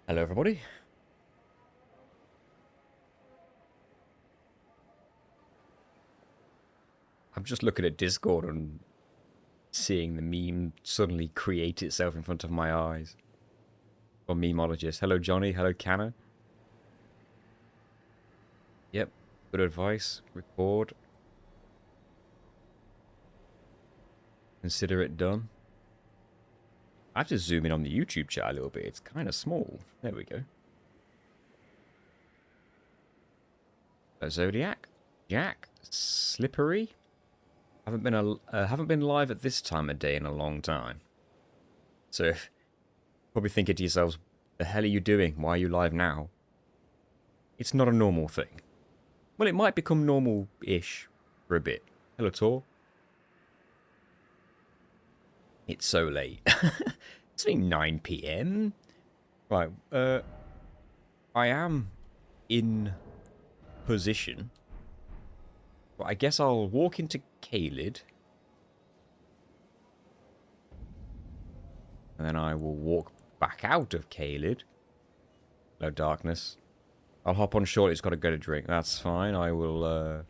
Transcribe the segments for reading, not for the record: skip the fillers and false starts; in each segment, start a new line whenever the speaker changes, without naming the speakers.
Hello, everybody. I'm just looking at Discord and seeing the meme suddenly create itself in front of my eyes. Or memeologist. Hello, Johnny. Hello, Canna. Yep. Good advice. Record. Consider it done. I have to zoom in on the YouTube chat a little bit. It's kind of small. There we go. Zodiac. Jack. Slippery. Haven't been live at this time of day in a long time. So, probably thinking to yourselves, the hell are you doing? Why are you live now? It's not a normal thing. Well, it might become normal-ish for a bit. Hello, Tor. It's so late. It's only 9 PM. Right, I am in position. But I guess I'll walk into Caelid. And then I will walk back out of Caelid. Hello, darkness. I'll hop on short. It's got to go to drink. That's fine. I will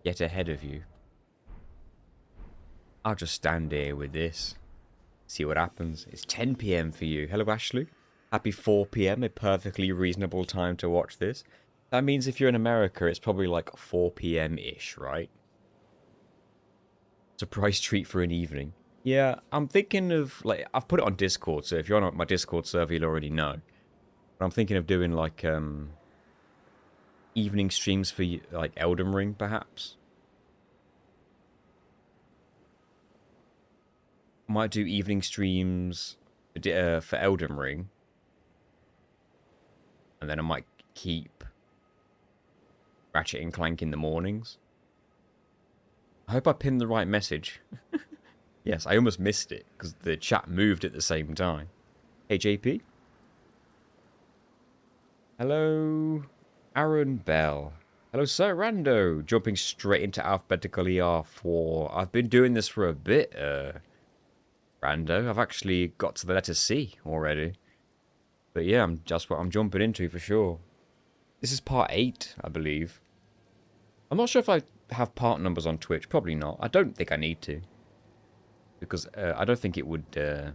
get ahead of you. I'll just stand here with this. See what happens. It's 10 PM for you. Hello, Ashley. Happy 4 PM. A perfectly reasonable time to watch this. That means if you're in America, it's probably like 4 PM-ish, right? Surprise treat for an evening. Yeah, I'm thinking of, like, I've put it on Discord, so if you're on my Discord server, you'll already know. But I'm thinking of doing, like, evening streams for, like, Elden Ring, perhaps. I might do evening streams for Elden Ring. And then I might keep Ratchet and Clank in the mornings. I hope I pinned the right message. Yes, I almost missed it because the chat moved at the same time. Hey, JP. Hello, Aaron Bell. Hello, Sir Rando. Jumping straight into Alphabetical ER4. I've been doing this for a bit, Rando. I've actually got to the letter C already. But yeah, that's what I'm jumping into for sure. This is part 8, I believe. I'm not sure if I have part numbers on Twitch. Probably not. I don't think I need to. Because I don't think it would do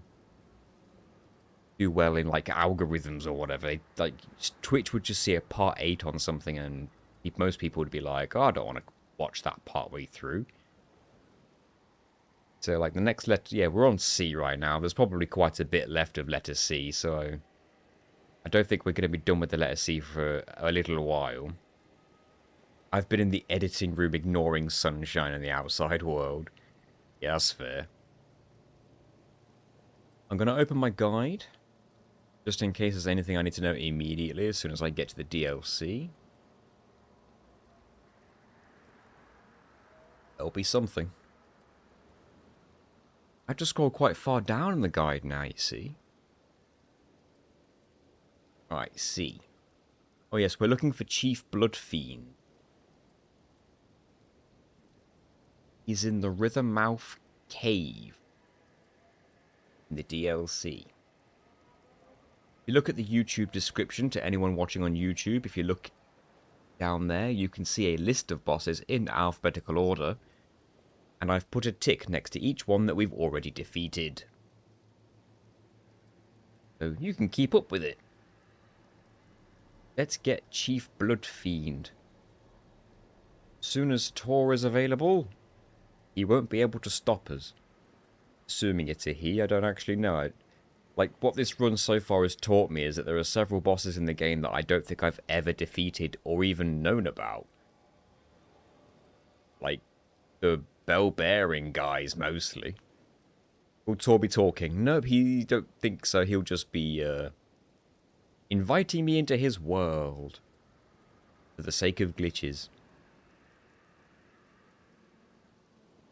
well in, like, algorithms or whatever. Like, Twitch would just see a part 8 on something and most people would be like, oh, I don't want to watch that part way through. So, like, the next letter... Yeah, we're on C right now. There's probably quite a bit left of letter C, so... I don't think we're going to be done with the letter C for a little while. I've been in the editing room ignoring sunshine and the outside world. Yeah, that's fair. I'm going to open my guide, just in case there's anything I need to know immediately as soon as I get to the DLC. There'll be something. I just scrolled quite far down in the guide now, you see. Right, C. Oh yes, we're looking for Chief Bloodfiend. He's in the Rivermouth Cave in the DLC. If you look at the YouTube description to anyone watching on YouTube, if you look down there, you can see a list of bosses in alphabetical order, and I've put a tick next to each one that we've already defeated. So you can keep up with it. Let's get Chief Bloodfiend. As soon as Tor is available, he won't be able to stop us. Assuming it's a he, I don't actually know. Like, what this run so far has taught me is that there are several bosses in the game that I don't think I've ever defeated or even known about. Like, the bell-bearing guys, mostly. Will Tor be talking? Nope, he don't think so. He'll just be, inviting me into his world. For the sake of glitches.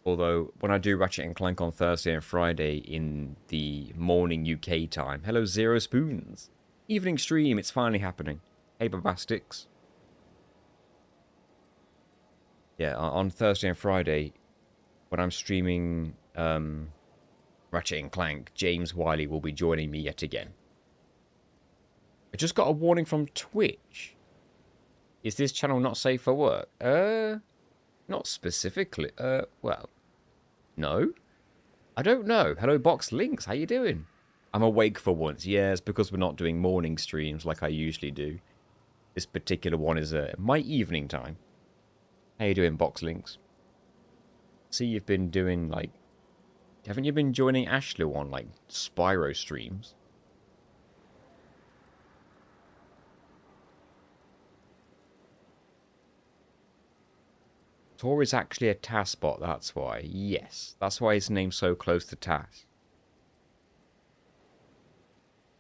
Although, when I do Ratchet and Clank on Thursday and Friday in the morning UK time... Hello, Zero Spoons. Evening stream, it's finally happening. Hey, Bobastics. Yeah, on Thursday and Friday, when I'm streaming Ratchet and Clank, James Wiley will be joining me yet again. I just got a warning from Twitch. Is this channel not safe for work? Not specifically. Well, no. I don't know. Hello, Box Links. How you doing? I'm awake for once. Yeah, it's because we're not doing morning streams like I usually do. This particular one is my evening time. How you doing, Box Links? See, you've been doing, like... Haven't you been joining Ashley on, like, Spyro streams? Tor is actually a TAS bot, that's why. Yes, that's why his name's so close to TAS.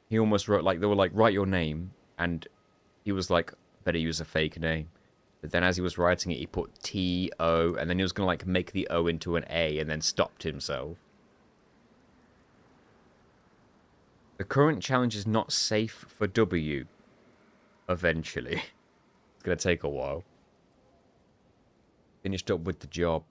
He almost wrote, like, they were like, write your name, and he was like, better use a fake name. But then as he was writing it, he put T-O, and then he was going to, like, make the O into an A, and then stopped himself. The current challenge is not safe for W. Eventually. It's going to take a while. Finished up with the job.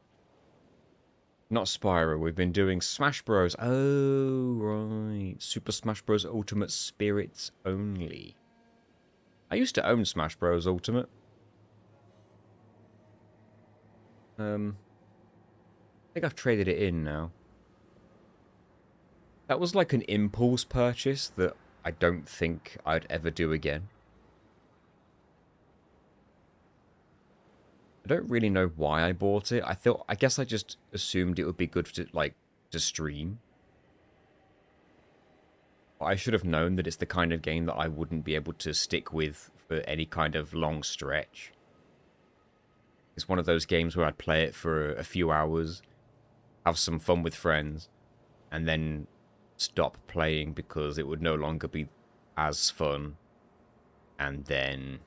Not Spyro, we've been doing Smash Bros. Oh, right. Super Smash Bros. Ultimate Spirits only. I used to own Smash Bros. Ultimate. I think I've traded it in now. That was like an impulse purchase that I don't think I'd ever do again. I don't really know why I bought it. I guess I just assumed it would be good to stream. But I should have known that it's the kind of game that I wouldn't be able to stick with for any kind of long stretch. It's one of those games where I'd play it for a few hours, have some fun with friends, and then stop playing because it would no longer be as fun. And then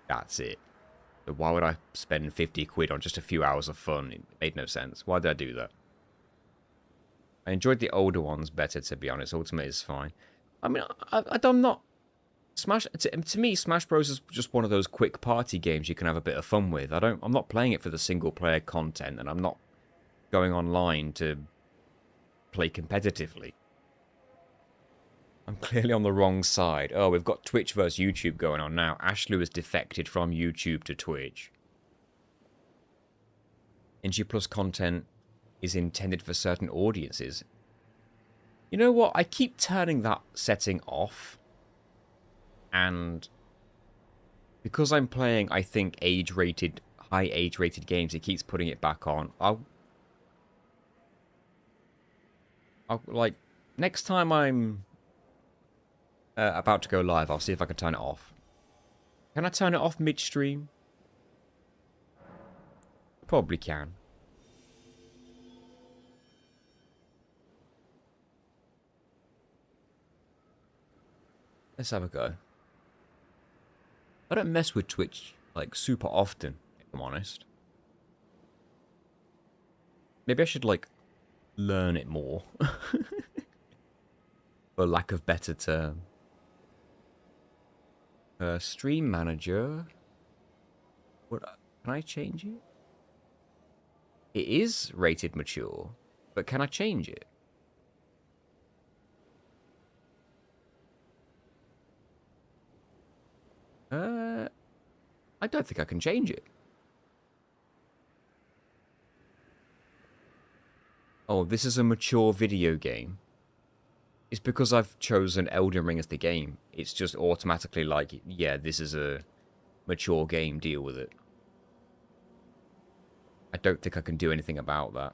that's it. So why would I spend 50 quid on just a few hours of fun? It made no sense. Why did I do that? I enjoyed the older ones better, to be honest. Ultimate is fine. I mean, I'm not... To me, Smash Bros. Is just one of those quick party games you can have a bit of fun with. I'm not playing it for the single-player content, and I'm not going online to play competitively. I'm clearly on the wrong side. Oh, we've got Twitch versus YouTube going on now. Ashley has defected from YouTube to Twitch. NG Plus content is intended for certain audiences. You know what? I keep turning that setting off. And because I'm playing, I think, high age-rated games, it keeps putting it back on. I'll like, next time I'm about to go live, I'll see if I can turn it off. Can I turn it off midstream? Probably can. Let's have a go. I don't mess with Twitch, like, super often, if I'm honest. Maybe I should, like, learn it more. For lack of better term. Stream manager. What? Can I change it? It is rated mature, but can I change it? I don't think I can change it. Oh, this is a mature video game. It's because I've chosen Elden Ring as the game. It's just automatically like, yeah, this is a mature game, deal with it. I don't think I can do anything about that.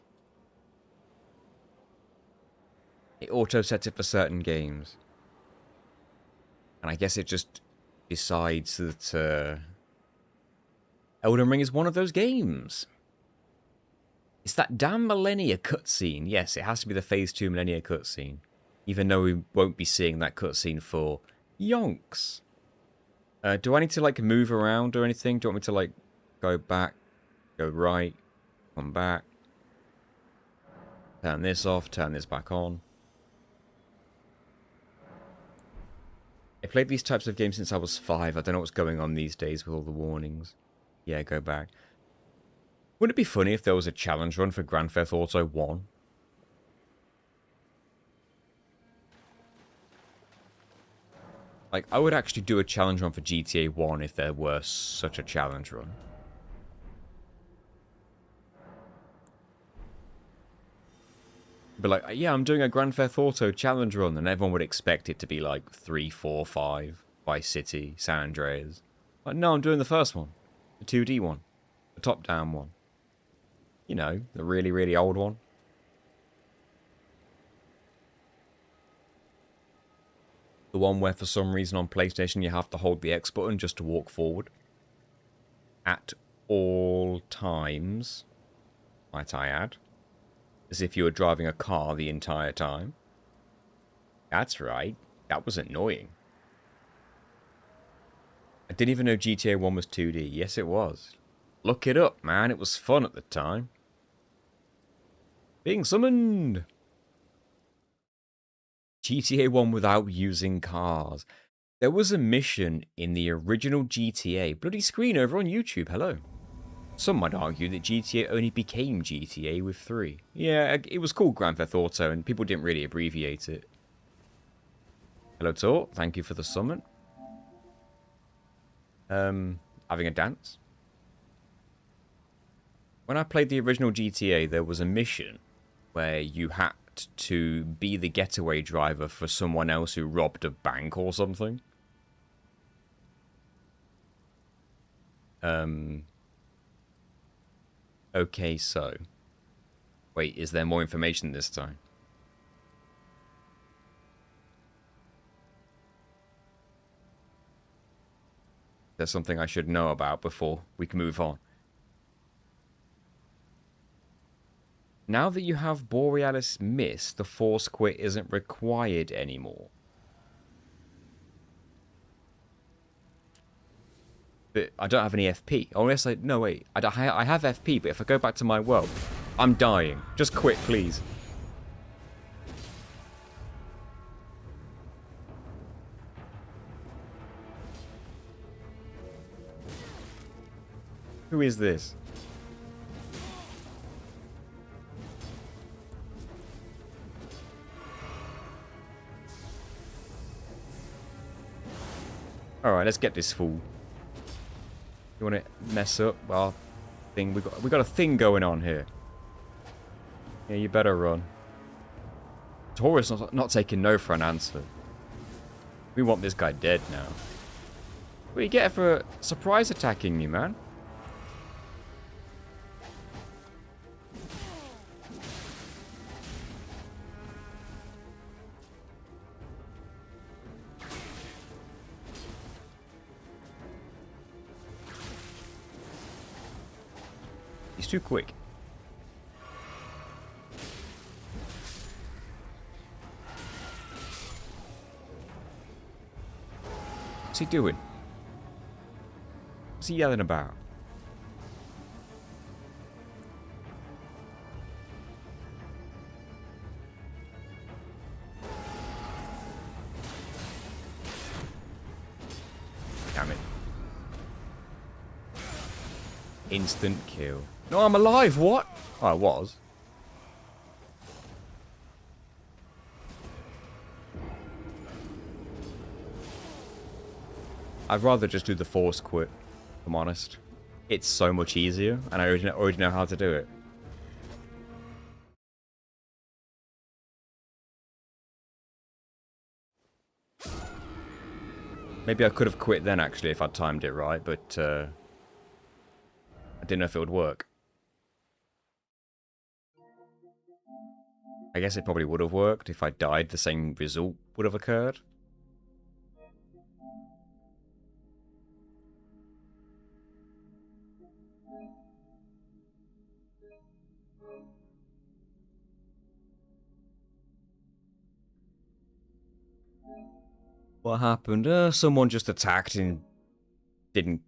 It auto-sets it for certain games. And I guess it just decides that Elden Ring is one of those games. It's that damn Millennia cutscene. Yes, it has to be the Phase 2 Millennia cutscene. Even though we won't be seeing that cutscene for yonks. Do I need to, like, move around or anything? Do you want me to, like, go back, go right, come back, turn this off, turn this back on? I played these types of games since I was 5. I don't know what's going on these days with all the warnings. Yeah, go back. Wouldn't it be funny if there was a challenge run for Grand Theft Auto 1? Like, I would actually do a challenge run for GTA 1 if there were such a challenge run. But like, yeah, I'm doing a Grand Theft Auto challenge run, and everyone would expect it to be like 3, 4, 5, Vice City, San Andreas. Like, no, I'm doing the first one. The 2D one. The top-down one. You know, the really, really old one. The one where for some reason on PlayStation you have to hold the X button just to walk forward. At all times, might I add. As if you were driving a car the entire time. That's right. That was annoying. I didn't even know GTA 1 was 2D. Yes, it was. Look it up, man. It was fun at the time. Being summoned! GTA 1 without using cars. There was a mission in the original GTA. Bloody screen over on YouTube. Hello. Some might argue that GTA only became GTA with 3. Yeah, it was called Grand Theft Auto, and people didn't really abbreviate it. Hello, Tor. Thank you for the summon. Having a dance. When I played the original GTA, there was a mission where you had to be the getaway driver for someone else who robbed a bank or something. Okay, so. Wait, is there more information this time? There's something I should know about before we can move on. Now that you have Borealis Mist, the Force Quit isn't required anymore. But I don't have any FP. Oh, yes, no, wait. I have FP, but if I go back to my world, I'm dying. Just quit, please. Who is this? Alright, let's get this fool. You want to mess up our thing? We got a thing going on here. Yeah, you better run. Taurus not taking no for an answer. We want this guy dead now. What do you get for surprise attacking you, man? He's too quick. What's he doing? What's he yelling about? Damn it. Instant kill. No, I'm alive, what? Oh, I was. I'd rather just do the Force Quit, if I'm honest. It's so much easier, and I already know how to do it. Maybe I could have quit then, actually, if I'd timed it right, but I didn't know if it would work. I guess it probably would have worked. If I died, the same result would have occurred. What happened? Someone just attacked and didn't...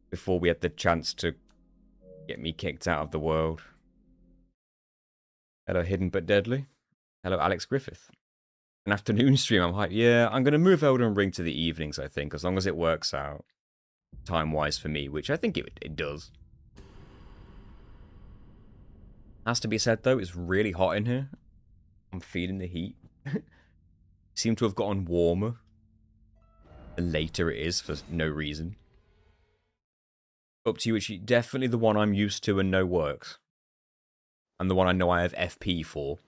before we had the chance to get me kicked out of the world. Hello, Hidden But Deadly. Hello, Alex Griffith. An afternoon stream, I'm hyped. Yeah, I'm going to move Elden Ring to the evenings, I think, as long as it works out time-wise for me, which I think it does. Has to be said, though, it's really hot in here. I'm feeling the heat. Seem to have gotten warmer. the later it is for no reason. Up to you, which definitely the one I'm used to and know works. And the one I know I have FP for.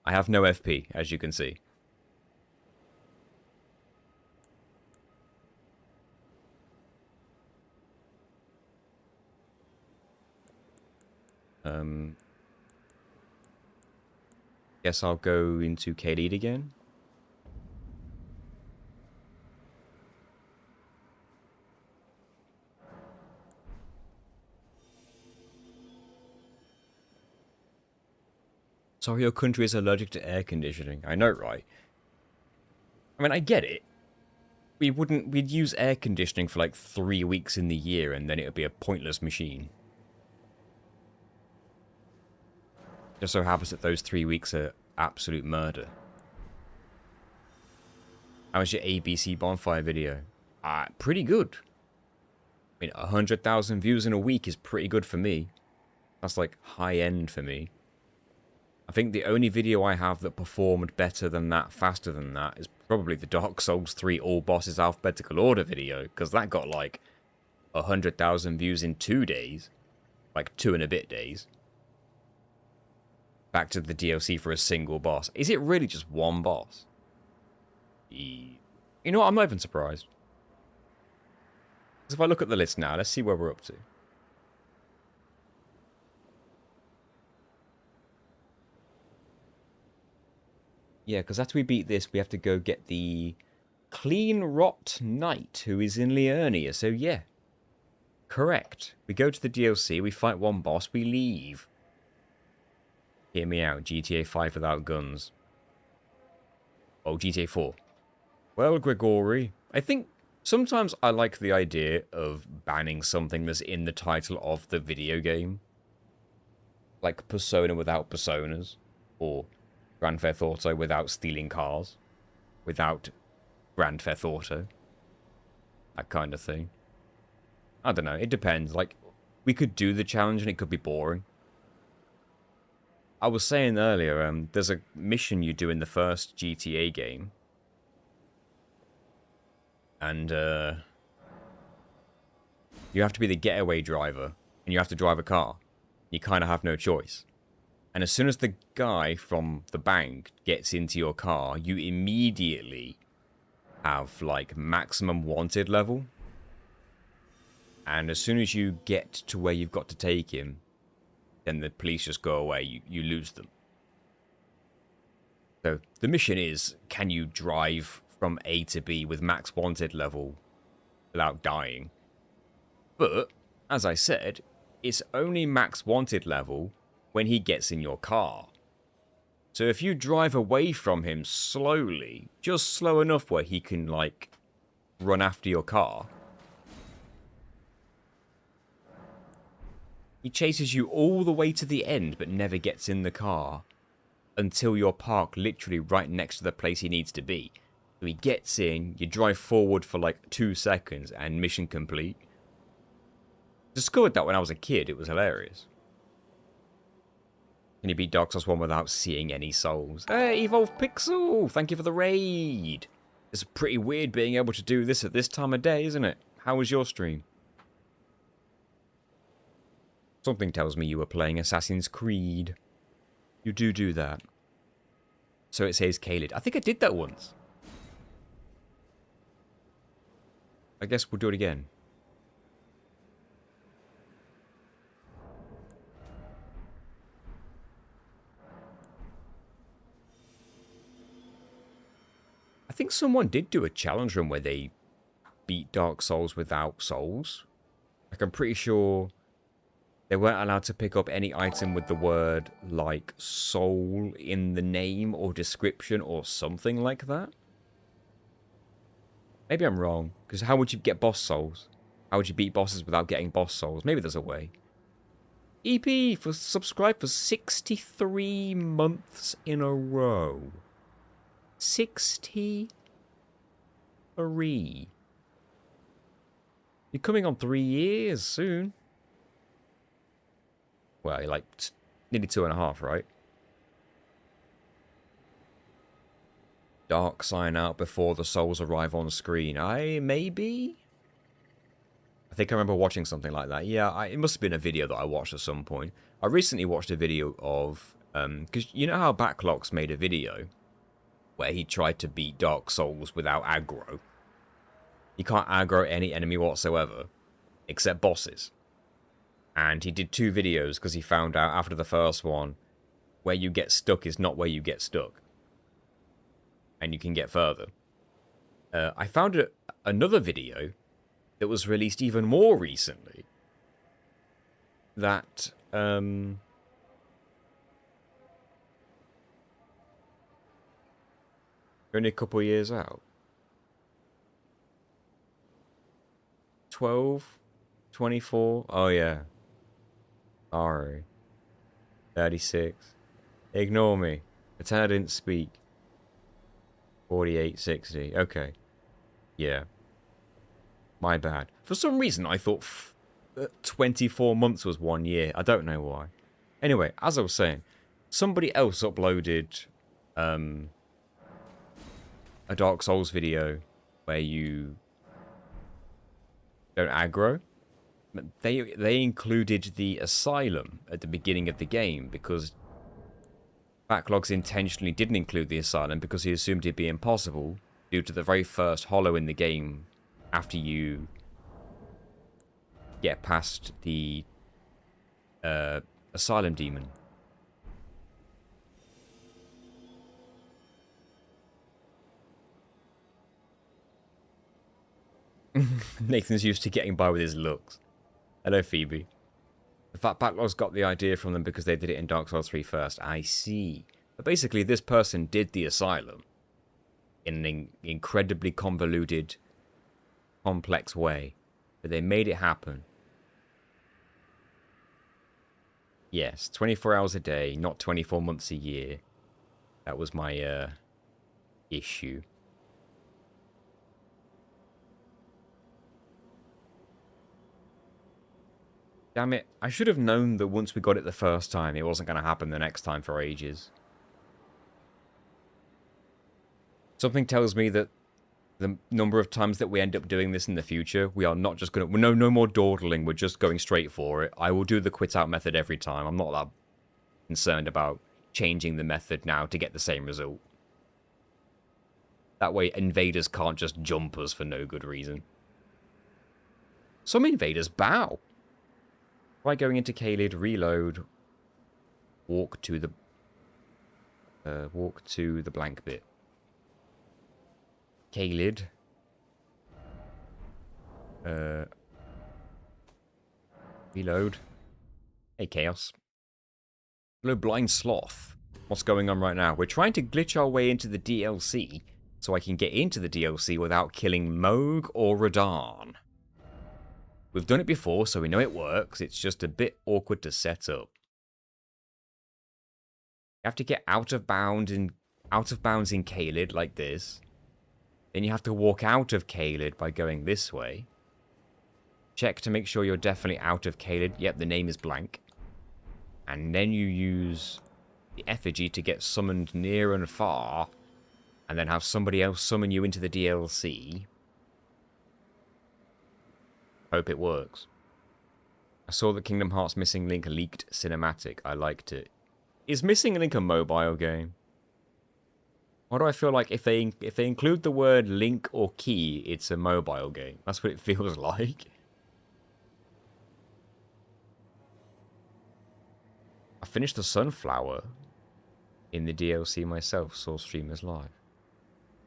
I have no FP, as you can see. Guess I'll go into K-Lead again. Sorry, your country is allergic to air conditioning. I know, right? I mean, I get it. We'd use air conditioning for like 3 weeks in the year and then it would be a pointless machine. Just so happens that those 3 weeks are absolute murder. How was your ABC bonfire video? Pretty good. I mean, 100,000 views in a week is pretty good for me. That's like high end for me. I think the only video I have that performed better than that, faster than that, is probably the Dark Souls 3 All Bosses Alphabetical Order video, because that got like 100,000 views in 2 days. Like 2 and a bit days. Back to the DLC for a single boss. Is it really just one boss? You know what, I'm not even surprised. Because if I look at the list now, let's see where we're up to. Yeah, because after we beat this, we have to go get the Clean Rot Knight, who is in Liurnia. So yeah, correct. We go to the DLC, we fight one boss, we leave. Hear me out, GTA 5 without guns. Oh, GTA 4. Well, Gregory, I think sometimes I like the idea of banning something that's in the title of the video game. Like Persona without personas, or Grand Theft Auto without stealing cars, without Grand Theft Auto, that kind of thing. I don't know, it depends. Like, we could do the challenge and it could be boring. I was saying earlier, there's a mission you do in the first GTA game, and you have to be the getaway driver, and you have to drive a car. You kind of have no choice. And as soon as the guy from the bank gets into your car, you immediately have, like, maximum wanted level. And as soon as you get to where you've got to take him, then the police just go away. You lose them. So the mission is, can you drive from A to B with max wanted level without dying? But, as I said, it's only max wanted level when he gets in your car. So if you drive away from him slowly, just slow enough where he can, like, run after your car, he chases you all the way to the end but never gets in the car until you're parked literally right next to the place he needs to be. So he gets in, you drive forward for like 2 seconds and mission complete. Discovered that when I was a kid, it was hilarious. Can you beat Dark Souls 1 without seeing any souls? Hey, Evolved Pixel! Thank you for the raid! It's pretty weird being able to do this at this time of day, isn't it? How was your stream? Something tells me you were playing Assassin's Creed. You do that. So it says Kaled. I think I did that once. I guess we'll do it again. I think someone did do a challenge run where they beat Dark Souls without souls. Like, I'm pretty sure they weren't allowed to pick up any item with the word, like, soul in the name or description or something like that. Maybe I'm wrong, because how would you get boss souls? How would you beat bosses without getting boss souls? Maybe there's a way. EP for subscribe for 63 months in a row. 63. You're coming on 3 years soon. Well, you're like nearly 2.5, right? dark sign out before the souls arrive on screen. Maybe? I think I remember watching something like that. Yeah, it must have been a video that I watched at some point. I recently watched a video of... because you know how Backlock's made a video where he tried to beat Dark Souls without aggro? You can't aggro any enemy whatsoever, except bosses. And he did 2 videos because he found out after the first one, where you get stuck is not where you get stuck. And you can get further. I found another video that was released even more recently. That, only a couple of years out. 12? 24? Oh, yeah. Sorry. 36. Ignore me. Pretend I didn't speak. 48, 60. Okay. Yeah. My bad. For some reason, I thought 24 months was 1 year. I don't know why. Anyway, as I was saying, somebody else uploaded a Dark Souls video where you don't aggro. They included the Asylum at the beginning of the game because Backlogs intentionally didn't include the Asylum because he assumed it'd be impossible due to the very first hollow in the game after you get past the Asylum demon. Nathan's used to getting by with his looks. Hello, Phoebe. The fact Backlogs got the idea from them because they did it in Dark Souls 3 first. I see. But basically, this person did the Asylum in an incredibly convoluted, complex way. But they made it happen. Yes, 24 hours a day, not 24 months a year. That was my issue. Damn it, I should have known that once we got it the first time, it wasn't going to happen the next time for ages. Something tells me that the number of times that we end up doing this in the future, we are not just going to... No more dawdling, we're just going straight for it. I will do the quit out method every time. I'm not that concerned about changing the method now to get the same result. That way invaders can't just jump us for no good reason. Some invaders bow. Try going into Caelid, reload, walk to the blank bit. Caelid. Reload. Hey, Chaos. Hello, Blind Sloth. What's going on right now? We're trying to glitch our way into the DLC so I can get into the DLC without killing Moog or Adan. We've done it before, so we know it works. It's just a bit awkward to set up. You have to get out of bounds in Caelid like this. Then you have to walk out of Caelid by going this way. Check to make sure you're definitely out of Caelid. Yep, the name is blank. And then you use the effigy to get summoned near and far. And then have somebody else summon you into the DLC. Hope it works. I saw that Kingdom Hearts Missing Link leaked cinematic. I liked it. Is Missing Link a mobile game? Why do I feel like if they include the word link or key, it's a mobile game? That's what it feels like. I finished the Sunflower in the DLC myself. Saw streamers live.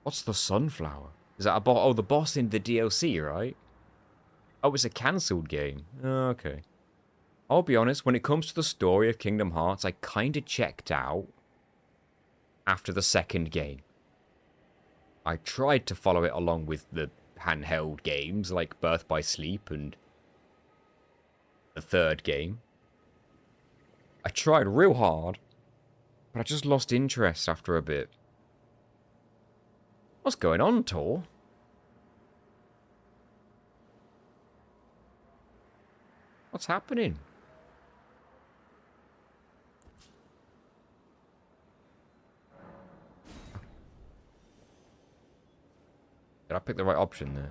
What's the Sunflower? Is that a boss? Oh, the boss in the DLC, right? Oh, it's a cancelled game. Oh, okay. I'll be honest, when it comes to the story of Kingdom Hearts, I kind of checked out after the second game. I tried to follow it along with the handheld games like Birth by Sleep and the third game. I tried real hard, but I just lost interest after a bit. What's going on, Tor? What's happening? Did I pick the right option there?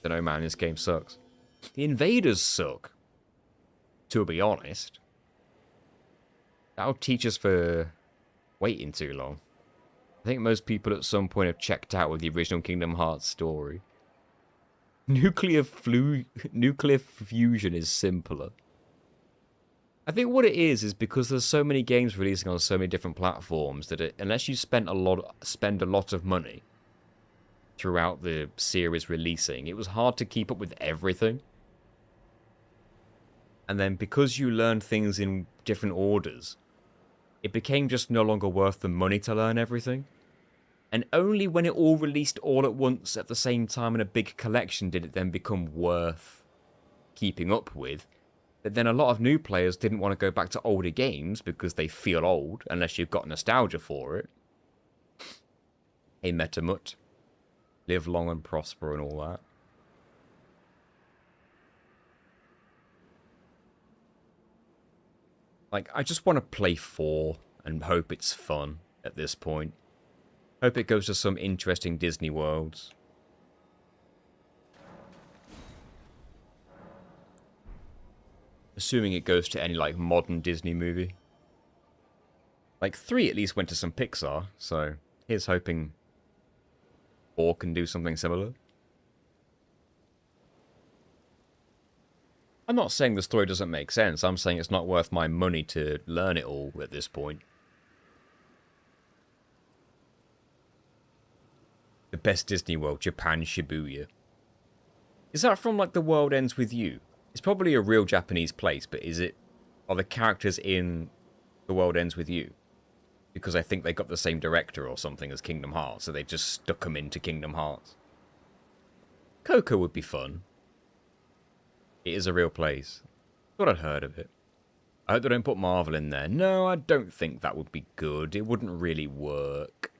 Don't know, man. This game sucks. The invaders suck. To be honest. That'll teach us for waiting too long. I think most people at some point have checked out with the original Kingdom Hearts story. Nuclear fusion is simpler. I think what it is because there's so many games releasing on so many different platforms that unless you spend a lot of money throughout the series releasing, it was hard to keep up with everything. And then because you learned things in different orders, it became just no longer worth the money to learn everything. And only when it all released all at once at the same time in a big collection did it then become worth keeping up with. But then a lot of new players didn't want to go back to older games because they feel old, unless you've got nostalgia for it. Hey, Metamut. Live long and prosper and all that. Like, I just want to play 4 and hope it's fun at this point. Hope it goes to some interesting Disney worlds. Assuming it goes to any, like, modern Disney movie. Like, 3 at least went to some Pixar, so here's hoping 4 can do something similar. I'm not saying the story doesn't make sense. I'm saying it's not worth my money to learn it all at this point. The best Disney world, Japan Shibuya. Is that from, like, The World Ends With You? It's probably a real Japanese place, but is it... Are the characters in The World Ends With You? Because I think they got the same director or something as Kingdom Hearts, so they just stuck them into Kingdom Hearts. Coco would be fun. It is a real place. Thought I'd heard of it. I hope they don't put Marvel in there. No, I don't think that would be good. It wouldn't really work.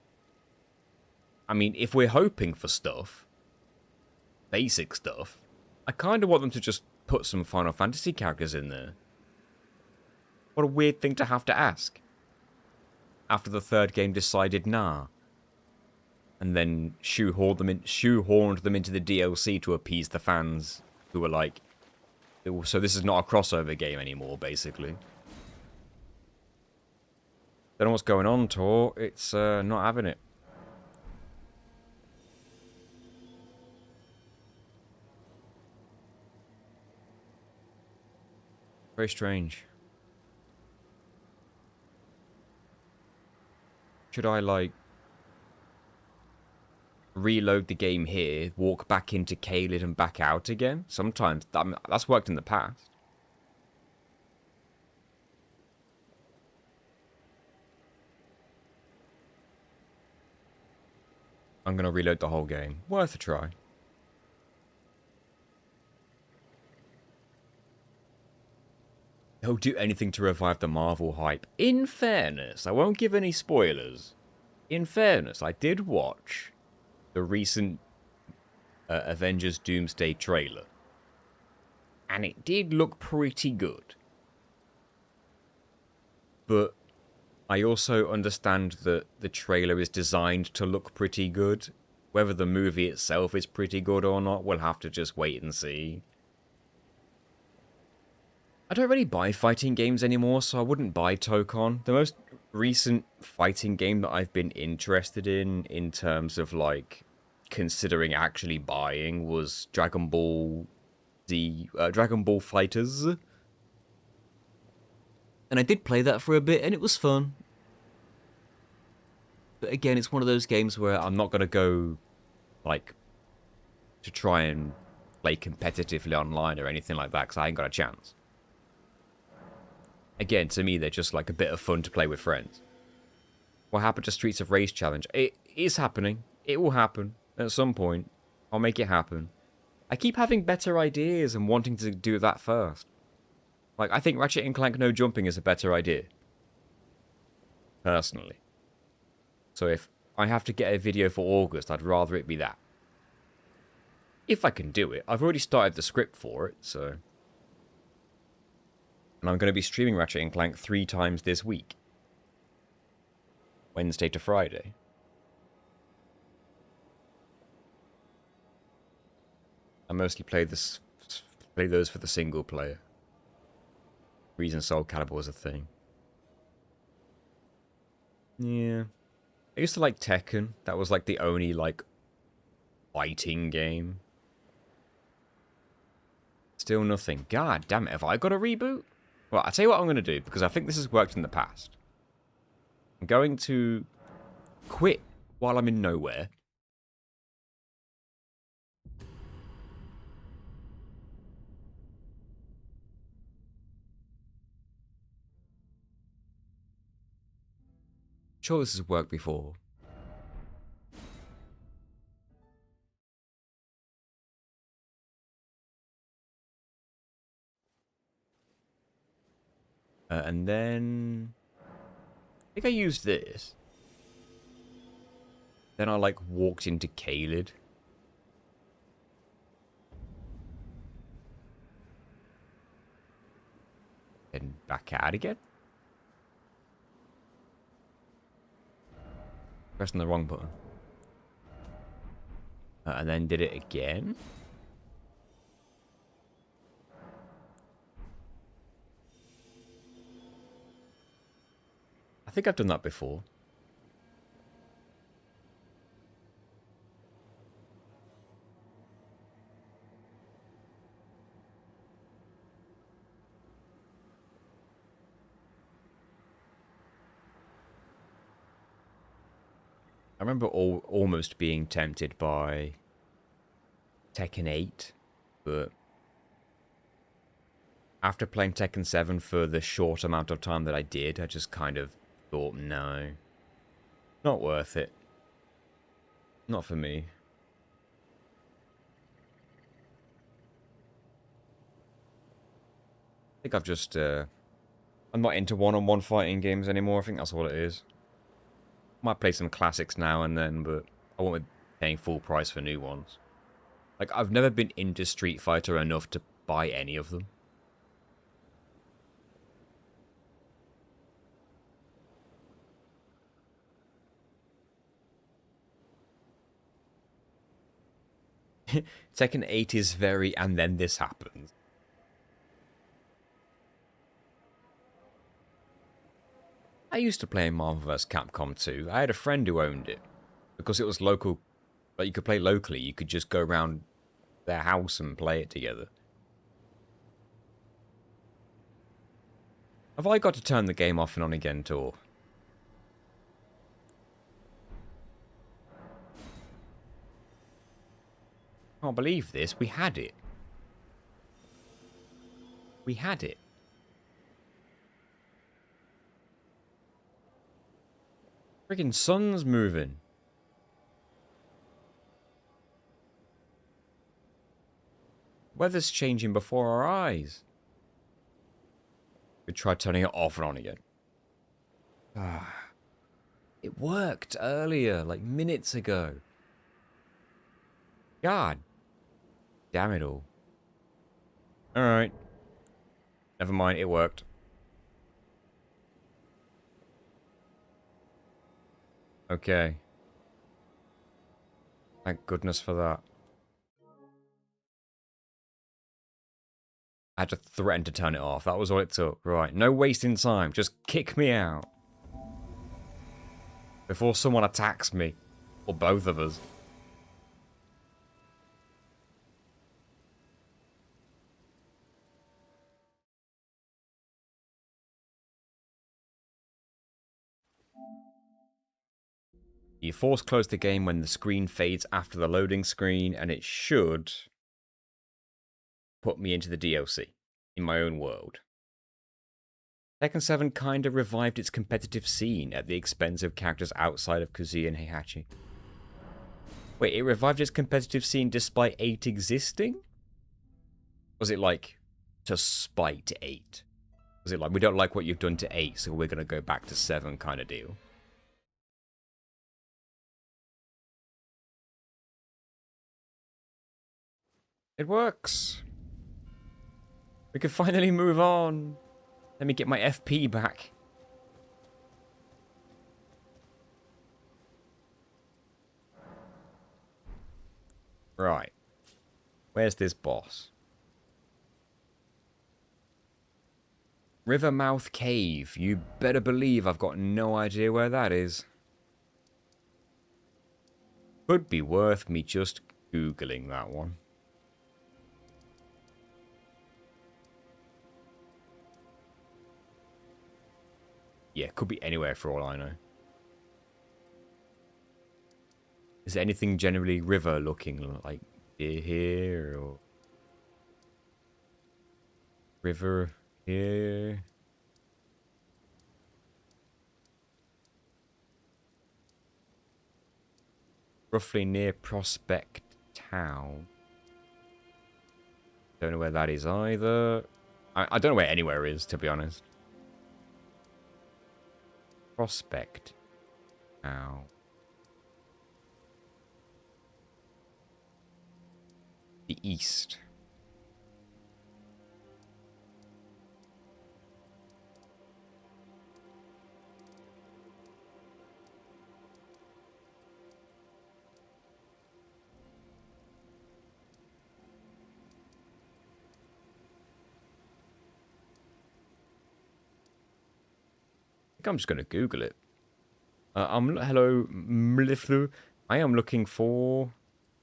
I mean, if we're hoping for stuff, basic stuff, I kind of want them to just put some Final Fantasy characters in there. What a weird thing to have to ask. After the third game decided, nah. And then shoehorned them into the DLC to appease the fans who were like, so this is not a crossover game anymore, basically. Don't know what's going on, Tor. It's not having it. Very strange. Should I, like, reload the game here, walk back into Caelid and back out again? Sometimes. That's worked in the past. I'm going to reload the whole game. Worth a try. They'll do anything to revive the Marvel hype. In fairness, I won't give any spoilers. In fairness, I did watch the recent Avengers Doomsday trailer. And it did look pretty good. But I also understand that the trailer is designed to look pretty good. Whether the movie itself is pretty good or not, we'll have to just wait and see. I don't really buy fighting games anymore, so I wouldn't buy Tokon. The most recent fighting game that I've been interested in terms of, like, considering actually buying was Dragon Ball FighterZ. And I did play that for a bit, and it was fun. But again, it's one of those games where I'm not going to go, like, to try and play competitively online or anything like that, because I ain't got a chance. Again, to me, they're just like a bit of fun to play with friends. What happened to Streets of Rage Challenge? It is happening. It will happen at some point. I'll make it happen. I keep having better ideas and wanting to do that first. Like, I think Ratchet & Clank No Jumping is a better idea. Personally. So if I have to get a video for August, I'd rather it be that. If I can do it. I've already started the script for it, so... And I'm going to be streaming Ratchet & Clank 3 times this week. Wednesday to Friday. I mostly play those for the single player. Reason Soul Calibur was a thing. Yeah. I used to like Tekken. That was like the only like fighting game. Still nothing. God damn it, have I got a reboot? Well, I'll tell you what I'm going to do, because I think this has worked in the past. I'm going to quit while I'm in nowhere. Sure, this has worked before. And then I think I used this. Then I like walked into Caelid. Then back out again. Pressing the wrong button. And then did it again. I think I've done that before. I remember almost being tempted by Tekken 8, but after playing Tekken 7 for the short amount of time that I did, I just kind of thought, no, not worth it. Not for me. I think I've just, I'm not into one-on-one fighting games anymore. I think that's all it is. Might play some classics now and then, but I won't be paying full price for new ones. Like, I've never been into Street Fighter enough to buy any of them. Tekken 8 is very, and then this happens. I used to play Marvel vs. Capcom 2. I had a friend who owned it. Because it was local, like you could play locally, you could just go around their house and play it together. Have I got to turn the game off and on again, Tor? I can't believe this. We had it. We had it. Freaking sun's moving. Weather's changing before our eyes. We tried turning it off and on again. It worked earlier, like minutes ago. God. Damn it all. Alright. Never mind, it worked. Okay. Thank goodness for that. I had to threaten to turn it off. That was all it took. Right, no wasting time. Just kick me out. Before someone attacks me. Or both of us. You force close the game when the screen fades after the loading screen, and it should put me into the DLC in my own world. Tekken 7 kinda revived its competitive scene at the expense of characters outside of Kazuya and Heihachi. Wait, it revived its competitive scene despite 8 existing? Was it like, to spite 8? Was it like, we don't like what you've done to 8, so we're gonna go back to 7 kind of deal? It works! We can finally move on! Let me get my FP back. Right. Where's this boss? Rivermouth Cave. You better believe I've got no idea where that is. Could be worth me just Googling that one. Yeah, could be anywhere for all I know. Is there anything generally river looking like here or river here? Roughly near Prospect Town. Don't know where that is either. I don't know where anywhere is, to be honest. Prospect Town. The east. I think I'm just going to Google it. Hello, Mliflu. I am looking for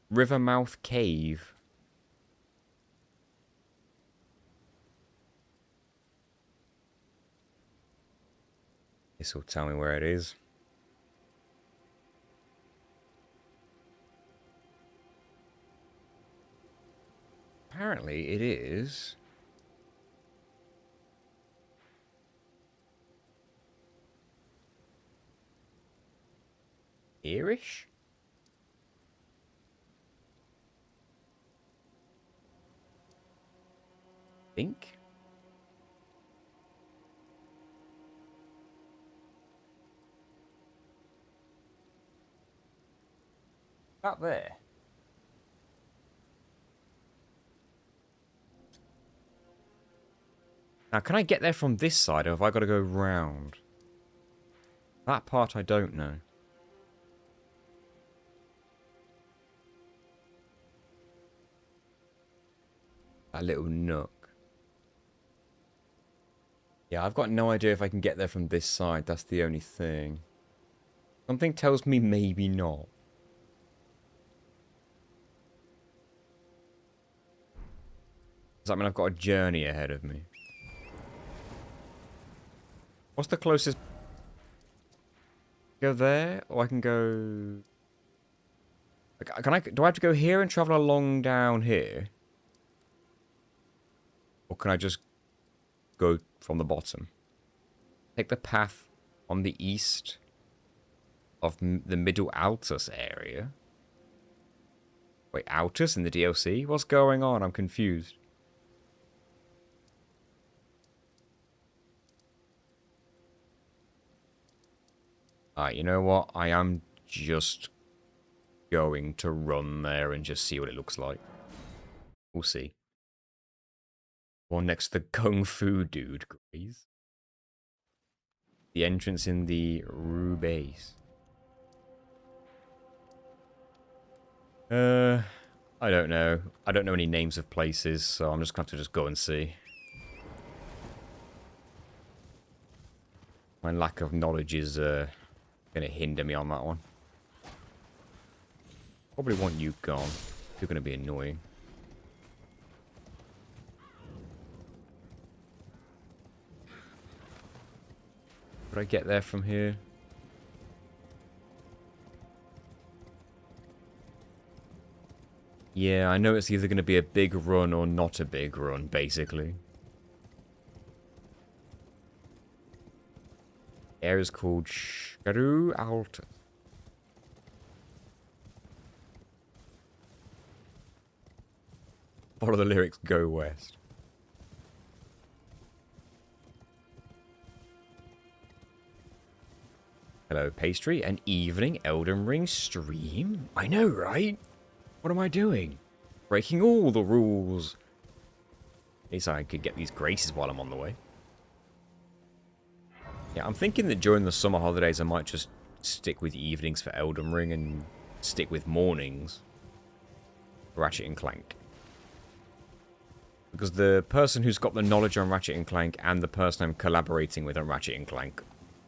Rivermouth Cave. This will tell me where it is. Apparently it is... Irish? Think? Up there. Now, can I get there from this side, or have I got to go round? That part I don't know. That little nook. Yeah, I've got no idea if I can get there from this side. That's the only thing. Something tells me maybe not. Does that mean I've got a journey ahead of me? What's the closest? Go there, or I can go... Do I have to go here and travel along down here? Or can I just go from the bottom? Take the path on the east of the Middle Altus area. Wait, Altus in the DLC? What's going on? I'm confused. Alright, you know what? I am just going to run there and just see what it looks like. We'll see. Or next to the Kung Fu dude, Graze. The entrance in the Rue base. I don't know. I don't know any names of places, so I'm just going to have to go and see. My lack of knowledge is going to hinder me on that one. Probably want you gone. You're going to be annoying. Could I get there from here? Yeah, I know it's either going to be a big run or not a big run, basically. The area is called Shkaru Alt. Follow the lyrics, go west. Hello, Pastry. An evening Elden Ring stream? I know, right? What am I doing? Breaking all the rules. At least I could get these graces while I'm on the way. Yeah, I'm thinking that during the summer holidays I might just stick with evenings for Elden Ring and stick with mornings for Ratchet and Clank. Because the person who's got the knowledge on Ratchet and Clank and the person I'm collaborating with on Ratchet and Clank,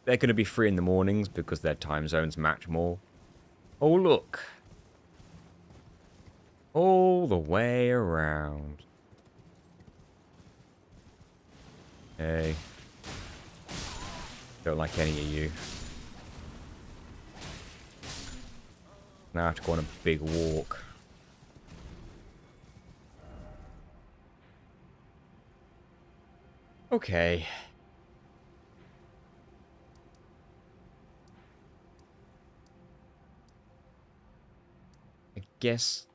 they're going to be free in the mornings because their time zones match more. Oh, look. All the way around. Hey. Don't like any of you. Now I have to go on a big walk. Okay. I guess...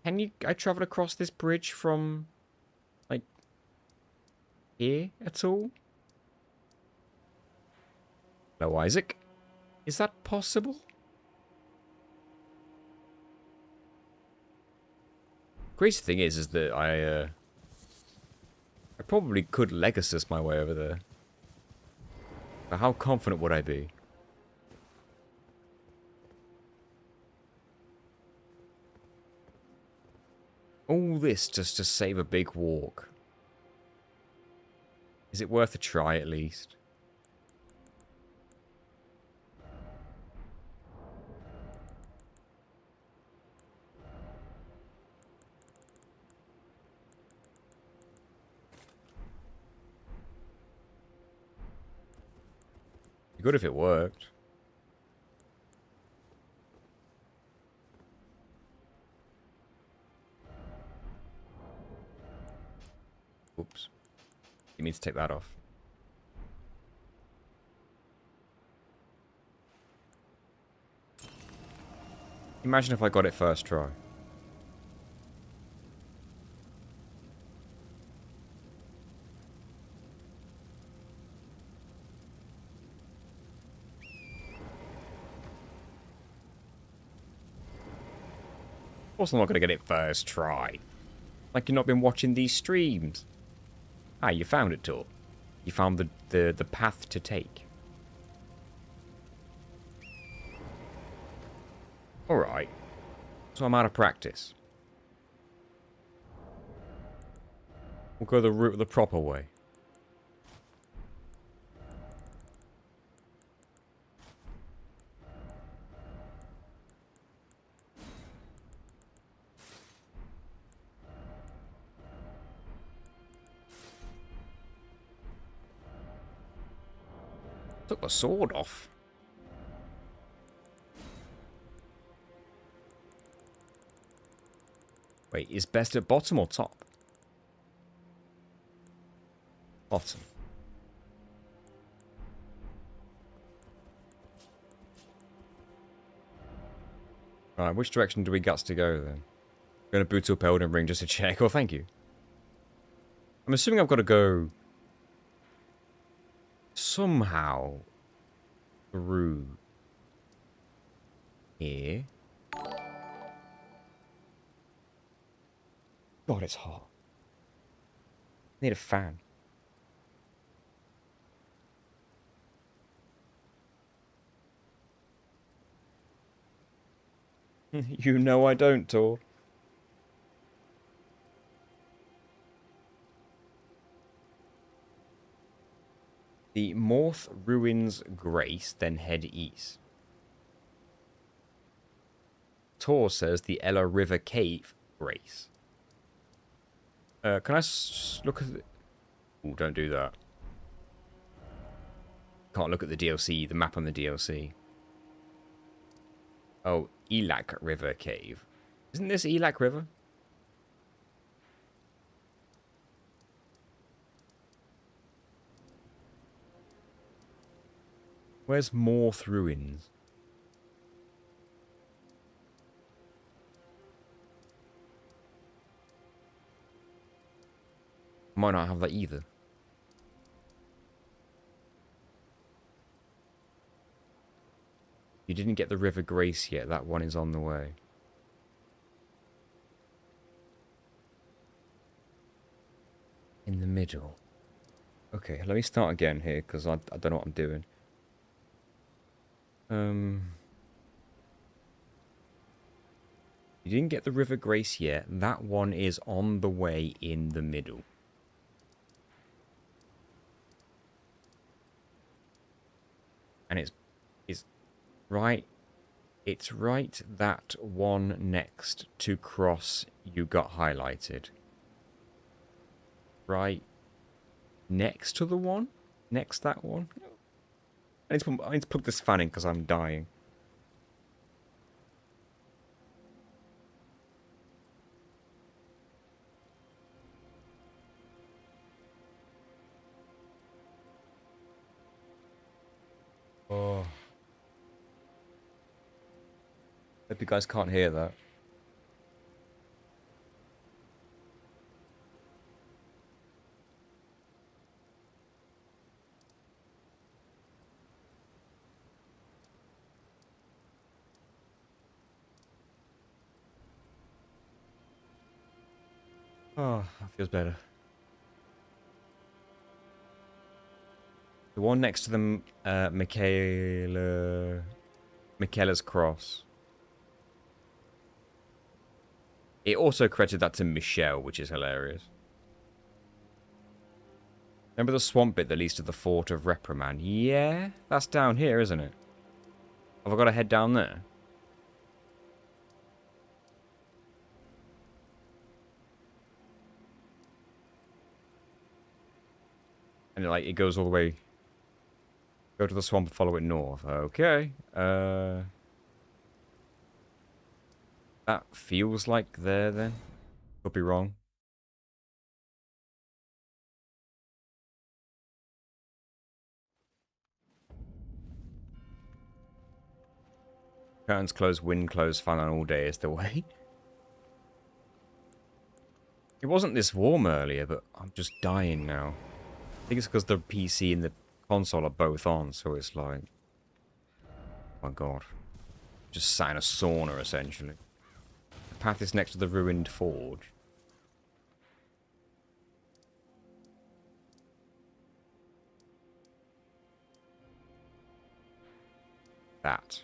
Can I travel across this bridge from, like, here at all? Hello, Isaac. Is that possible? Crazy thing is that I probably could Legasus my way over there. But how confident would I be? All this just to save a big walk. Is it worth a try at least? Be good if it worked. Oops. You need to take that off. Imagine if I got it first try. Of course I'm not going to get it first try. Like you've not been watching these streams. Ah, you found it, Tor. You found the path to take. Alright. So I'm out of practice. We'll go the route the proper way. Took the sword off. Wait, is best at bottom or top? Bottom. Right, which direction do we guts to go then? I'm gonna boot up Elden Ring just to check. Oh, thank you. I'm assuming I've got to go somehow through here. God, it's hot. Need a fan. You know I don't, Tor. The Morth Ruins Grace, then head east. Tor says the Ella River Cave Grace. Can I look at the... Oh, don't do that. Can't look at the DLC, the map on the DLC. Oh, Elac River Cave. Isn't this Elac River? Where's Morth Ruins? Might not have that either. You didn't get the River Grace yet. That one is on the way. In the middle. Okay, let me start again here, because I don't know what I'm doing. You didn't get the River Grace yet. That one is on the way in the middle. And it's right. It's right that one next to cross you got highlighted. Right next to the one? Next that one? I need to plug this fan in because I'm dying. Oh. Hope you guys can't hear that. Oh, that feels better. The one next to them, Michaela's Cross. It also credited that to Michelle, which is hilarious. Remember the swamp bit that leads to the fort of Reprimand? Yeah, that's down here, isn't it? Have I got to head down there? And it goes all the way. Go to the swamp and follow it north. Okay. That feels like there then. Could be wrong. Curtains closed, wind closed, fan on all day is the way. It wasn't this warm earlier, but I'm just dying now. I think it's because the PC and the console are both on, so it's like... Oh my god. Just sat in a sauna, essentially. The path is next to the ruined forge. That.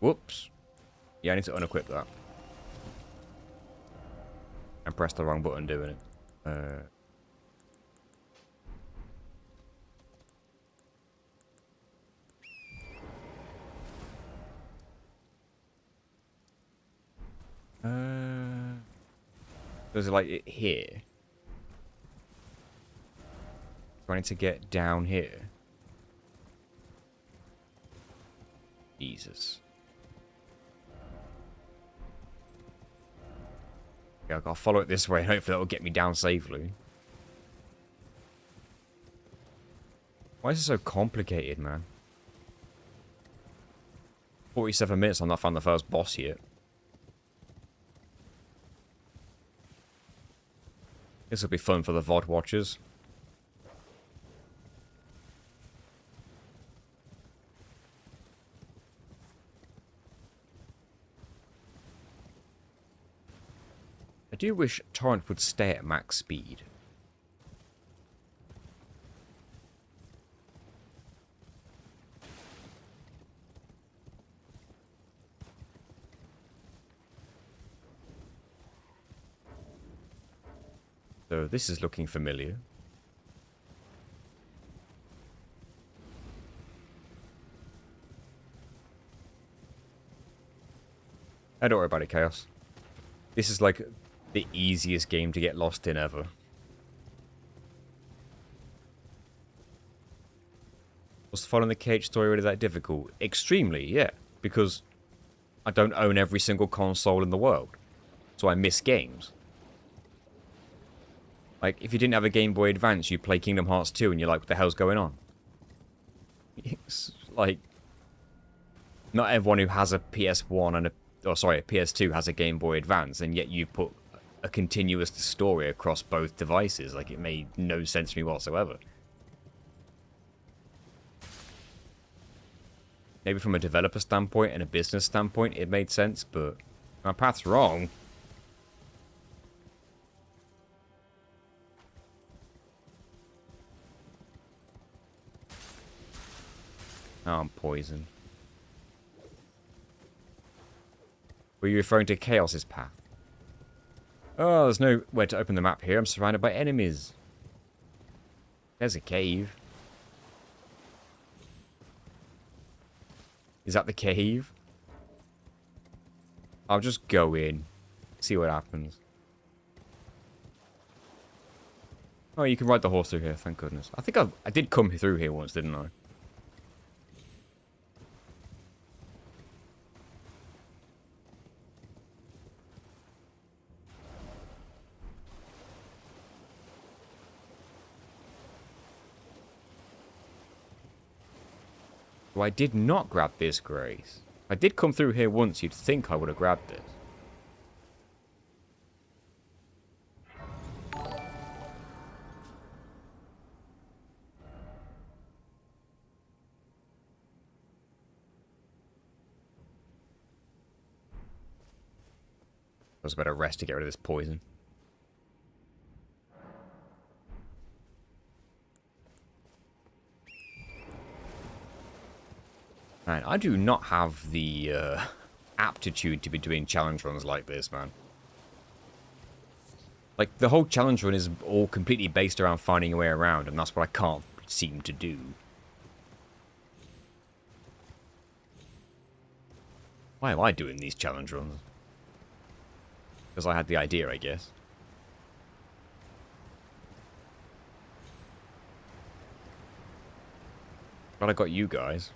Whoops. Yeah, I need to unequip that. I pressed the wrong button doing it. There's like it here. Do I need to get down here? Jesus. Yeah, I'll follow it this way. Hopefully that will get me down safely. Why is it so complicated, man? 47 minutes, I've not found the first boss yet. This will be fun for the VOD watchers. I do wish Torrent would stay at max speed. So this is looking familiar. Don't worry about it, Chaos. This is like the easiest game to get lost in ever. Was following the cage story really that difficult? Extremely, yeah. Because I don't own every single console in the world. So I miss games. Like, if you didn't have a Game Boy Advance, you'd play Kingdom Hearts 2 and you're like, what the hell's going on? It's like, not everyone who has a PS1 and a PS2 has a Game Boy Advance, and yet you put a continuous story across both devices. Like, it made no sense to me whatsoever. Maybe from a developer standpoint and a business standpoint, it made sense, but my path's wrong. Oh, I'm poisoned. Were you referring to Chaos's path? Oh, there's nowhere to open the map here. I'm surrounded by enemies. There's a cave. Is that the cave? I'll just go in. See what happens. Oh, you can ride the horse through here, thank goodness. I think I did come through here once, didn't I? So I did not grab this, Grace. If I did come through here once, you'd think I would have grabbed it. I was better rest to get rid of this poison. Man, I do not have the aptitude to be doing challenge runs like this, man. Like, the whole challenge run is all completely based around finding a way around, and that's what I can't seem to do. Why am I doing these challenge runs? Because I had the idea, I guess. But I got you guys.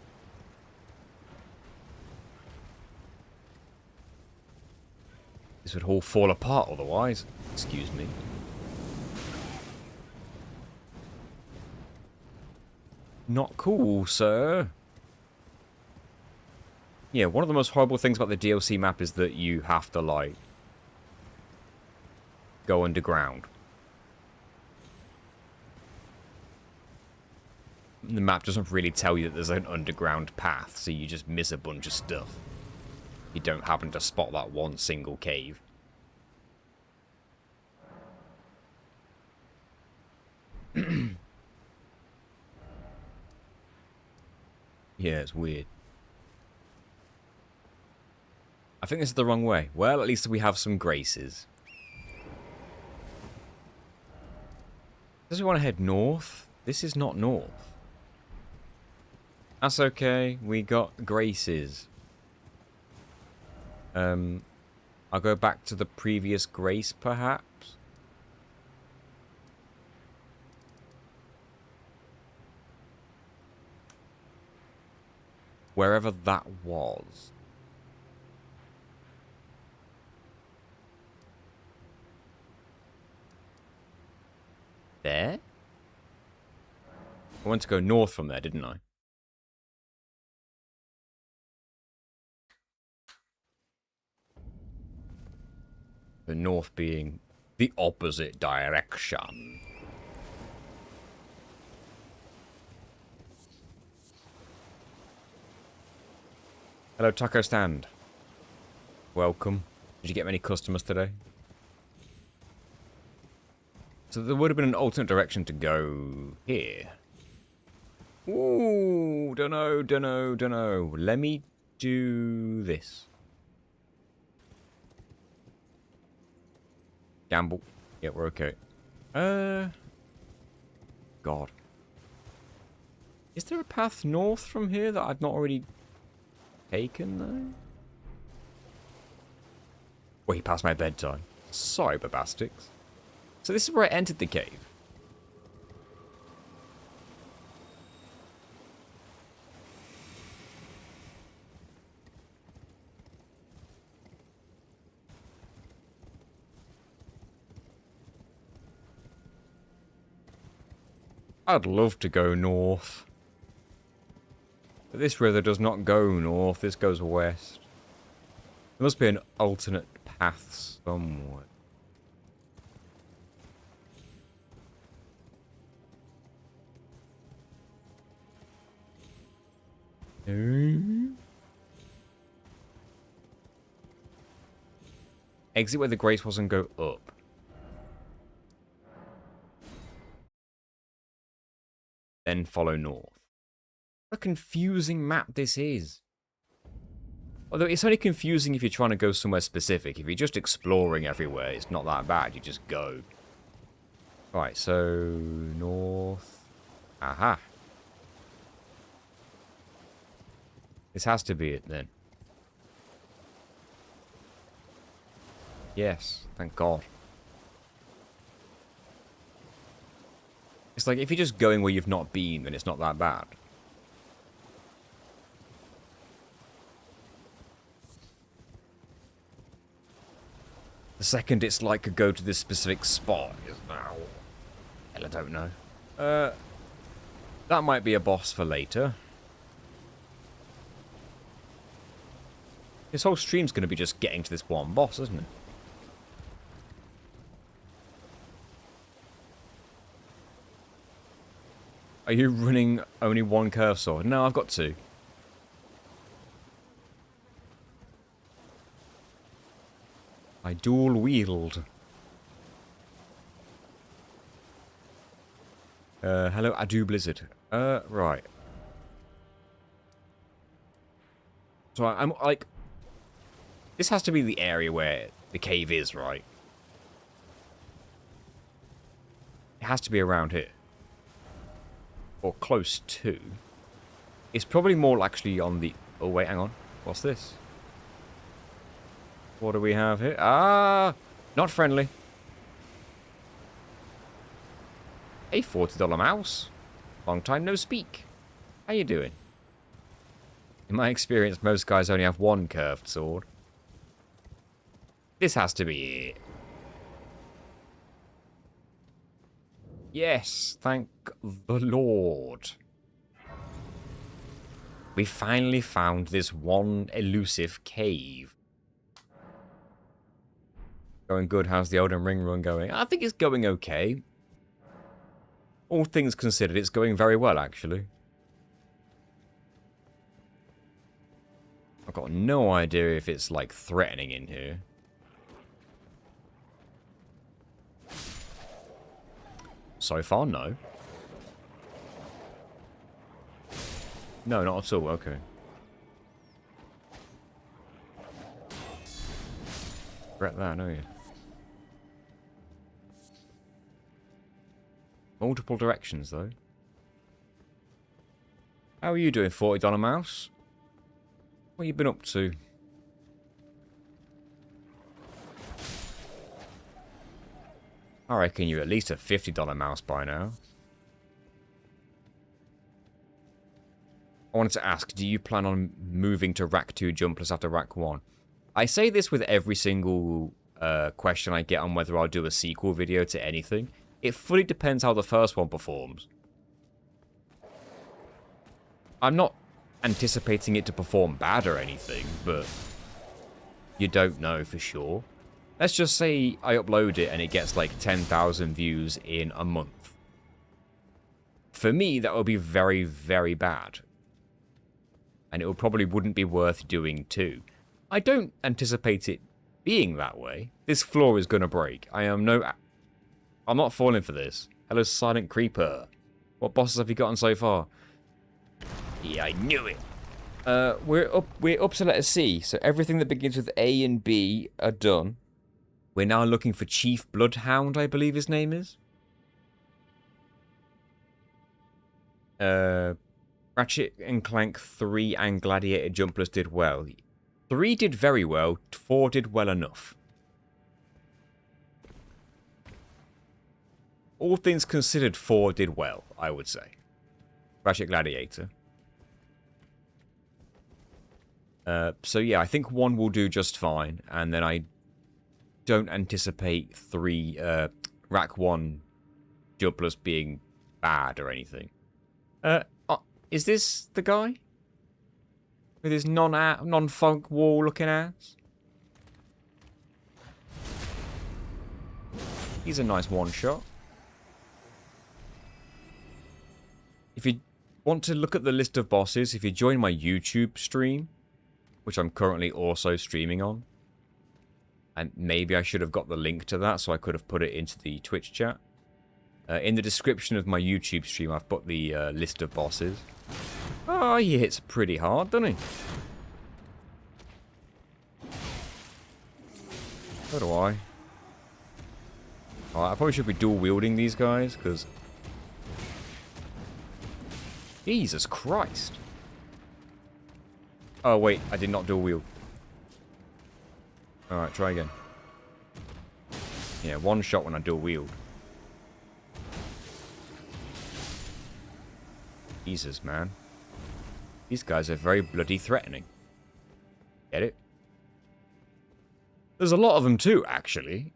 This would all fall apart otherwise. Excuse me. Not cool, sir. Yeah, one of the most horrible things about the DLC map is that you have to, like, go underground. The map doesn't really tell you that there's an underground path, so you just miss a bunch of stuff. You don't happen to spot that one single cave. Yeah, it's weird. I think this is the wrong way. Well, at least we have some graces. Does we want to head north? This is not north. That's okay. We got graces. I'll go back to the previous grace, perhaps. Wherever that was. There? I wanted to go north from there, didn't I? The north being the opposite direction. Hello, taco stand. Welcome. Did you get many customers today? So there would have been an alternate direction to go here. Ooh, dunno. Let me do this. Gamble. Yeah, we're okay. God. Is there a path north from here that I've not already taken, though? Way past my bedtime. Sorry, Babastics. So this is where I entered the cave. I'd love to go north. But this river does not go north, this goes west. There must be an alternate path somewhere. Exit where the grace was and go up. Then follow north. What a confusing map this is. Although it's only confusing if you're trying to go somewhere specific. If you're just exploring everywhere, it's not that bad. You just go. Right, so north. Aha. This has to be it then. Yes, thank God. It's like if you're just going where you've not been, then it's not that bad. The second it's like a go to this specific spot is now. Hell, I don't know. That might be a boss for later. This whole stream's going to be just getting to this one boss, isn't it? Are you running only one curve sword? No, I've got two. I dual wield. Hello, Adu Blizzard. Right. So I'm like... This has to be the area where the cave is, right? It has to be around here. Or close to. It's probably more actually on the... Oh, wait, hang on. What's this? What do we have here? Ah! Not friendly. A $40 mouse. Long time no speak. How you doing? In my experience, most guys only have one curved sword. This has to be it. Yes, thank the Lord. We finally found this one elusive cave. Going good. How's the Elden Ring run going? I think it's going okay. All things considered, it's going very well, actually. I've got no idea if it's, like, threatening in here. So far, no. No, not at all. Okay. Regret that, don't you? Multiple directions, though. How are you doing, $40 mouse? What have you been up to? I reckon you're at least a $50 mouse by now. I wanted to ask, do you plan on moving to Rack 2 jumpless after Rack 1? I say this with every single question I get on whether I'll do a sequel video to anything. It fully depends how the first one performs. I'm not anticipating it to perform bad or anything, but you don't know for sure. Let's just say I upload it and it gets like 10,000 views in a month. For me, that would be very, very bad. And it probably wouldn't be worth doing too. I don't anticipate it being that way. This floor is going to break. I'm not falling for this. Hello, Silent Creeper. What bosses have you gotten so far? Yeah, I knew it. We're up to letter C, so everything that begins with A and B are done. We're now looking for Chief Bloodhound, I believe his name is. Ratchet and Clank 3 and Gladiator Jumpless did well. 3 did very well, 4 did well enough. All things considered, 4 did well, I would say. Ratchet Gladiator. So yeah, I think 1 will do just fine, and then I don't anticipate 3, Rack 1 Jumpless being bad or anything. Is this the guy? With his non-funk wall looking ass? He's a nice one-shot. If you want to look at the list of bosses, if you join my YouTube stream, which I'm currently also streaming on, and maybe I should have got the link to that so I could have put it into the Twitch chat. In the description of my YouTube stream, I've put the list of bosses. Oh, he hits pretty hard, doesn't he? So do I. Alright, I probably should be dual wielding these guys, because... Jesus Christ. Oh, wait, I did not dual wield. Alright, try again. Yeah, one shot when I dual wield. Jesus, man. These guys are very bloody threatening. Get it? There's a lot of them too, actually.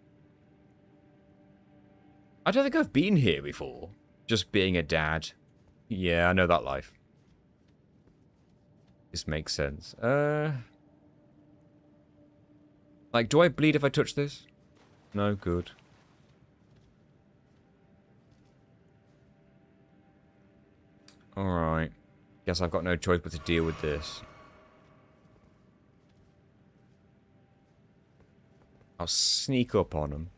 I don't think I've been here before. Just being a dad. Yeah, I know that life. This makes sense. Like, do I bleed if I touch this? No, good. Alright. Guess I've got no choice but to deal with this. I'll sneak up on them.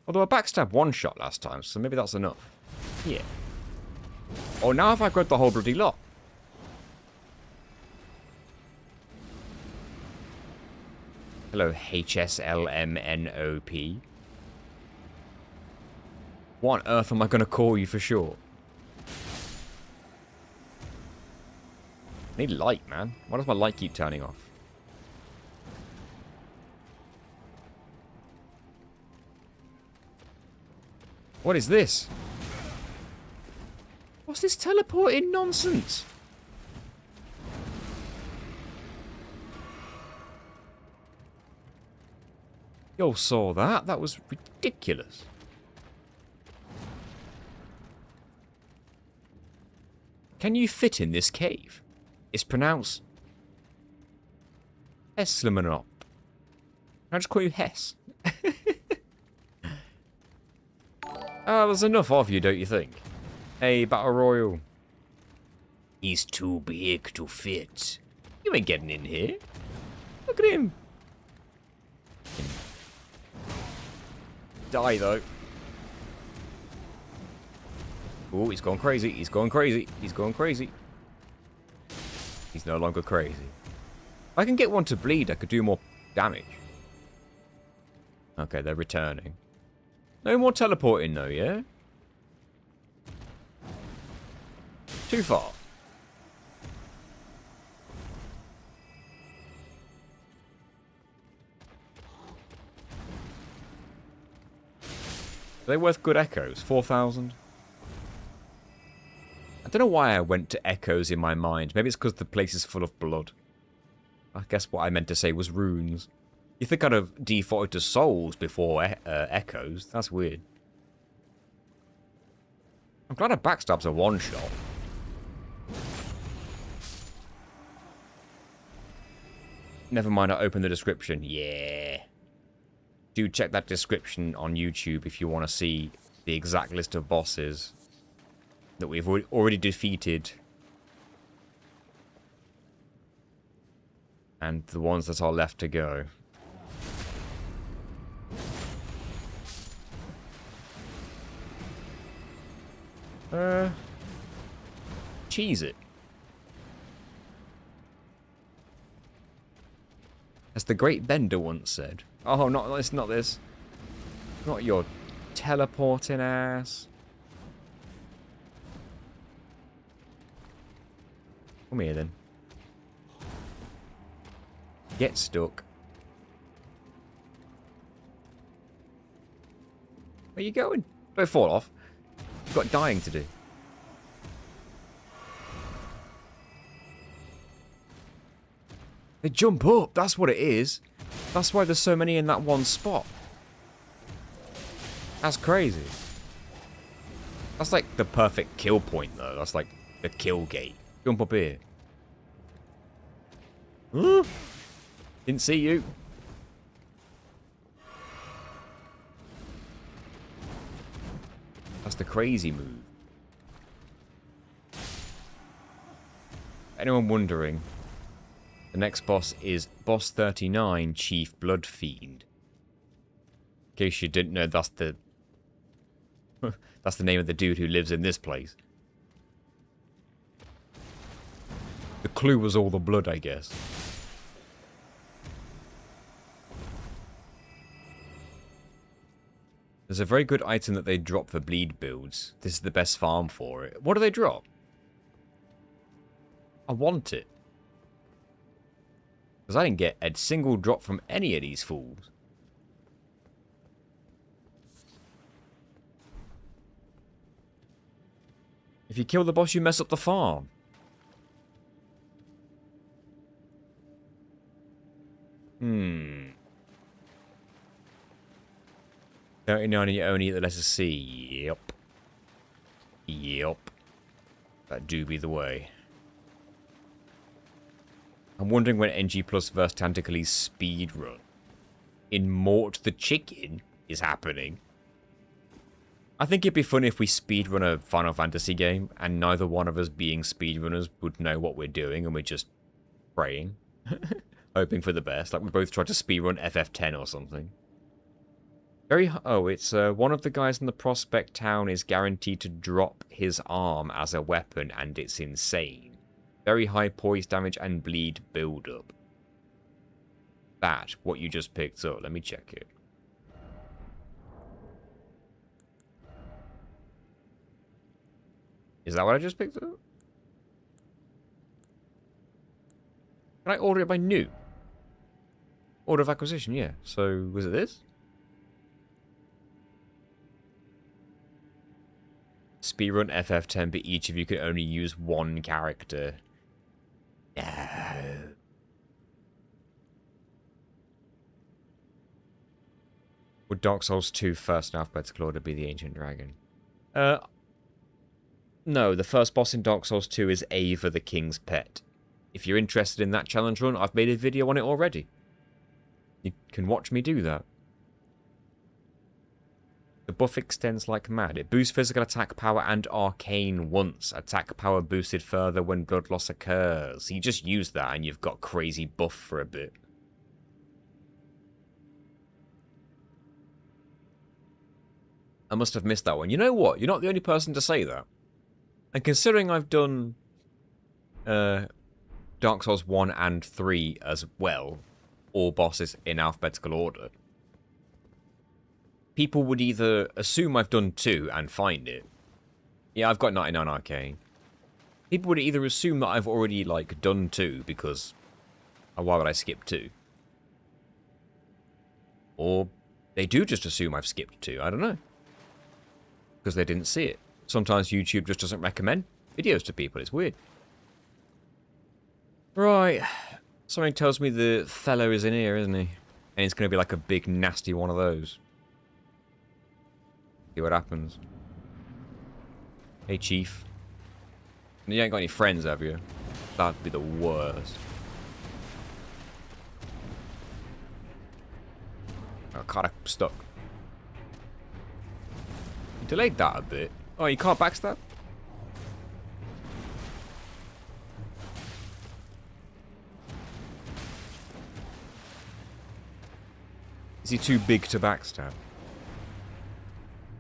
Although I backstabbed one shot last time, so maybe that's enough. Yeah. Oh, now have I grabbed the whole bloody lot? Hello, HSLMNOP. What on earth am I going to call you for short? I need light, man. Why does my light keep turning off? What is this? What's this teleporting nonsense? You all saw that? That was ridiculous. Can you fit in this cave? It's pronounced Heslimanop. Can I just call you Hess? There's enough of you, don't you think? Hey, Battle Royal. He's too big to fit. You ain't getting in here. Look at him. Die, though. Oh, he's gone crazy. He's gone crazy. He's gone crazy. He's no longer crazy. If I can get one to bleed, I could do more damage. Okay, they're returning. No more teleporting, though, yeah? Too far. Are they worth good echoes? 4,000? I don't know why I went to echoes in my mind. Maybe it's because the place is full of blood. I guess what I meant to say was runes. You think I'd have defaulted to souls before echoes? That's weird. I'm glad a backstab's a one-shot. Never mind, I opened the description. Yeah. Do check that description on YouTube if you want to see the exact list of bosses that we've already defeated. And the ones that are left to go. Cheese it. As the great Bender once said. Oh, not this, not this. Not your teleporting ass. Come here, then. Get stuck. Where you going? Don't fall off. You've got dying to do. They jump up. That's what it is. That's why there's so many in that one spot. That's crazy. That's like the perfect kill point, though. That's like the kill gate. Jump up here. Didn't see you. That's the crazy move. Anyone wondering? The next boss is Boss 39, Chief Blood Fiend. In case you didn't know, that's the that's the name of the dude who lives in this place. The clue was all the blood, I guess. There's a very good item that they drop for bleed builds. This is the best farm for it. What do they drop? I want it. Because I didn't get a single drop from any of these fools. If you kill the boss, you mess up the farm. Hmm. 39 and you only get the letter C. Yep. Yep. That do be the way. I'm wondering when NG Plus vs. Tantacles speedrun in Mort the Chicken is happening. I think it'd be funny if we speedrun a Final Fantasy game and neither one of us being speedrunners would know what we're doing and we're just praying. Hoping for the best. Like we both tried to speedrun FF10 or something. It's one of the guys in the prospect town is guaranteed to drop his arm as a weapon and it's insane. Very high poise damage and bleed build-up. That, what you just picked up. Let me check it. Is that what I just picked up? Can I order it by new? Order of acquisition, yeah. So, was it this? Speedrun FF10, but each of you can only use one character. No. Would Dark Souls 2 first in alphabetical order be the Ancient Dragon? No, the first boss in Dark Souls 2 is Ava the King's Pet. If you're interested in that challenge run, I've made a video on it already. You can watch me do that. The buff extends like mad. It boosts physical attack power and arcane once. Attack power boosted further when blood loss occurs. You just use that and you've got crazy buff for a bit. I must have missed that one. You know what? You're not the only person to say that. And considering I've done Dark Souls 1 and 3 as well, all bosses in alphabetical order, people would either assume I've done 2 and find it. Yeah, I've got 99 Arcane. People would either assume that I've already, like, done 2 because... why would I skip 2? Or they do just assume I've skipped 2. I don't know. Because they didn't see it. Sometimes YouTube just doesn't recommend videos to people. It's weird. Right. Something tells me the fellow is in here, isn't he? And it's going to be like a big, nasty one of those. See what happens. Hey, Chief. You ain't got any friends, have you? That'd be the worst. Oh, God, I'm stuck. You delayed that a bit. Oh, you can't backstab? Is he too big to backstab?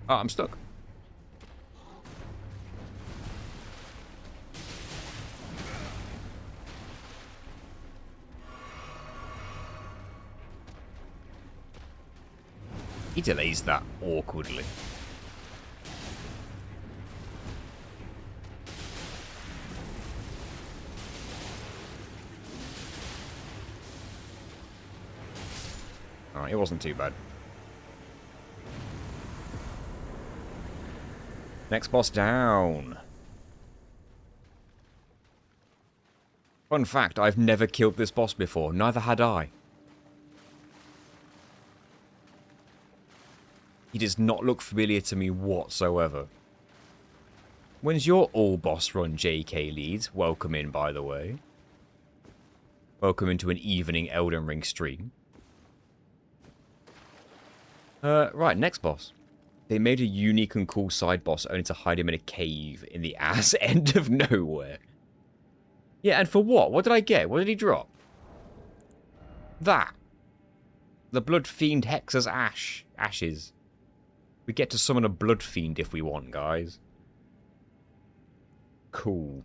Oh, I'm stuck. He delays that awkwardly. Alright, it wasn't too bad. Next boss down. Fun fact, I've never killed this boss before. Neither had I. He does not look familiar to me whatsoever. When's your all-boss run, JK Leeds? Welcome in, by the way. Welcome into an evening Elden Ring stream. Right, next boss. They made a unique and cool side boss only to hide him in a cave in the ass end of nowhere. Yeah, and for what? What did I get? What did he drop? That. The Blood Fiend Hexa's ashes. We get to summon a Blood Fiend if we want, guys. Cool.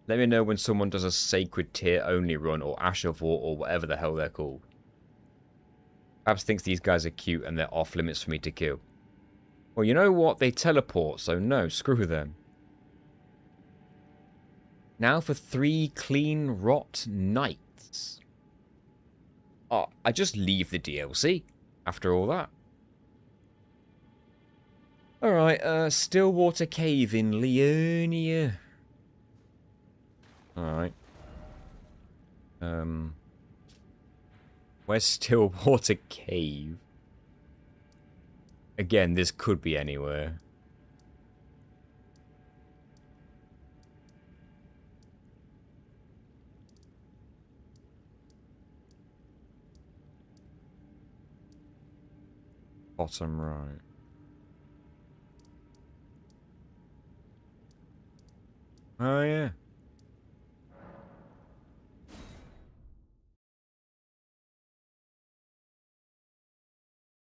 Let me know when someone does a Sacred Tier only run, or Ash of War, or whatever the hell they're called. Abs thinks these guys are cute and they're off limits for me to kill. Well, you know what? They teleport, so no, screw them. Now for 3 clean rot nights. Oh, I just leave the DLC after all that. Alright, Stillwater Cave in Leonia. Alright. Where's Stillwater Cave? Again, this could be anywhere. Bottom right. Oh, yeah.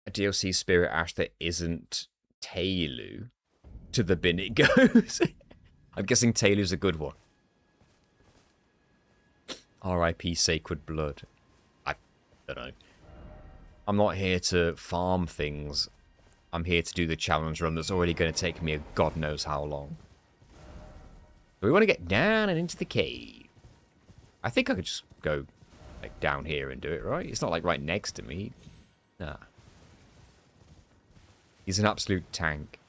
A DLC Spirit Ash that isn't Tailu. To the bin it goes. I'm guessing Tailu's a good one. R.I.P. Sacred Blood. I don't know. I'm not here to farm things. I'm here to do the challenge run that's already going to take me a god knows how long. So we want to get down and into the cave. I think I could just go like down here and do it, right? It's not like right next to me. Nah. He's an absolute tank.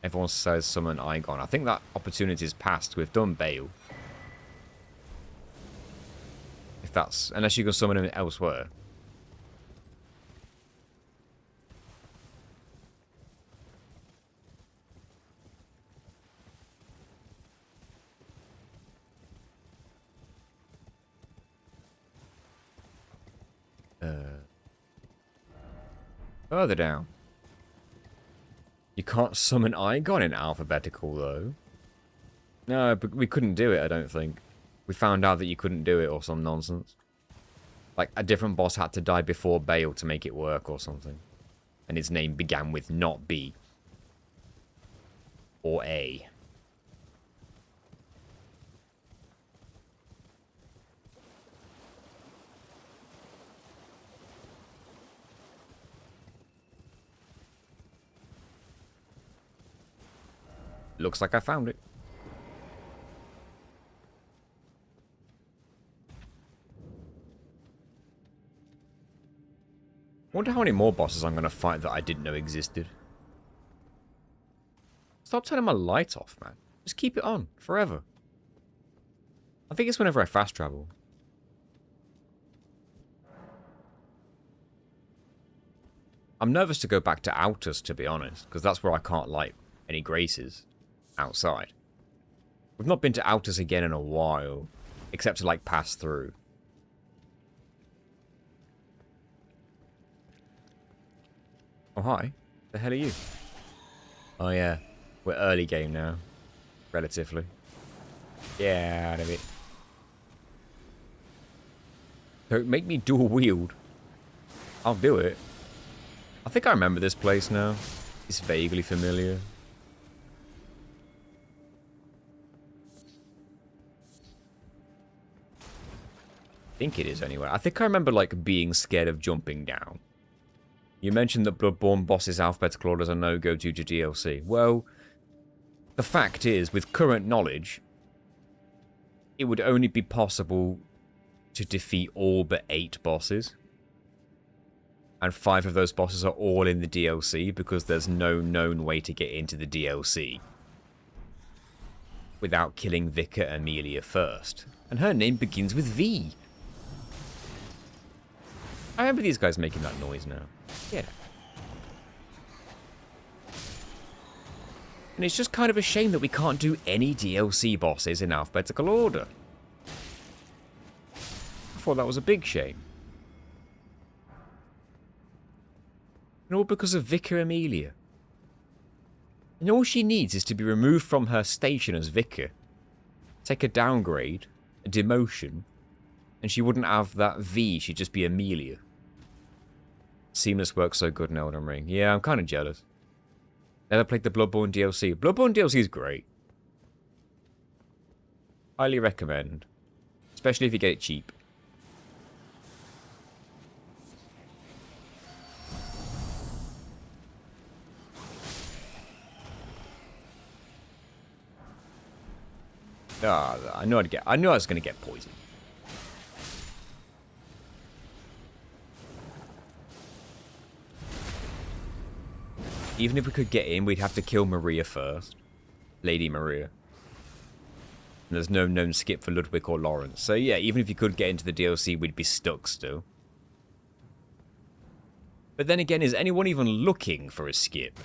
Everyone says summon Igon. I think that opportunity is passed. We've done Bayle. If that's... Unless you can summon him elsewhere. Further down. You can't summon Igon in Alphabetical, though. No, but we couldn't do it, I don't think. We found out that you couldn't do it or some nonsense. Like, a different boss had to die before Bayle to make it work or something. And his name began with not B. Or A. Looks like I found it. Wonder how many more bosses I'm going to fight that I didn't know existed. Stop turning my light off, man. Just keep it on, forever. I think it's whenever I fast travel. I'm nervous to go back to Outers, to be honest, because that's where I can't light any graces outside. We've not been to Outers again in a while, except to, like, pass through. Oh, hi. The hell are you? Oh, yeah. We're early game now. Relatively. Yeah, out of it. Don't make me dual wield. I'll do it. I think I remember this place now. It's vaguely familiar. I think it is anyway. I think I remember, like, being scared of jumping down. You mentioned that Bloodborne bosses alphabetical orders are no-go due to DLC. Well, the fact is, with current knowledge, it would only be possible to defeat all but 8 bosses. And 5 of those bosses are all in the DLC because there's no known way to get into the DLC without killing Vicar Amelia first. And her name begins with V. I remember these guys making that noise now. Yeah. And it's just kind of a shame that we can't do any DLC bosses in alphabetical order. I thought that was a big shame. And all because of Vicar Amelia. And all she needs is to be removed from her station as Vicar. Take a downgrade, a demotion, and she wouldn't have that V, she'd just be Amelia. Seamless works so good in Elden Ring. Yeah, I'm kind of jealous. Never played the Bloodborne DLC. Bloodborne DLC is great. Highly recommend. Especially if you get it cheap. Ah, I knew I was gonna get poisoned. Even if we could get in, we'd have to kill Maria first. Lady Maria. And there's no known skip for Ludwig or Lawrence. So yeah, even if you could get into the DLC, we'd be stuck still. But then again, is anyone even looking for a skip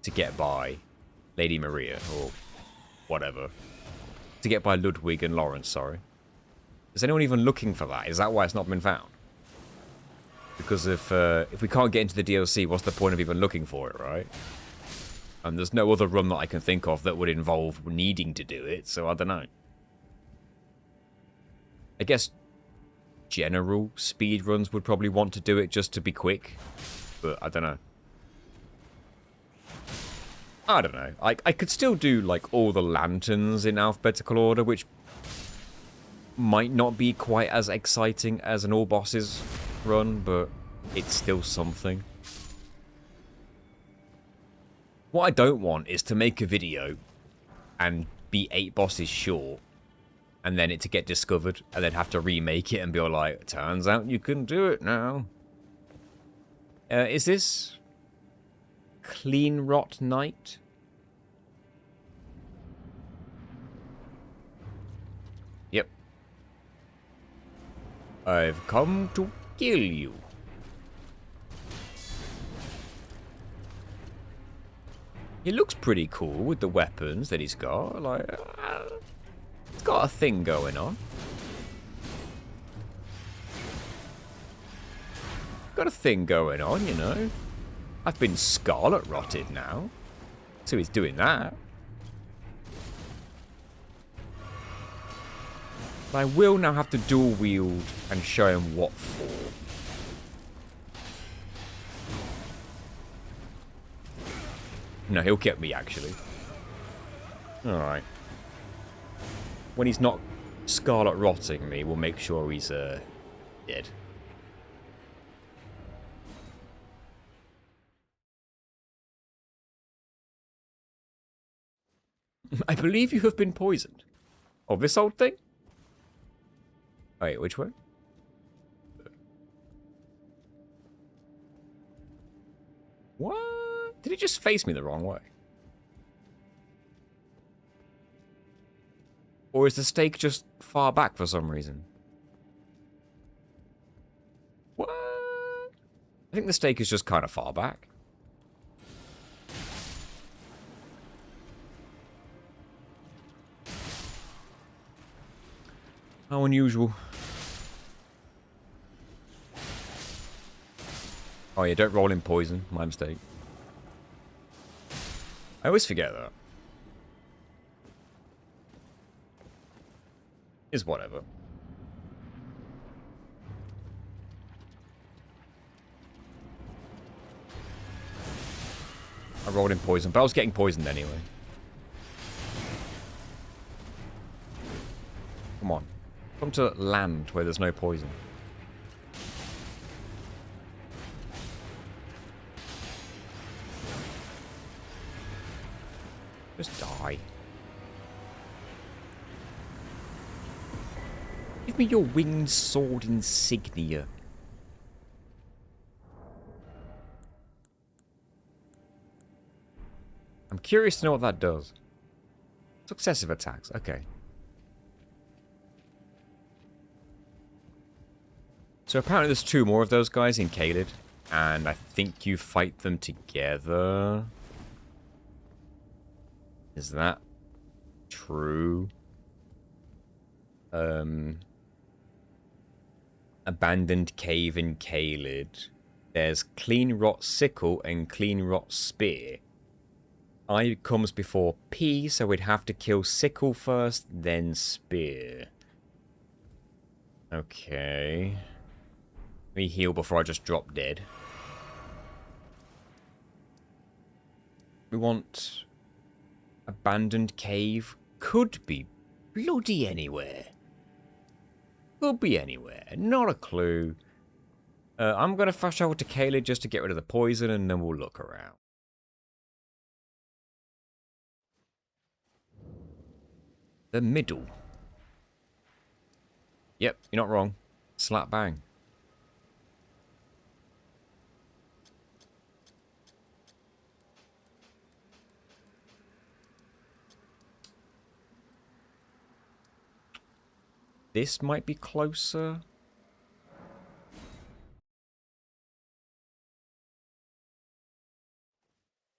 to get by Lady Maria or whatever? To get by Ludwig and Lawrence, sorry. Is anyone even looking for that? Is that why it's not been found? Because if we can't get into the DLC, what's the point of even looking for it, right? And there's no other run that I can think of that would involve needing to do it, so I don't know. I guess general speedruns would probably want to do it just to be quick, but I don't know. I don't know. I could still do, like, all the lanterns in alphabetical order, which might not be quite as exciting as an all bosses run, but it's still something. What I don't want is to make a video and be 8 bosses short, and then it to get discovered, and then have to remake it and be all like, turns out you can do it now. Is this Clean Rot Knight? Yep. I've come to kill you. He looks pretty cool with the weapons that he's got. Like, he's got a thing going on. Got a thing going on, you know. I've been scarlet rotted now, so he's doing that. But I will now have to dual wield and show him what for. No, he'll get me, actually. Alright. When he's not scarlet rotting me, we'll make sure he's dead. I believe you have been poisoned. Oh, this old thing? Wait, which way? What? Did he just face me the wrong way? Or is the stake just far back for some reason? What? I think the stake is just kind of far back. How unusual. Oh yeah, don't roll in poison. My mistake. I always forget that. Is whatever. I rolled in poison, but I was getting poisoned anyway. Come on. Come to land where there's no poison. Just die. Give me your winged sword insignia. I'm curious to know what that does. Successive attacks, okay. So apparently there's 2 more of those guys in Kindred, and I think you fight them together. Is that true? Abandoned Cave in Kindred. There's Clean Rot Sickle and Clean Rot Spear. I comes before P, so we'd have to kill Sickle first, then Spear. Okay. Let me heal before I just drop dead. We want Abandoned Cave, could be bloody anywhere. Could be anywhere. Not a clue. I'm going to fast travel to Caelid just to get rid of the poison, and then we'll look around. The middle. Yep, you're not wrong. Slap bang. This might be closer.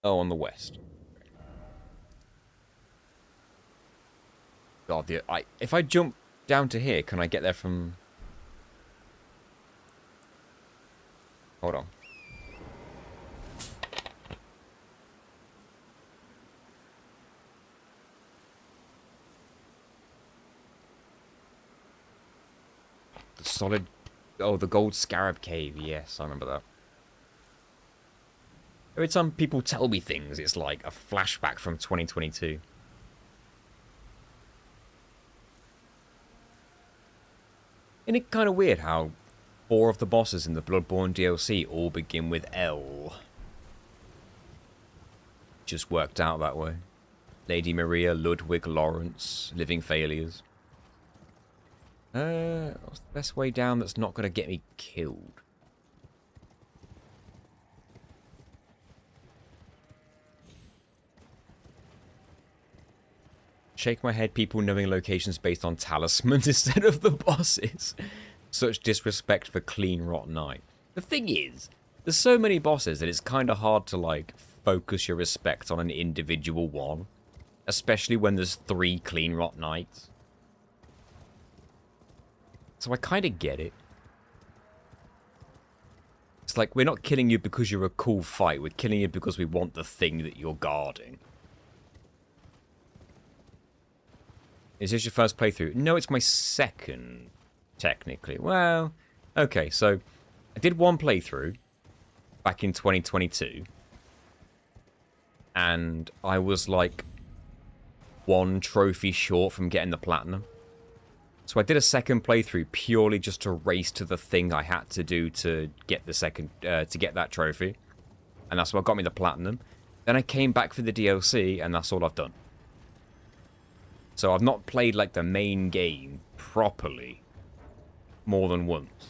Oh, on the west. God, if I jump down to here, can I get there from... Hold on. The solid... Oh, the gold scarab cave. Yes, I remember that. Every time people tell me things, it's like a flashback from 2022. Isn't it kind of weird how 4 of the bosses in the Bloodborne DLC all begin with L? Just worked out that way. Lady Maria, Ludwig, Lawrence, Living Failures. What's the best way down that's not going to get me killed? Shake my head, people knowing locations based on talismans instead of the bosses. Such disrespect for clean rot night. The thing is, there's so many bosses that it's kind of hard to, like, focus your respect on an individual one. Especially when there's 3 clean rot nights. So I kind of get it. It's like, we're not killing you because you're a cool fight. We're killing you because we want the thing that you're guarding. Is this your first playthrough? No, it's my second, technically. Well, okay, so I did one playthrough back in 2022. And I was like 1 trophy short from getting the platinum. So I did a second playthrough purely just to race to the thing I had to do to get the second, to get that trophy. And that's what got me the platinum. Then I came back for the DLC, and that's all I've done. So I've not played, like, the main game properly more than once.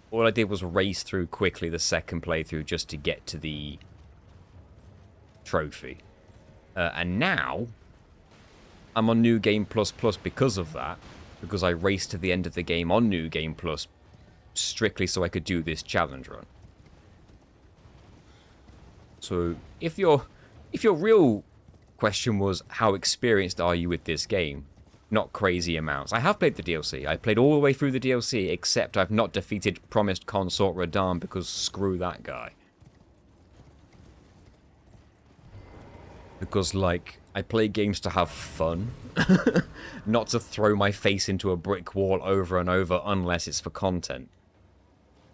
All I did was race through quickly the second playthrough just to get to the trophy. And now, I'm on New Game Plus Plus because of that. Because I raced to the end of the game on New Game Plus strictly so I could do this challenge run. So, if your real question was, how experienced are you with this game? Not crazy amounts. I have played the DLC. I played all the way through the DLC, except I've not defeated Promised Consort Radan because screw that guy. Because, like, I play games to have fun. Not to throw my face into a brick wall over and over unless it's for content.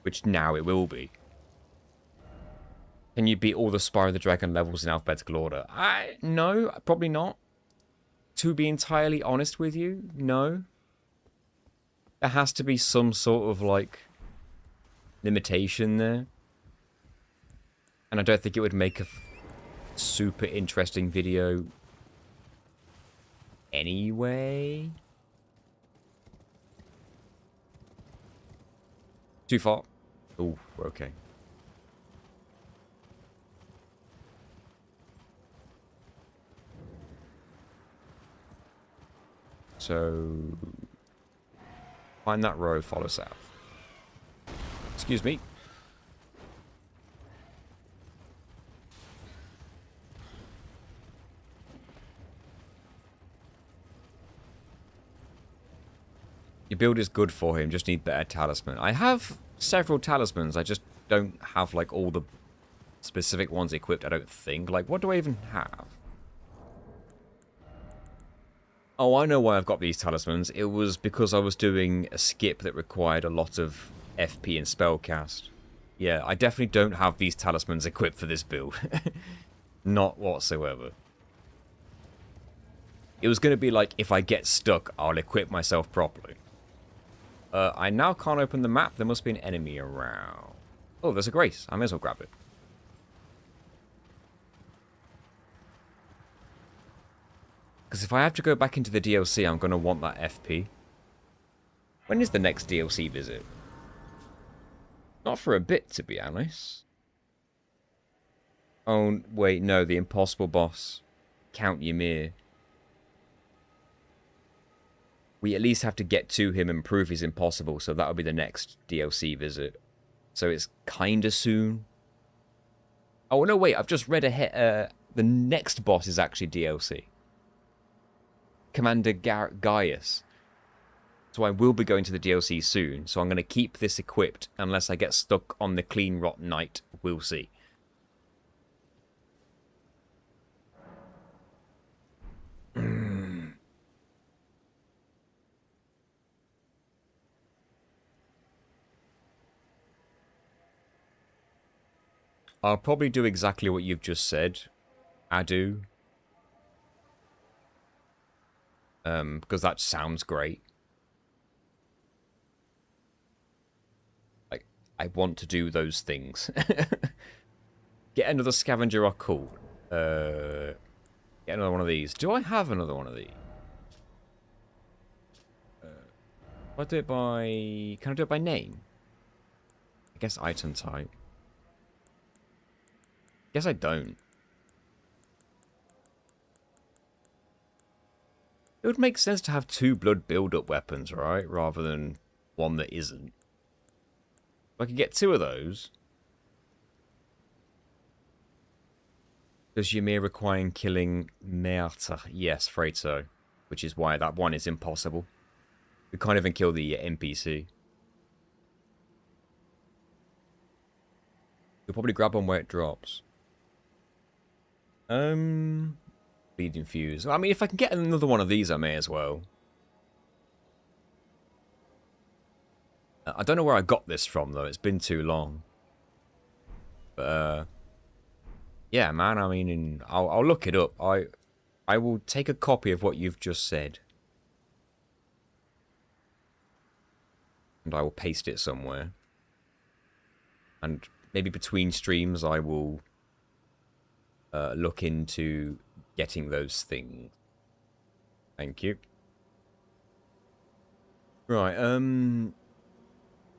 Which now it will be. Can you beat all the Spyro the Dragon levels in alphabetical order? No, probably not. To be entirely honest with you, no. There has to be some sort of, like, limitation there. And I don't think it would make a super interesting video anyway. Too far. Oh, okay. So, find that road, follow south. Excuse me. Your build is good for him, just need better talisman. I have several talismans, I just don't have, like, all the specific ones equipped, I don't think. Like, what do I even have? Oh, I know why I've got these talismans. It was because I was doing a skip that required a lot of FP and spellcast. Yeah, I definitely don't have these talismans equipped for this build. Not whatsoever. It was going to be like, if I get stuck, I'll equip myself properly. I now can't open the map. There must be an enemy around. Oh, there's a Grace. I may as well grab it. Because if I have to go back into the DLC, I'm going to want that FP. When is the next DLC visit? Not for a bit, to be honest. Oh, wait, no, the impossible boss. Count Ymir. We at least have to get to him and prove he's impossible, so that'll be the next DLC visit. So it's kinda soon. Oh, no, wait, I've just read ahead. The next boss is actually DLC. Commander Gaius. So I will be going to the DLC soon, so I'm going to keep this equipped unless I get stuck on the Clean Rot Knight. We'll see. I'll probably do exactly what you've just said, Adu. Because that sounds great. Like, I want to do those things. Get another scavenger are cool. Get another one of these. Do I have another one of these? If I do it by... Can I do it by name? I guess item type. Guess I don't. It would make sense to have 2 blood build-up weapons, right? Rather than one that isn't. If I could get 2 of those. Does Ymir require killing Meata? Yes, afraid so. Which is why that one is impossible. We can't even kill the NPC. You'll probably grab one where it drops. Bleeding Fuse. I mean, if I can get another one of these, I may as well. I don't know where I got this from, though. It's been too long. But, yeah, man, I mean, I'll look it up. I will take a copy of what you've just said. And I will paste it somewhere. And maybe between streams, I will look into getting those things. Thank you. Right,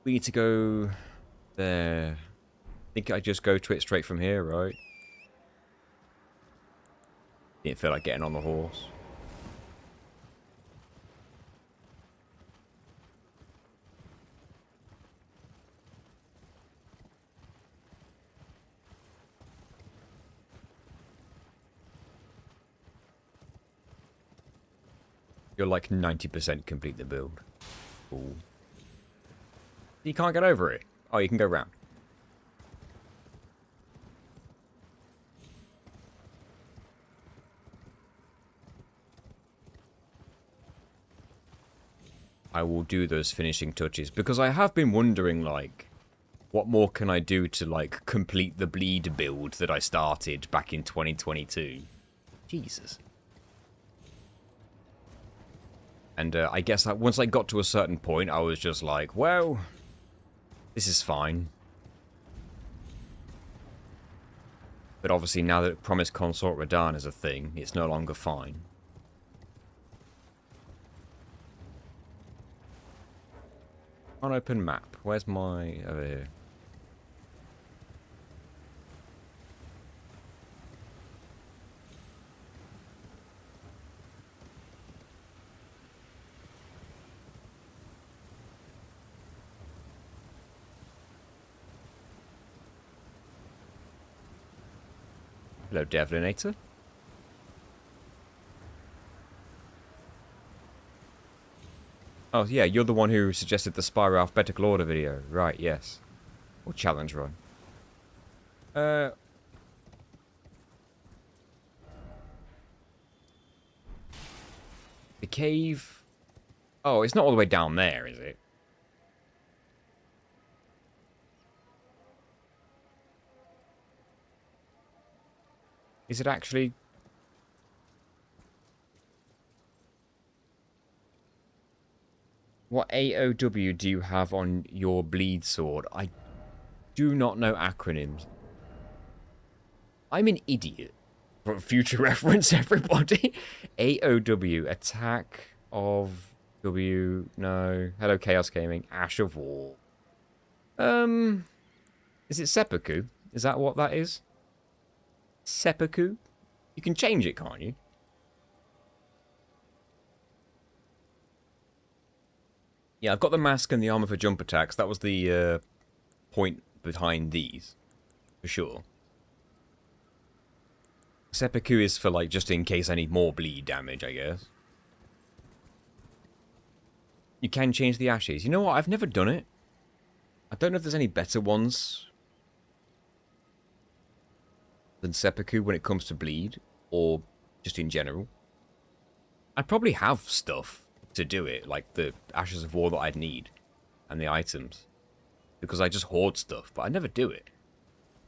we need to go there. I think I just go to it straight from here, right? Didn't feel like getting on the horse. You're like 90% complete the build. Cool. You can't get over it. Oh, you can go round. I will do those finishing touches because I have been wondering, like, what more can I do to, like, complete the bleed build that I started back in 2022? Jesus. And I guess that once I got to a certain point, I was just like, well, this is fine. But obviously now that Promised Consort Adan is a thing, it's no longer fine. Unopened map. Where's my... over here. Hello, Devlinator. Oh, yeah, you're the one who suggested the Spyro Alphabetical Order video. Right, yes. Or challenge run. The cave... Oh, it's not all the way down there, is it? Is it actually... What AOW do you have on your bleed sword? I do not know acronyms. I'm an idiot. For future reference, everybody. AOW, Attack of W. No. Hello, Chaos Gaming. Ash of War. Is it seppuku? Is that what that is? Seppuku? You can change it, can't you? Yeah, I've got the mask and the armor for jump attacks. That was the point behind these, for sure. Seppuku is for, like, just in case I need more bleed damage, I guess. You can change the ashes. You know what? I've never done it. I don't know if there's any better ones than seppuku when it comes to bleed, or just in general. I probably have stuff to do it, like the Ashes of War that I'd need, and the items, because I just hoard stuff, but I never do it.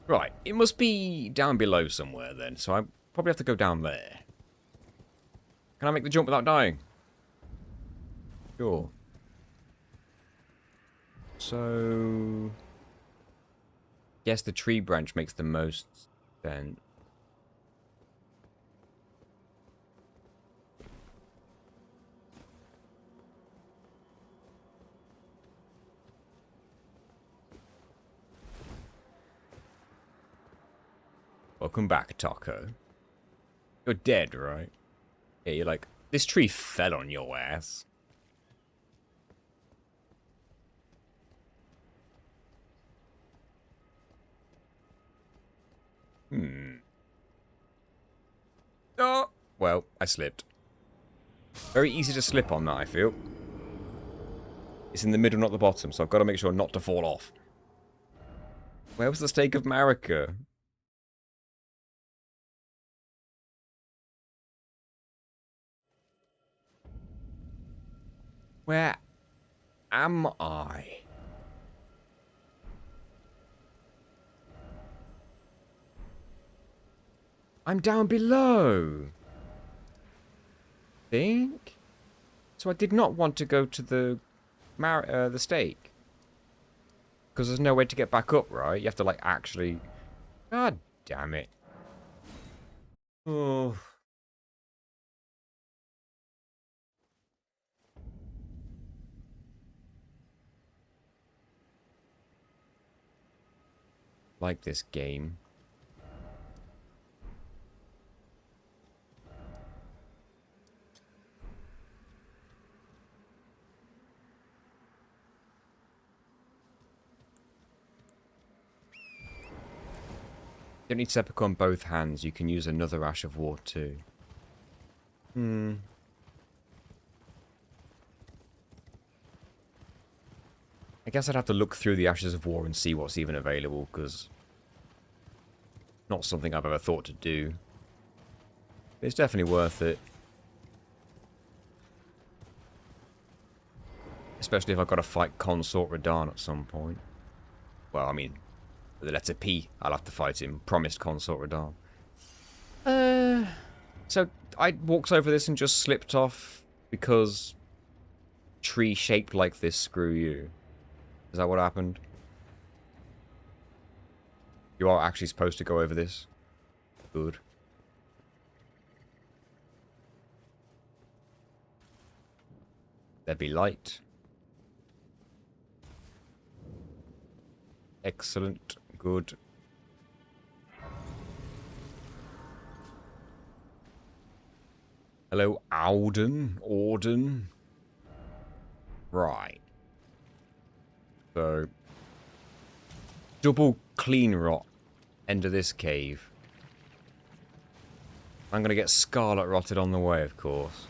Right, it must be down below somewhere then, so I probably have to go down there. Can I make the jump without dying? Sure. So... Yes, the tree branch makes the most sense. Welcome back, Taco. You're dead, right? Yeah, you're like, this tree fell on your ass. Oh, well, I slipped. Very easy to slip on that, I feel. It's in the middle, not the bottom, so I've got to make sure not to fall off. Where was the stake of Marika? Where am I? I'm down below. Think? So I did not want to go to the stake. Because there's no way to get back up, right? You have to, like, actually... God damn it. Oh... Like this game. You don't need seppuku on both hands. You can use another Ash of War too. I guess I'd have to look through the Ashes of War and see what's even available, because... Not something I've ever thought to do. But it's definitely worth it. Especially if I've got to fight Consort Radan at some point. Well, I mean, with the letter P, I'll have to fight him. Promised Consort Radan. So I walked over this and just slipped off because tree shaped like this, screw you. Is that what happened? You are actually supposed to go over this? Good. There be light. Excellent. Good. Hello, Orden. Right. So, double clean rot. End of this cave. I'm going to get scarlet rotted on the way, of course.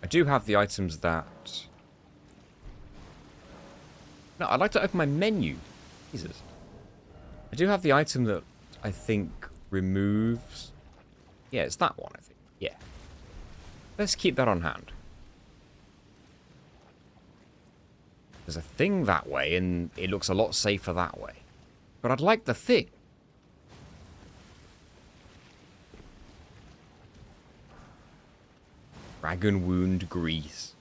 I do have the items that... No, I'd like to open my menu. Jesus. I do have the item that I think removes... Yeah, it's that one, I think. Yeah. Let's keep that on hand. There's a thing that way, and it looks a lot safer that way. But I'd like the thing. Dragon wound grease.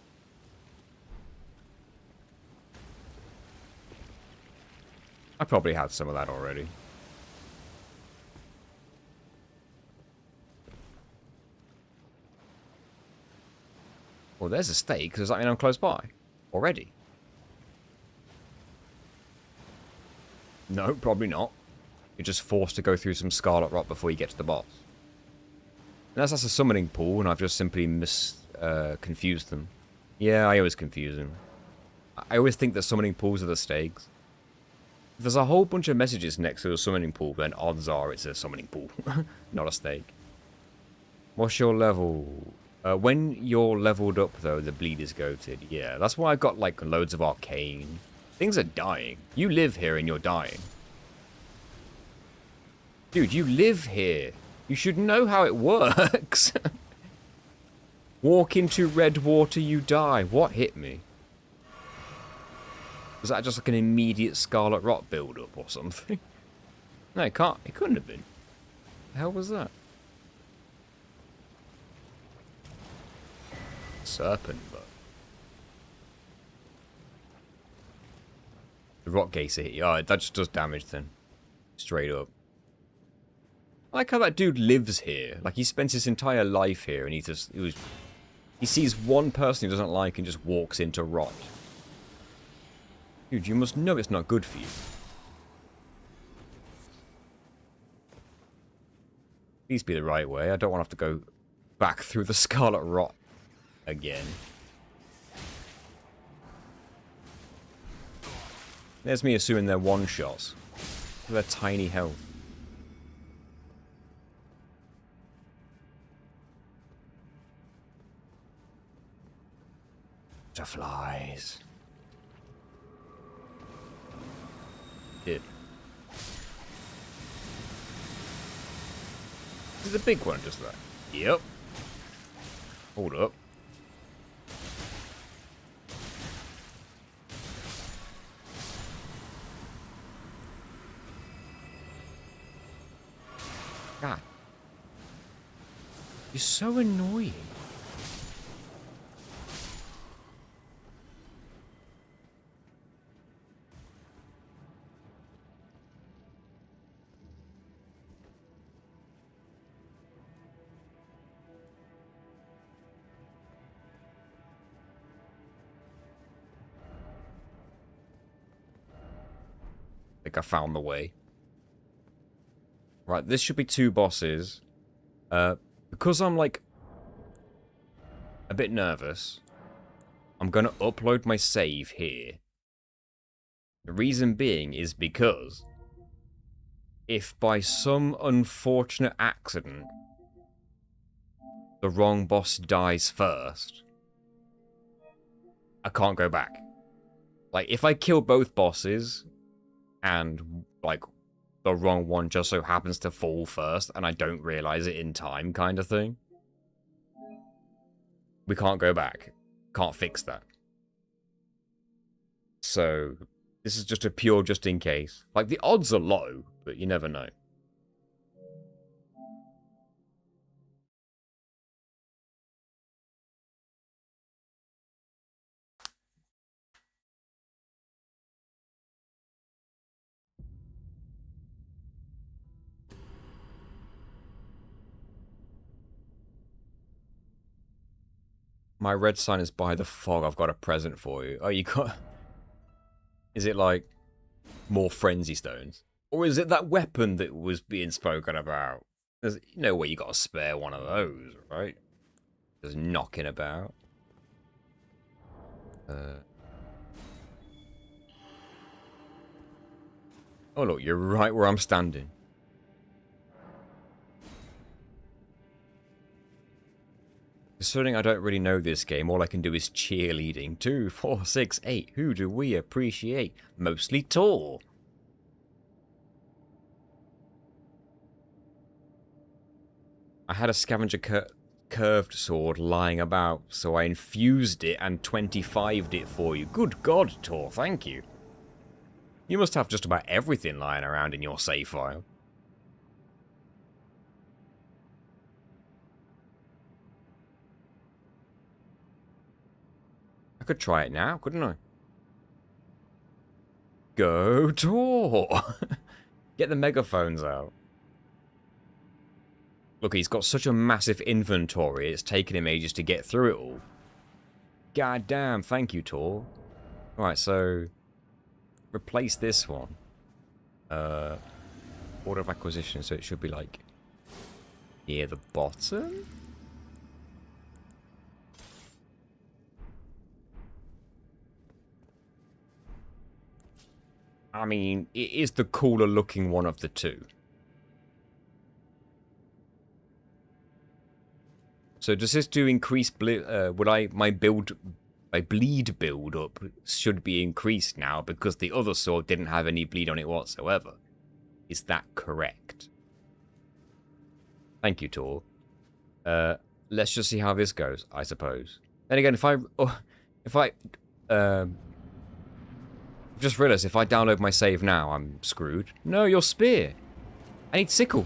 I probably had some of that already. Well, there's a stake. Does that mean I'm close by? Already? No, probably not. You're just forced to go through some Scarlet Rot before you get to the boss. Unless that's a summoning pool, and I've just simply confused them. Yeah, I always confuse them. I always think that summoning pools are the stakes. If there's a whole bunch of messages next to a summoning pool, then odds are it's a summoning pool, not a stake. What's your level? When you're leveled up, though, the bleed is goated. Yeah, that's why I got, like, loads of arcane. Things are dying. You live here and you're dying. Dude, you live here. You should know how it works. Walk into red water, you die. What hit me? Was that just like an immediate Scarlet Rot build-up or something? No, it can't. It couldn't have been. The hell was that? Serpent, but the rock gates hit you. Oh, that just does damage then. Straight up. I like how that dude lives here. Like, he spends his entire life here, and he sees one person he doesn't like and just walks into rot. Dude, you must know it's not good for you. Please be the right way. I don't want to have to go back through the Scarlet Rot again. There's me assuming they're one-shots. They're tiny health. Butterflies. Did. Is the big one just that? Yep. Hold up. God. You're so annoying. I think I found the way. Right, this should be 2 bosses. Because I'm, like, a bit nervous, I'm going to upload my save here. The reason being is because if by some unfortunate accident the wrong boss dies first, I can't go back. Like, if I kill both bosses and, like, the wrong one just so happens to fall first and I don't realize it in time kind of thing, we can't go back. Can't fix that. So, this is just a pure just in case. Like, the odds are low, but you never know. My red sign is by the fog. I've got a present for you. Oh, you got... Is it, like, more frenzy stones? Or is it that weapon that was being spoken about? There's no way you got to spare one of those, right? Just knocking about. Oh, look, you're right where I'm standing. Considering I don't really know this game, all I can do is cheerleading. 2, 4, 6, 8. Who do we appreciate? Mostly tall. I had a scavenger curved sword lying about, so I infused it and 25'd it for you. Good God, Tor, thank you. You must have just about everything lying around in your save file. I could try it now, couldn't I? Go Tor! Get the megaphones out. Look, he's got such a massive inventory, it's taken him ages to get through it all. God damn, thank you, Tor. Alright, so... replace this one. Order of acquisition, so it should be like... near the bottom? I mean, it is the cooler looking one of the two. So does this do increased my bleed build up should be increased now because the other sword didn't have any bleed on it whatsoever? Is that correct? Thank you, Tor. Let's just see how this goes, I suppose. Then again, if I just realized if I download my save now, I'm screwed. No, your spear. I need Sickle.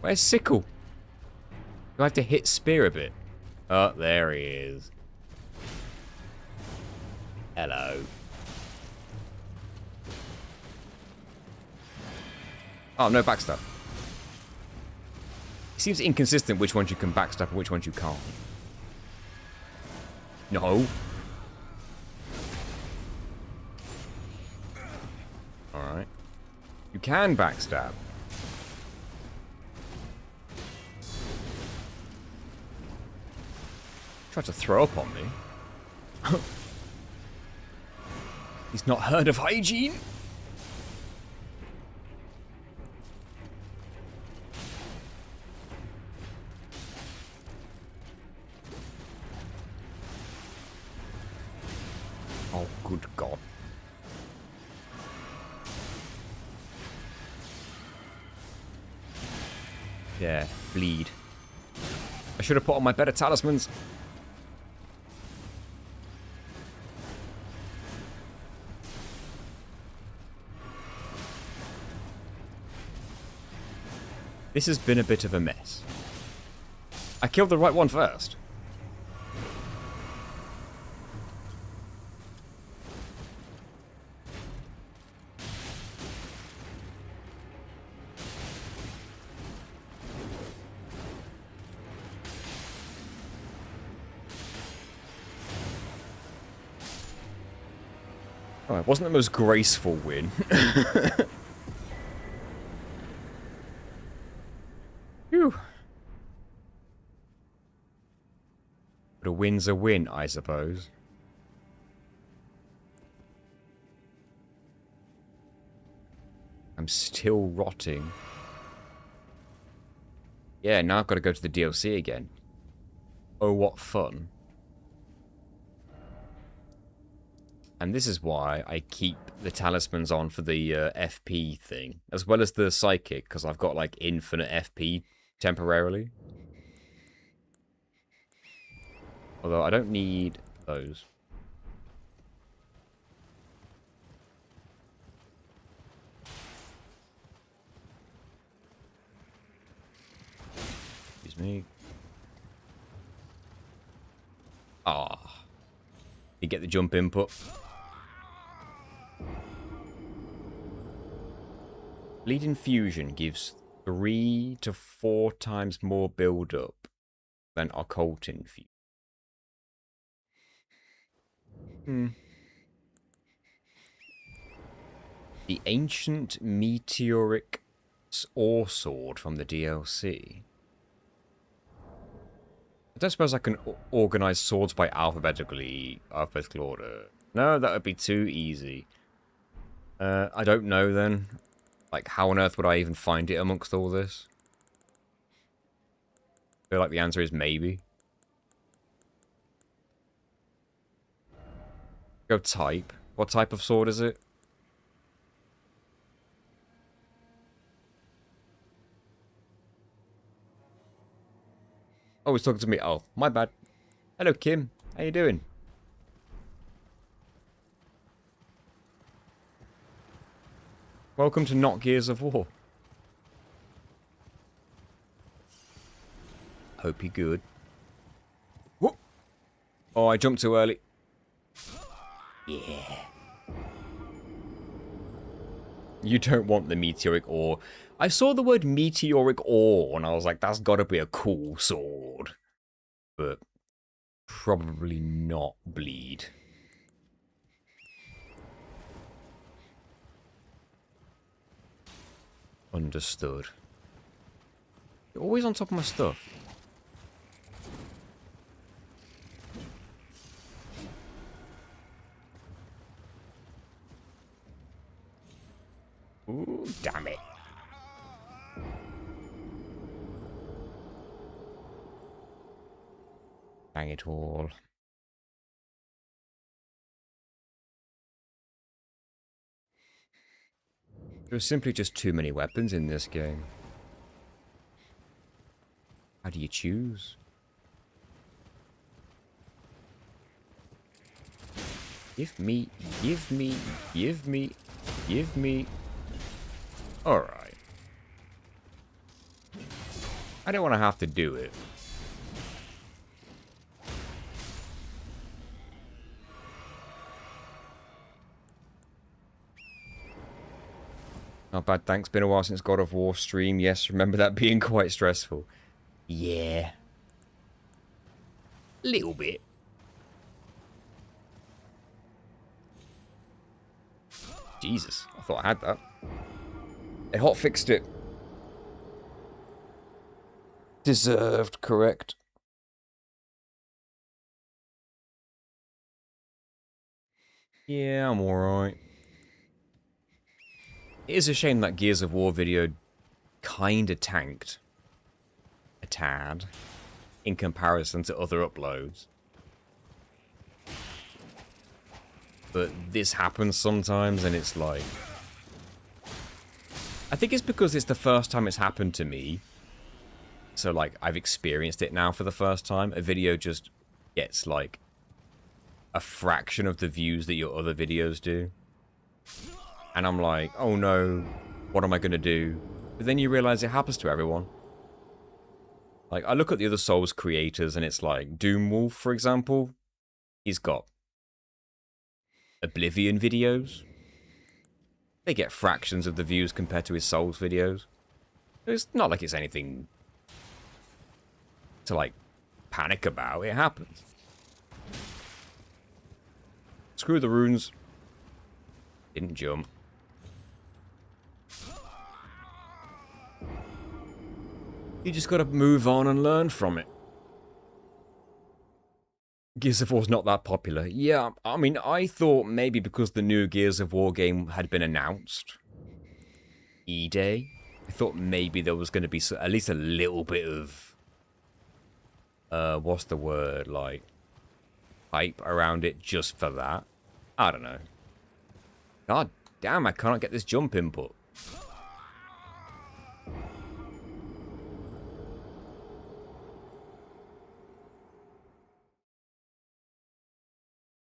Where's Sickle? Do I have to hit spear a bit? Oh, there he is. Hello. Oh, no backstab. It seems inconsistent which ones you can backstab and which ones you can't. No. Alright. You can backstab. Tried to throw up on me. He's not heard of hygiene. Oh, good God. Yeah, bleed. I should have put on my better talismans. This has been a bit of a mess. I killed the right one first. Oh, it wasn't the most graceful win. Phew. But a win's a win, I suppose. I'm still rotting. Yeah, now I've got to go to the DLC again. Oh, what fun. And this is why I keep the talismans on for the FP thing, as well as the psychic, because I've got like infinite FP temporarily. Although I don't need those. Excuse me. Ah. You get the jump input. Bleed Infusion gives 3 to 4 times more build-up than Occult Infusion. The Ancient Meteoric Ore Sword from the DLC. I don't suppose I can organize swords by alphabetical order. No, that would be too easy. I don't know then. Like, how on earth would I even find it amongst all this? I feel like the answer is maybe. Go type. What type of sword is it? Oh, he's talking to me. Oh, my bad. Hello, Kim. How you doing? Welcome to Not Gears of War. Hope you're good. Whoop. Oh, I jumped too early. Yeah. You don't want the meteoric ore. I saw the word meteoric ore, and I was like, that's gotta be a cool sword. But probably not bleed. Understood. You're always on top of my stuff. Ooh, damn it. Dang it all. There are simply just too many weapons in this game. How do you choose? Give me, give me, give me, give me. Alright. I don't want to have to do it. Not bad, thanks. Been a while since God of War stream. Yes, remember that being quite stressful. Yeah. Little bit. Jesus, I thought I had that. They hotfixed it. Deserved, correct. Yeah, I'm alright. It is a shame that Gears of War video kinda tanked. A tad. In comparison to other uploads. But this happens sometimes, and it's like... I think it's because it's the first time it's happened to me. So, like, I've experienced it now for the first time. A video just gets, like, a fraction of the views that your other videos do. And I'm like, oh no, what am I going to do? But then you realize it happens to everyone. Like, I look at the other Souls creators, and it's like, Doomwolf, for example. He's got Oblivion videos. They get fractions of the views compared to his Souls videos. It's not like it's anything to, like, panic about. It happens. Screw the runes. Didn't jump. You just gotta move on and learn from it. Gears of War's not that popular. Yeah, I mean, I thought maybe because the new Gears of War game had been announced. E-Day. I thought maybe there was going to be at least a little bit of... what's the word? Like, hype around it just for that. I don't know. God damn, I can't get this jump input.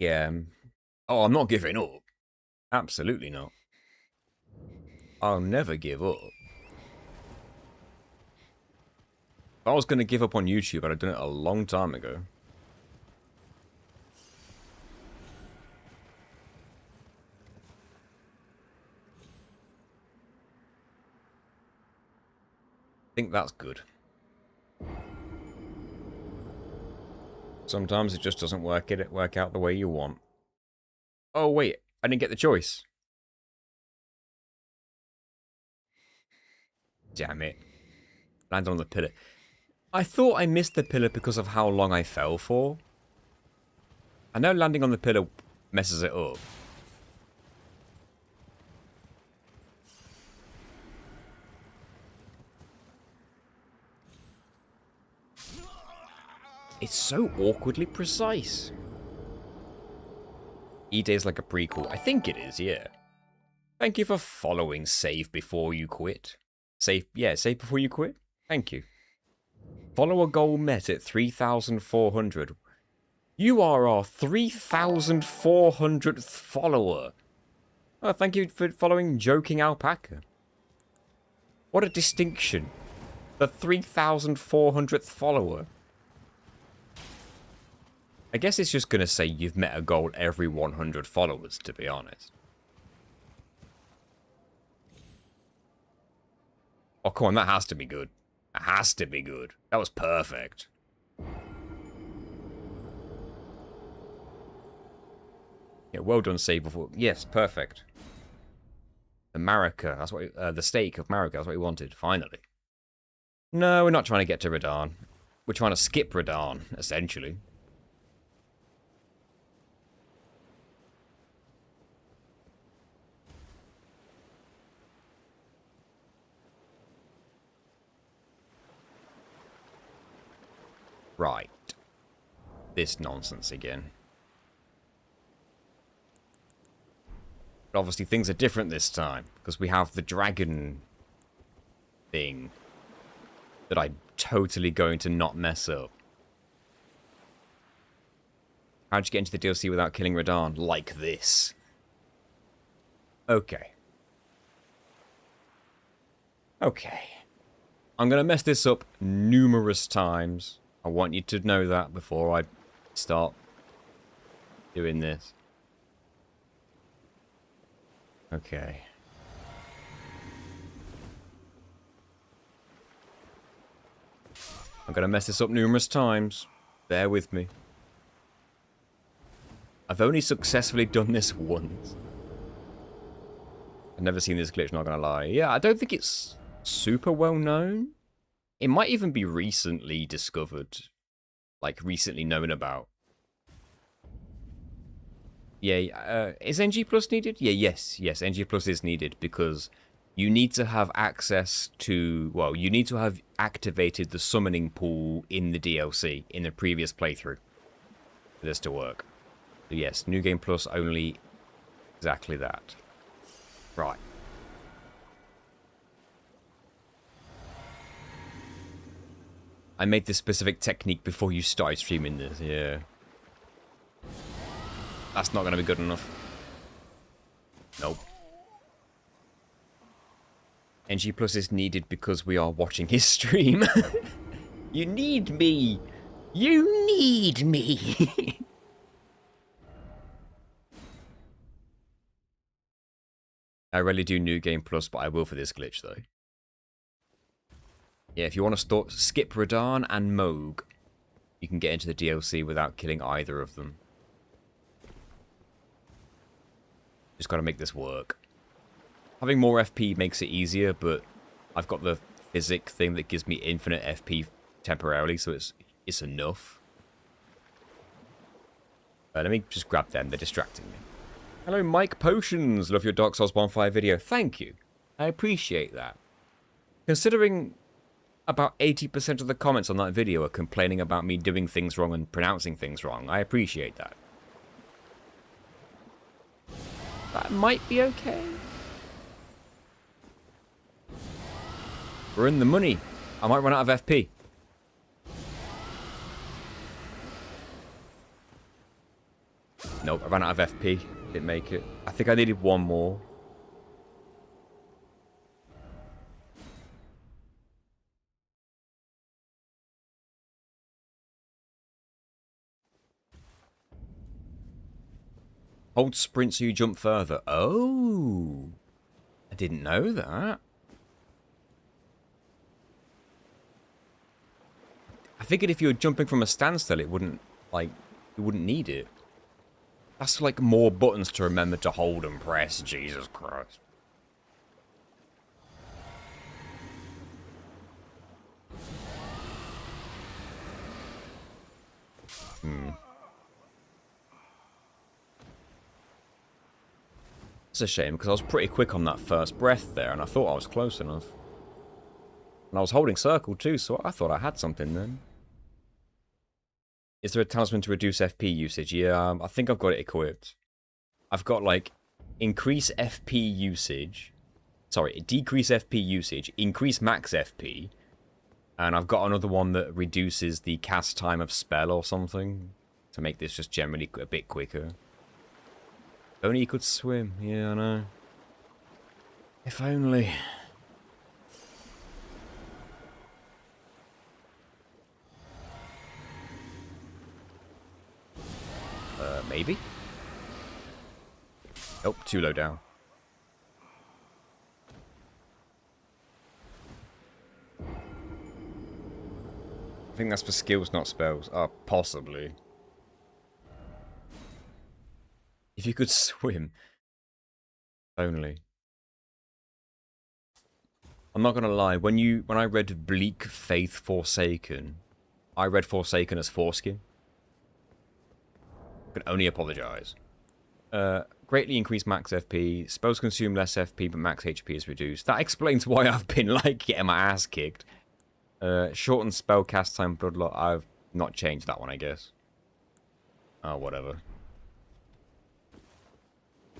Yeah. Oh, I'm not giving up. Absolutely not. I'll never give up. If I was going to give up on YouTube, I'd have done it a long time ago. I think that's good. Sometimes it just doesn't work out the way you want. Oh wait, I didn't get the choice. Damn it. Landed on the pillar. I thought I missed the pillar because of how long I fell for. I know landing on the pillar messes it up. It's so awkwardly precise. E-Day's like a prequel. I think it is, yeah. Thank you for following Save Before You Quit. Save Before You Quit? Thank you. Follower goal met at 3,400. You are our 3,400th follower. Oh, thank you for following Joking Alpaca. What a distinction. The 3,400th follower. I guess it's just going to say you've met a goal every 100 followers, to be honest. Oh, come on, that has to be good. That has to be good. That was perfect. Yeah, well done, save before. Yes, perfect. The Marika, that's what the stake of Marika, that's what we wanted, finally. No, we're not trying to get to Radan. We're trying to skip Radan, essentially. Right. This nonsense again. But obviously things are different this time, because we have the dragon thing that I'm totally going to not mess up. How'd you get into the DLC without killing Radan? Like this. Okay. Okay. I'm going to mess this up numerous times. I want you to know that before I start doing this. Okay. I'm going to mess this up numerous times. Bear with me. I've only successfully done this once. I've never seen this glitch, not going to lie. Yeah, I don't think it's super well known. It might even be recently discovered. Like, recently known about. Yeah, is NG Plus needed? Yeah, yes, NG Plus is needed because you need to have access to, well, you need to have activated the summoning pool in the DLC in the previous playthrough for this to work. So yes, New Game Plus only exactly that. Right. I made this specific technique before you started streaming this, yeah. That's not going to be good enough. Nope. NG Plus is needed because we are watching his stream. You need me. You need me. I rarely do New Game Plus, but I will for this glitch, though. Yeah, if you want to skip Radan and Moog, you can get into the DLC without killing either of them. Just got to make this work. Having more FP makes it easier, but I've got the physic thing that gives me infinite FP temporarily, so it's enough. Let me just grab them. They're distracting me. Hello, Mike Potions. Love your Dark Souls Bonfire video. Thank you. I appreciate that. Considering about 80% of the comments on that video are complaining about me doing things wrong and pronouncing things wrong, I appreciate that. That might be okay. We're in the money. I might run out of FP. Nope, I ran out of FP. Didn't make it. I think I needed one more. Hold sprint so you jump further. Oh. I didn't know that. I figured if you were jumping from a standstill, it wouldn't, like, you wouldn't need it. That's like more buttons to remember to hold and press. Jesus Christ. It's a shame, because I was pretty quick on that first breath there, and I thought I was close enough. And I was holding circle too, so I thought I had something then. Is there a talisman to reduce FP usage? Yeah, I think I've got it equipped. I've got, like, increase FP usage. Sorry, decrease FP usage, increase max FP. And I've got another one that reduces the cast time of spell or something. To make this just generally a bit quicker. If only you could swim. Yeah, I know. If only. Maybe? Nope, too low down. I think that's for skills, not spells. Oh, possibly. If you could swim. Only. I'm not gonna lie, when I read Bleak Faith Forsaken, I read Forsaken as foreskin. I can only apologise. Greatly increased max FP. Spells consume less FP, but max HP is reduced. That explains why I've been, like, getting my ass kicked. Shortened spell cast time, Bloodlot. I've not changed that one, I guess. Oh, whatever.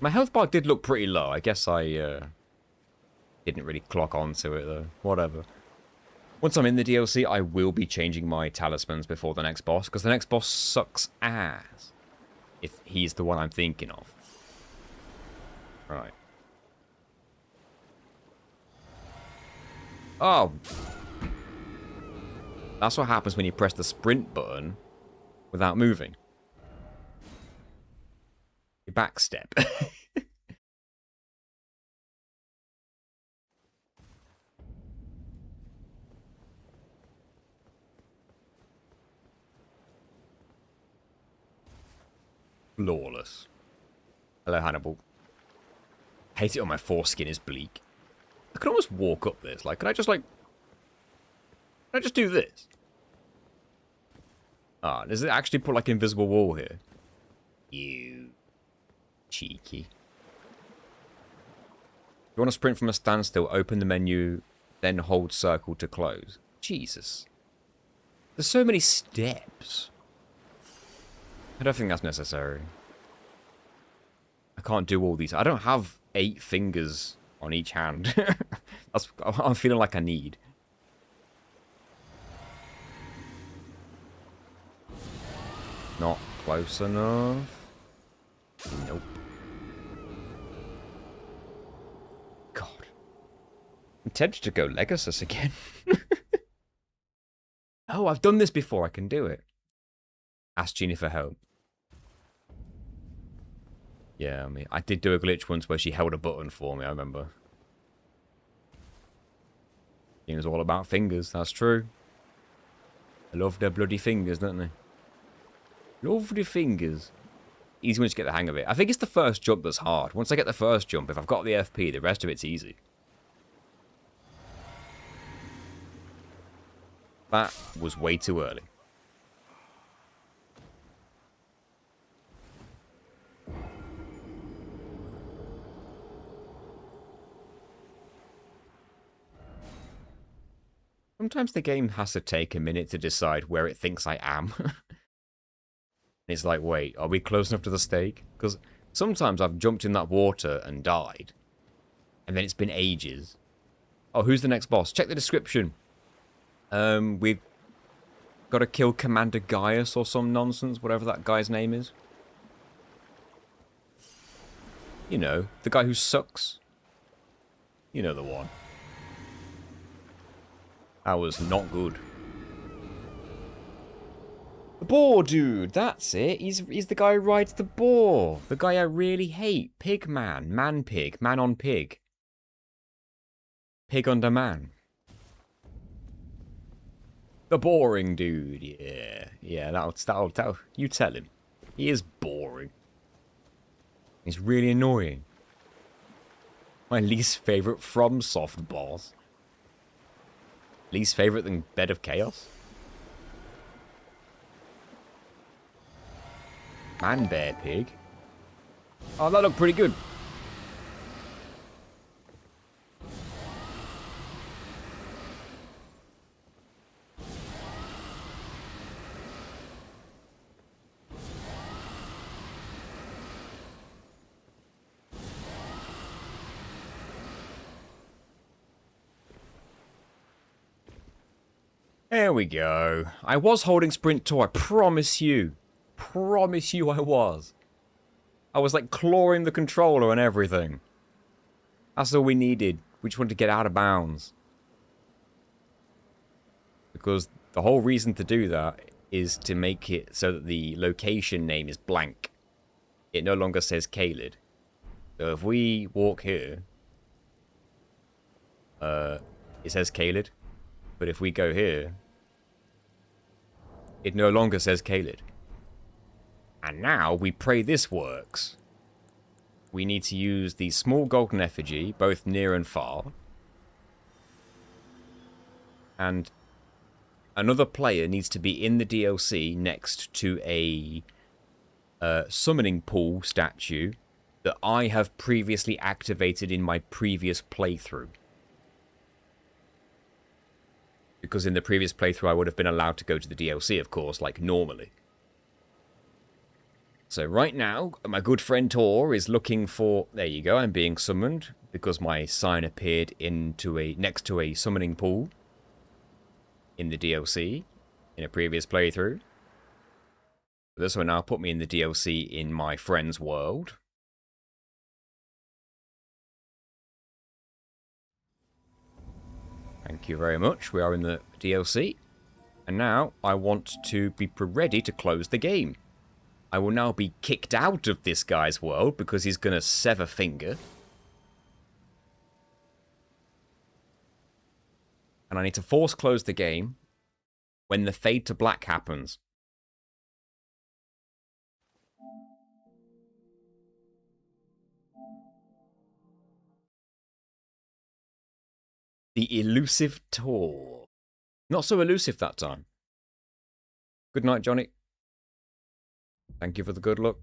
My health bar did look pretty low. I guess I didn't really clock onto it, though. Whatever. Once I'm in the DLC, I will be changing my talismans before the next boss, because the next boss sucks ass. If he's the one I'm thinking of. Right. Oh. That's what happens when you press the sprint button without moving. You backstep. Flawless. Hello, Hannibal. I hate it when my foreskin is bleak. I could almost walk up this. Like, can I just do this? Ah, does it actually put, like, invisible wall here? You cheeky. If you want to sprint from a standstill, open the menu, then hold circle to close. Jesus. There's so many steps. I don't think that's necessary. I can't do all these. I don't have 8 fingers on each hand. I'm feeling like I need. Not close enough. Nope. God. I'm tempted to go Legacy again. Oh, I've done this before. I can do it. Ask Genie for help. Yeah, I mean, I did do a glitch once where she held a button for me, I remember. It was all about fingers, that's true. They love their bloody fingers, don't they? Love the fingers. Easy once you get the hang of it. I think it's the first jump that's hard. Once I get the first jump, if I've got the FP, the rest of it's easy. That was way too early. Sometimes the game has to take a minute to decide where it thinks I am. It's like, wait, are we close enough to the stake? Because sometimes I've jumped in that water and died. And then it's been ages. Oh, who's the next boss? Check the description. We've got to kill Commander Gaius or some nonsense, whatever that guy's name is. You know, the guy who sucks. You know the one. That was not good. The boar dude, that's it. He's the guy who rides the boar. The guy I really hate. Pig man. Man pig. Man on pig. Pig under man. The boring dude. Yeah. Yeah, that'll you tell him. He is boring. He's really annoying. My least favourite FromSoft boss. Least favourite than Bed of Chaos? Man bear pig. Oh, that looked pretty good. There we go. I was holding sprint too, I promise you. Promise you I was. I was like clawing the controller and everything. That's all we needed. We just wanted to get out of bounds. Because the whole reason to do that is to make it so that the location name is blank. it no longer says Caelid. So if we walk here, it says Caelid. But if we go here, it no longer says Caelid. And now we pray this works. We need to use the small golden effigy, both near and far. And another player needs to be in the DLC next to a summoning pool statue that I have previously activated in my previous playthrough. Because in the previous playthrough I would have been allowed to go to the DLC, of course, like normally. So right now, my good friend Tor is looking for... There you go, I'm being summoned because my sign appeared next to a summoning pool in the DLC in a previous playthrough. This will now put me in the DLC in my friend's world. Thank you very much. We are in the DLC. And now I want to be ready to close the game. I will now be kicked out of this guy's world because he's going to sever finger. And I need to force close the game when the fade to black happens. The elusive Tor. Not so elusive that time. Good night, Johnny. Thank you for the good luck.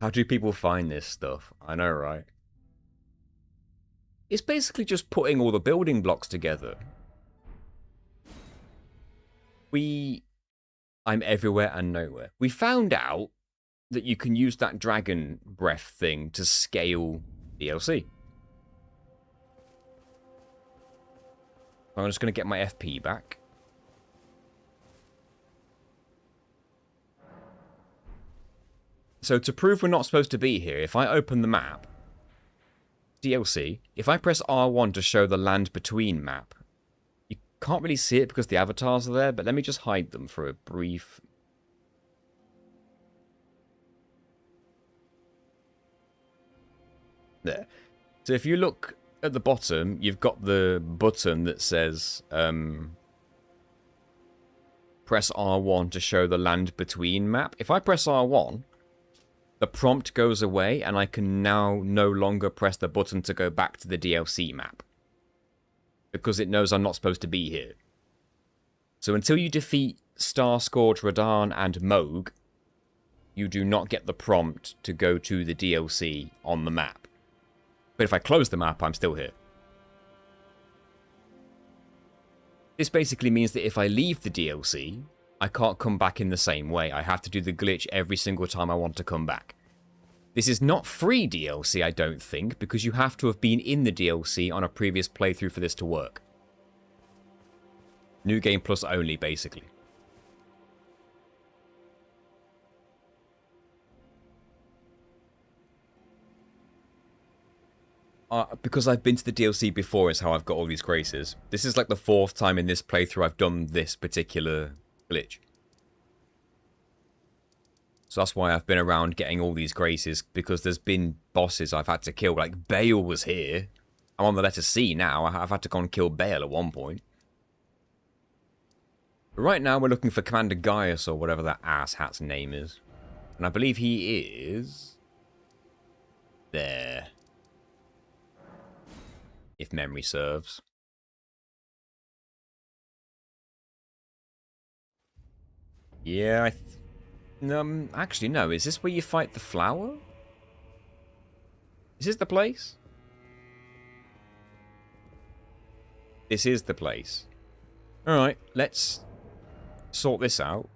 How do people find this stuff? I know, right? It's basically just putting all the building blocks together. I'm everywhere and nowhere. We found out that you can use that dragon breath thing to scale DLC. I'm just going to get my FP back. So to prove we're not supposed to be here, if I open the map, DLC, if I press R1 to show the land between map, you can't really see it because the avatars are there, but let me just hide them for a brief... There. So if you look at the bottom, you've got the button that says press R1 to show the land between map. If I press R1, the prompt goes away and I can now no longer press the button to go back to the DLC map. Because it knows I'm not supposed to be here. So until you defeat Starscourge, Radan and Moog, you do not get the prompt to go to the DLC on the map. But if I close the map, I'm still here. This basically means that if I leave the DLC, I can't come back in the same way. I have to do the glitch every single time I want to come back. This is not free DLC, I don't think, because you have to have been in the DLC on a previous playthrough for this to work. New Game Plus only, basically. Because I've been to the DLC before is how I've got all these graces. This is like the 4th time in this playthrough I've done this particular glitch. So that's why I've been around getting all these graces, because there's been bosses I've had to kill. Like, Bayle was here. I'm on the letter C now. I've had to go and kill Bayle at one point. But right now we're looking for Commander Gaius, or whatever that asshat's name is. And I believe he is... there. If memory serves. Yeah, actually, no. Is this where you fight the flower? Is this the place? This is the place. Alright, let's sort this out.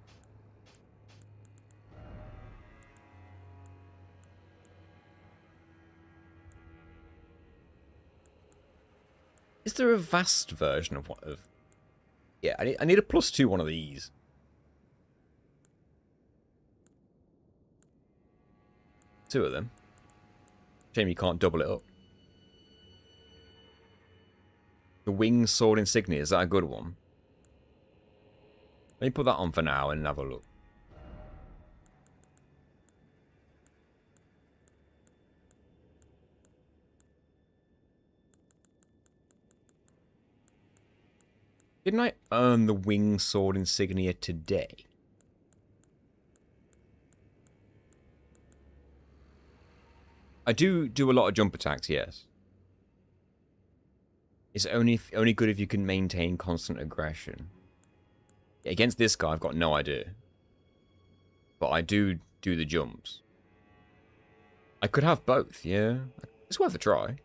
Is there a vast version of what of... Yeah, I need a +2 one of these. Two of them. Shame you can't double it up. The Winged Sword Insignia, is that a good one? Let me put that on for now and have a look. Didn't I earn the wing sword insignia today? I do a lot of jump attacks, yes. It's only good if you can maintain constant aggression. Against this guy, I've got no idea. But I do the jumps. I could have both, yeah. It's worth a try.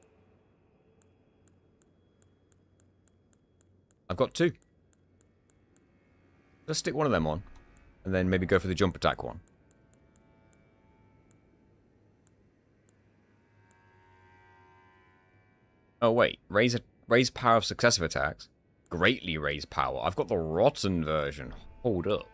I've got two. Let's stick one of them on. And then maybe go for the jump attack one. Oh, wait. Raise power of successive attacks. Greatly raise power. I've got the rotten version. Hold up.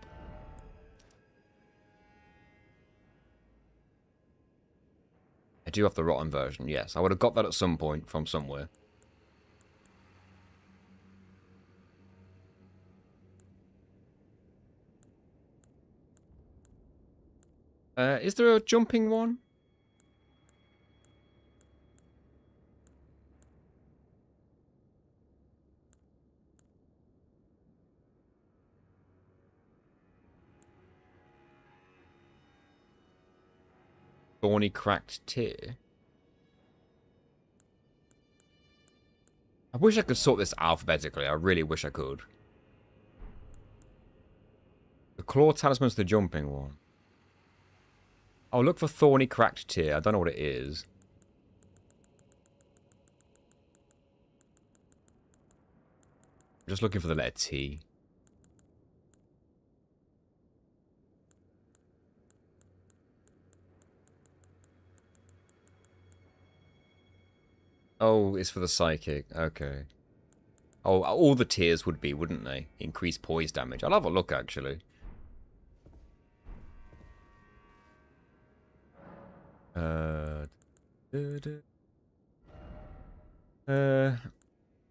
I do have the rotten version, yes. I would have got that at some point from somewhere. Is there a jumping one? Thorny cracked tear. I wish I could sort this alphabetically. I really wish I could. The claw talisman's the jumping one. I'll look for thorny cracked tear. I don't know what it is. I'm just looking for the letter T. Oh, it's for the psychic. Okay. Oh, all the tears would be, wouldn't they? Increase poise damage. I'll have a look, actually.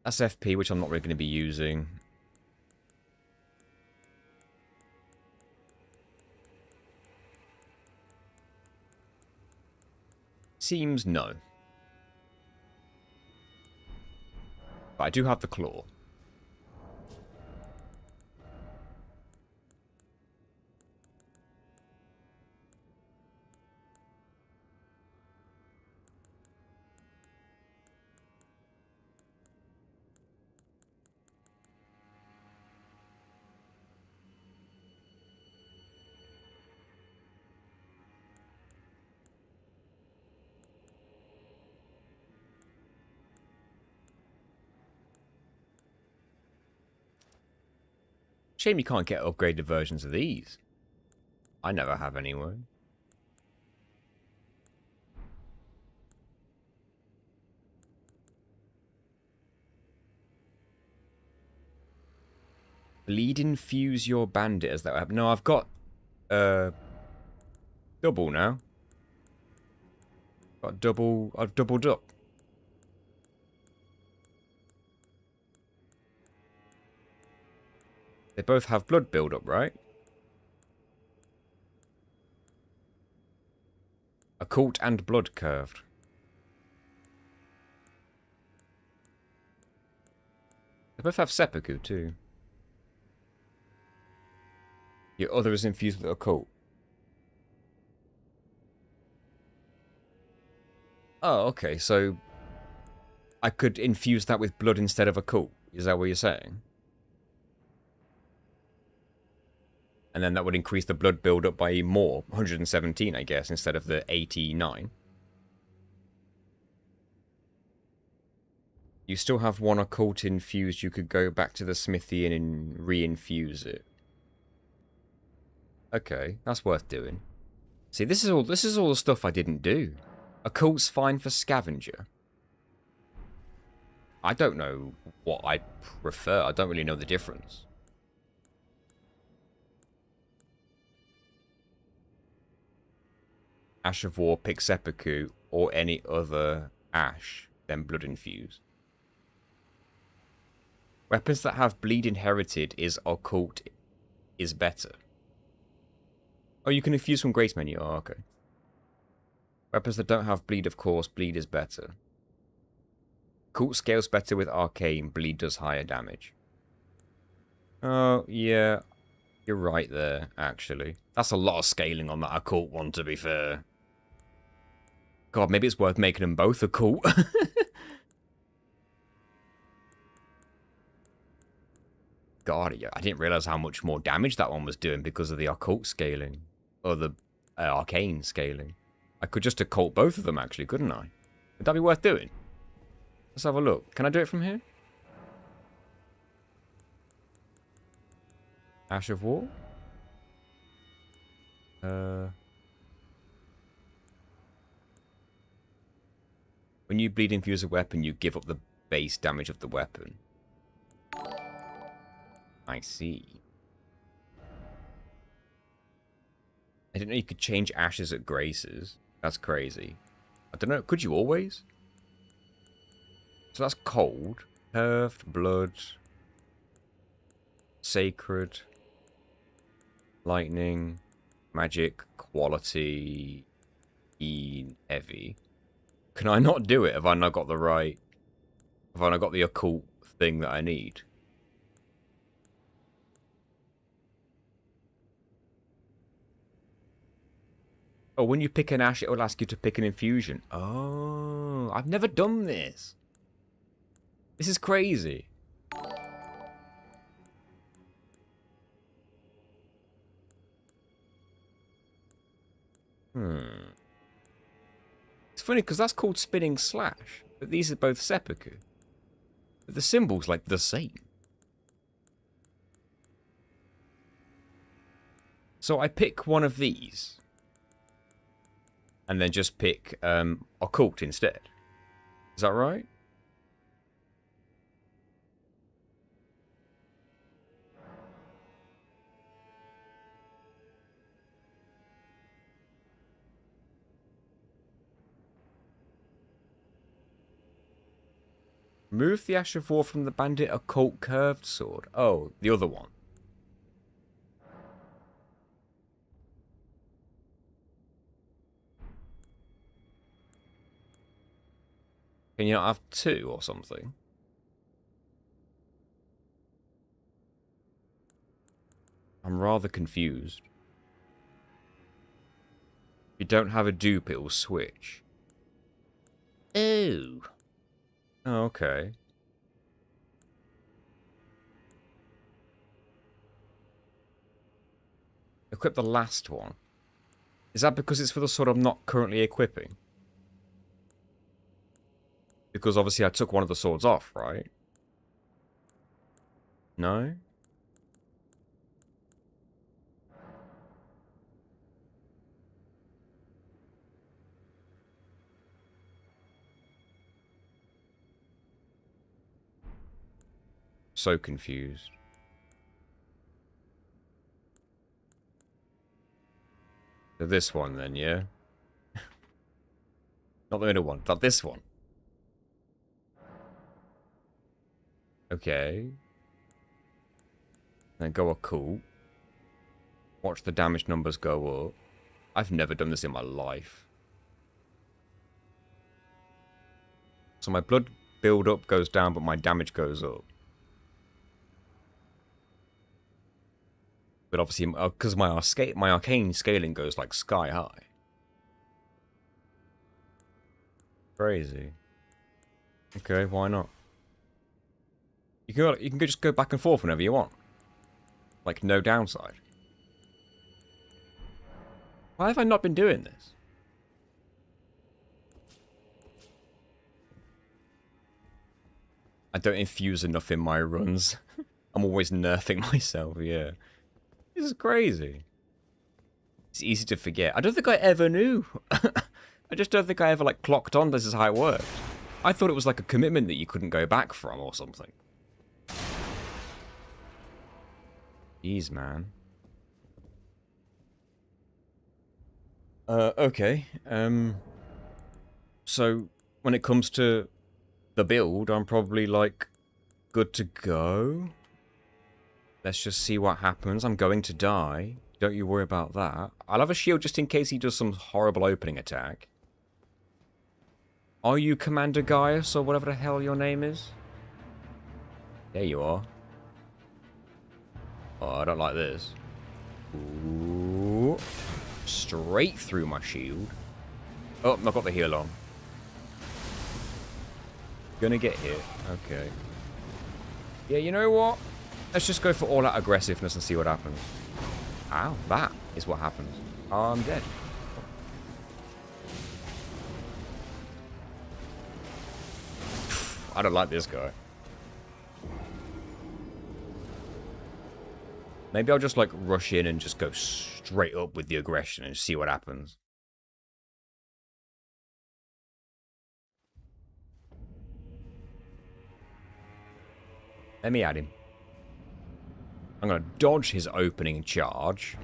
That's FP, which I'm not really going to be using. Seems no. But I do have the claw. Shame you can't get upgraded versions of these. I never have anyway. Bleed infuse your bandit as that weapon. No, I've got double now. Got double. I've doubled up. They both have blood build-up, right? Occult and blood curved. They both have seppuku too. Your other is infused with occult. Oh, okay, so I could infuse that with blood instead of occult. Is that what you're saying? And then that would increase the blood build-up by more, 117, I guess, instead of the 89. You still have one occult infused. You could go back to the smithy and re-infuse it. Okay, that's worth doing. See, this is all the stuff I didn't do. Occult's fine for scavenger. I don't know what I prefer. I don't really know the difference. Ash of War, pick seppuku, or any other ash, then blood infused. Weapons that have bleed inherited is occult is better. Oh, you can infuse from Grace menu. Oh, okay. Weapons that don't have bleed, of course, bleed is better. Cult scales better with arcane, bleed does higher damage. Oh, yeah. You're right there, actually. That's a lot of scaling on that occult one, to be fair. God, maybe it's worth making them both occult. God, yeah, I didn't realize how much more damage that one was doing because of the occult scaling. Or the arcane scaling. I could just occult both of them, actually, couldn't I? Would that be worth doing? Let's have a look. Can I do it from here? Ash of War? When you bleed infuse a weapon, you give up the base damage of the weapon. I see. I didn't know you could change ashes at graces. That's crazy. I don't know, could you always? So that's cold. Curved, blood. Sacred. Lightning. Magic. Quality. Heavy. Can I not do it? Have I not got the right... Have I not got the occult thing that I need? Oh, when you pick an ash, it will ask you to pick an infusion. Oh, I've never done this. This is crazy. It's funny because that's called Spinning Slash, but these are both seppuku. But the symbol's like the same. So I pick one of these. And then just pick occult instead. Is that right? Move the Ash of War from the Bandit Occult Curved Sword. Oh, the other one. Can you not have two or something? I'm rather confused. If you don't have a dupe, it will switch. Oh. Oh, okay. Equip the last one. Is that because it's for the sword I'm not currently equipping? Because obviously I took one of the swords off, right? No? So confused. So this one then, yeah? Not the middle one, but this one. Okay. Then go occult. Watch the damage numbers go up. I've never done this in my life. So my blood build up goes down, but my damage goes up. But obviously, because my arcane scaling goes like sky high. Crazy. Okay, why not? You can just go back and forth whenever you want. Like, no downside. Why have I not been doing this? I don't infuse enough in my runs. I'm always nerfing myself, yeah. This is crazy. It's easy to forget. I don't think I ever knew. I just don't think I ever, like, clocked on this is how it worked. I thought it was like a commitment that you couldn't go back from or something. Jeez, man. Okay. So, when it comes to the build, I'm probably, like, good to go. Let's just see what happens. I'm going to die. Don't you worry about that. I'll have a shield just in case he does some horrible opening attack. Are you Commander Gaius or whatever the hell your name is? There you are. Oh, I don't like this. Ooh. Straight through my shield. Oh, I've got the heal on. Gonna get hit. Okay. Yeah, you know what? Let's just go for all that aggressiveness and see what happens. Ow, that is what happens. I'm dead. I don't like this guy. Maybe I'll just like rush in and just go straight up with the aggression and see what happens. Let me add him. I'm going to dodge his opening charge.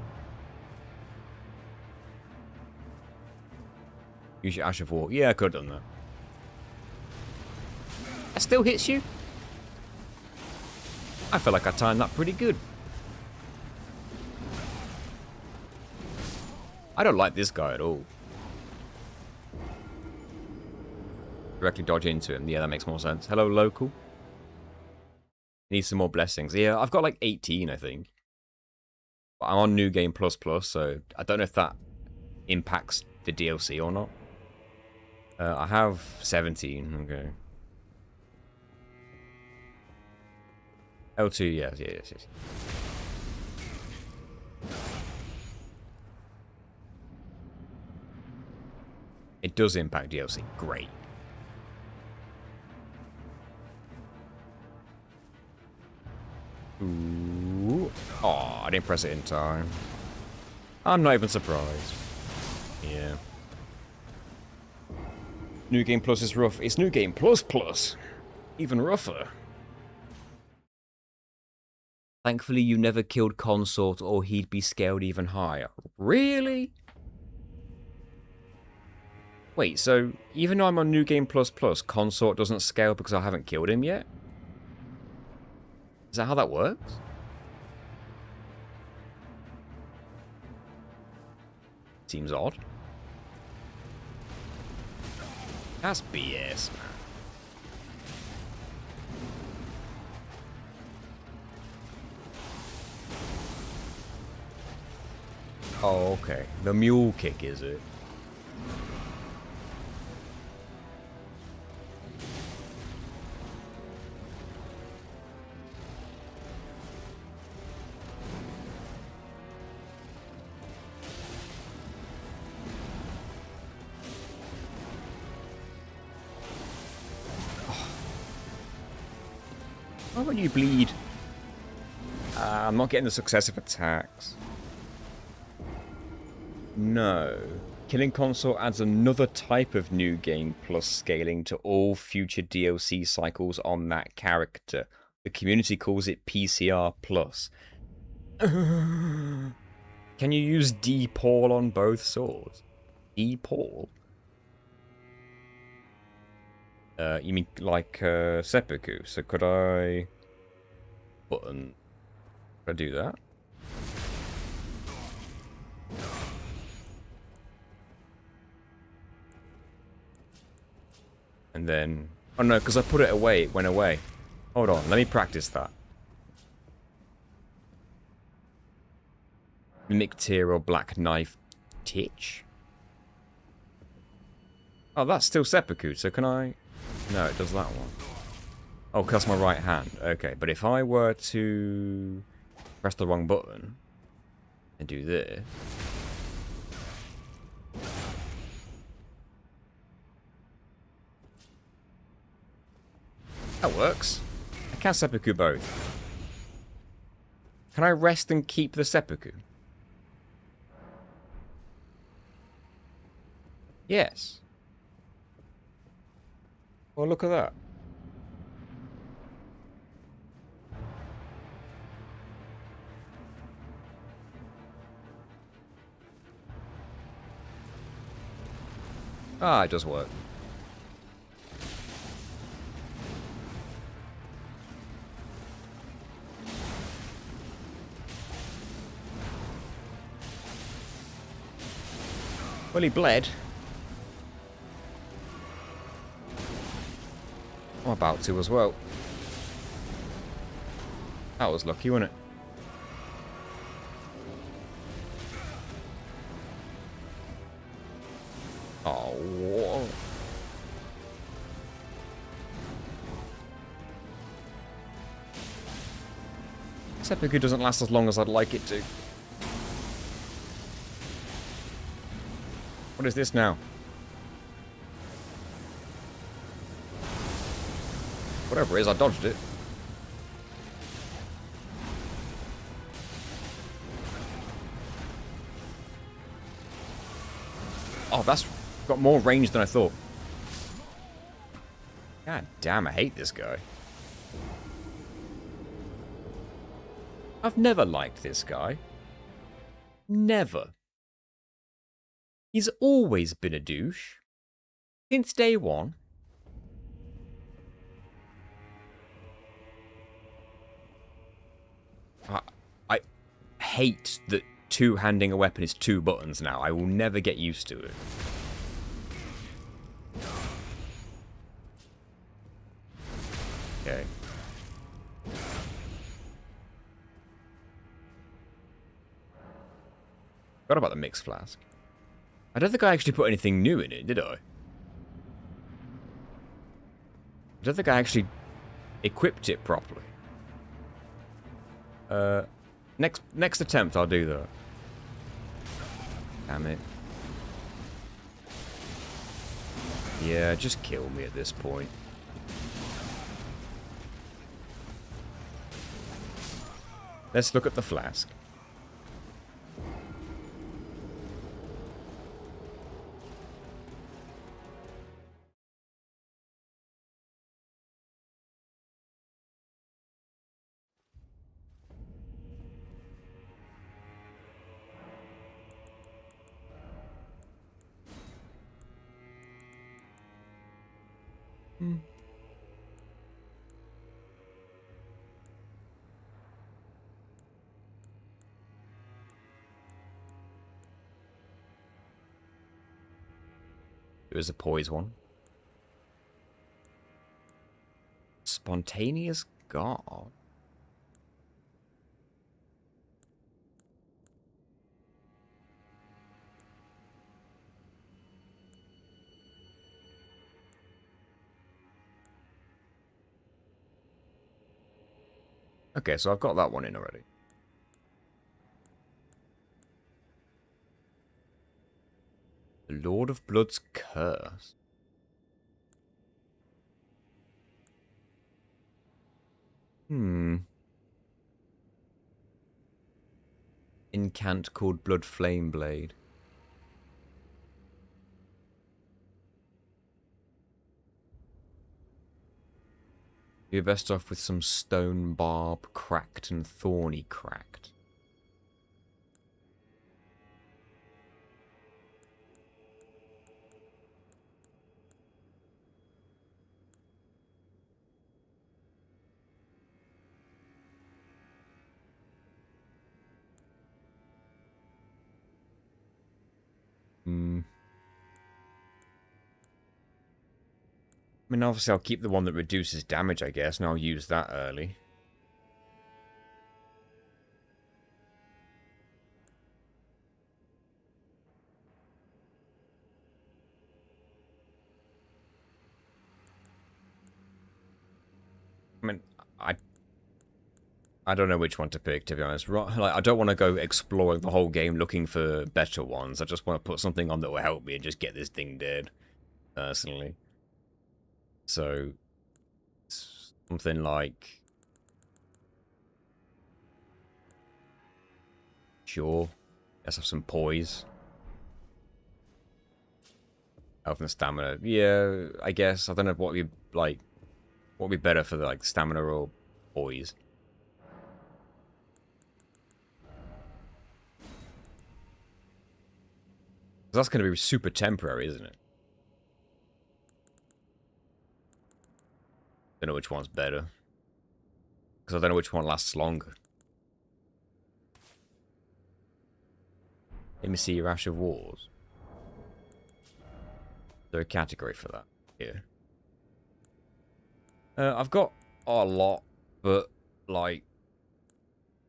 Use your Ash of War. Yeah, I could have done that. That still hits you? I feel like I timed that pretty good. I don't like this guy at all. Directly dodge into him. Yeah, that makes more sense. Hello, local. Need some more blessings. Yeah, I've got like 18, I think. But I'm on New Game Plus Plus, so I don't know if that impacts the DLC or not. I have 17. Okay. L2, yes. It does impact DLC. Great. Ooh. Oh, I didn't press it in time. I'm not even surprised. Yeah. New Game Plus is rough. It's New Game Plus Plus. Even rougher. Thankfully, you never killed Consort or he'd be scaled even higher. Really? Wait, so even though I'm on New Game Plus Plus, Consort doesn't scale because I haven't killed him yet? Is that how that works? Seems odd. That's BS, man. Oh, okay. The mule kick, is it? Why won't you bleed? I'm not getting the successive attacks. No. Killing Consort adds another type of New Game Plus scaling to all future DLC cycles on that character. The community calls it PCR Plus. Can you use D-Paul on both swords? D-Paul? You mean like seppuku? So could I button? Could I do that? And then, oh no, because I put it away, it went away. Hold on, let me practice that. Mimic Tear or Black Knife Titch? Oh, that's still seppuku, so can I? No, it does that one. Oh, because that's my right hand. Okay, but if I were to press the wrong button and do this. That works. I can seppuku both. Can I rest and keep the seppuku? Yes. Well, look at that. Ah, it does work. Well, he bled. I'm about to as well. That was lucky, wasn't it? Oh, whoa. Seppuku doesn't last as long as I'd like it to. What is this now? Whatever it is, I dodged it. Oh, that's got more range than I thought. God damn, I hate this guy. I've never liked this guy. Never. He's always been a douche. Since day one. I hate that two-handing a weapon is 2 buttons now. I will never get used to it. Okay. Forgot about the mixed flask. I don't think I actually put anything new in it, did I? I don't think I actually equipped it properly. Next attempt I'll do that. Damn it. Yeah, just kill me at this point. Let's look at the flask. There is a poise one. Spontaneous God. Okay, so I've got that one in already. The Lord of Blood's Curse. Incant called Blood Flame Blade. You're best off with some stone barb, cracked and thorny cracked. I mean, obviously I'll keep the one that reduces damage, I guess, and I'll use that early. I mean, I don't know which one to pick, to be honest. Like, I don't want to go exploring the whole game looking for better ones. I just want to put something on that will help me and just get this thing dead, personally. So, something like... Sure. Let's have some poise. Health and stamina. Yeah, I guess. I don't know what would be, like... What would be better for, like, stamina or poise. That's going to be super temporary, isn't it? Don't know which one's better. Because I don't know which one lasts longer. Let me see your Ash of Wars. there a category for that? Yeah. I've got a lot, but like,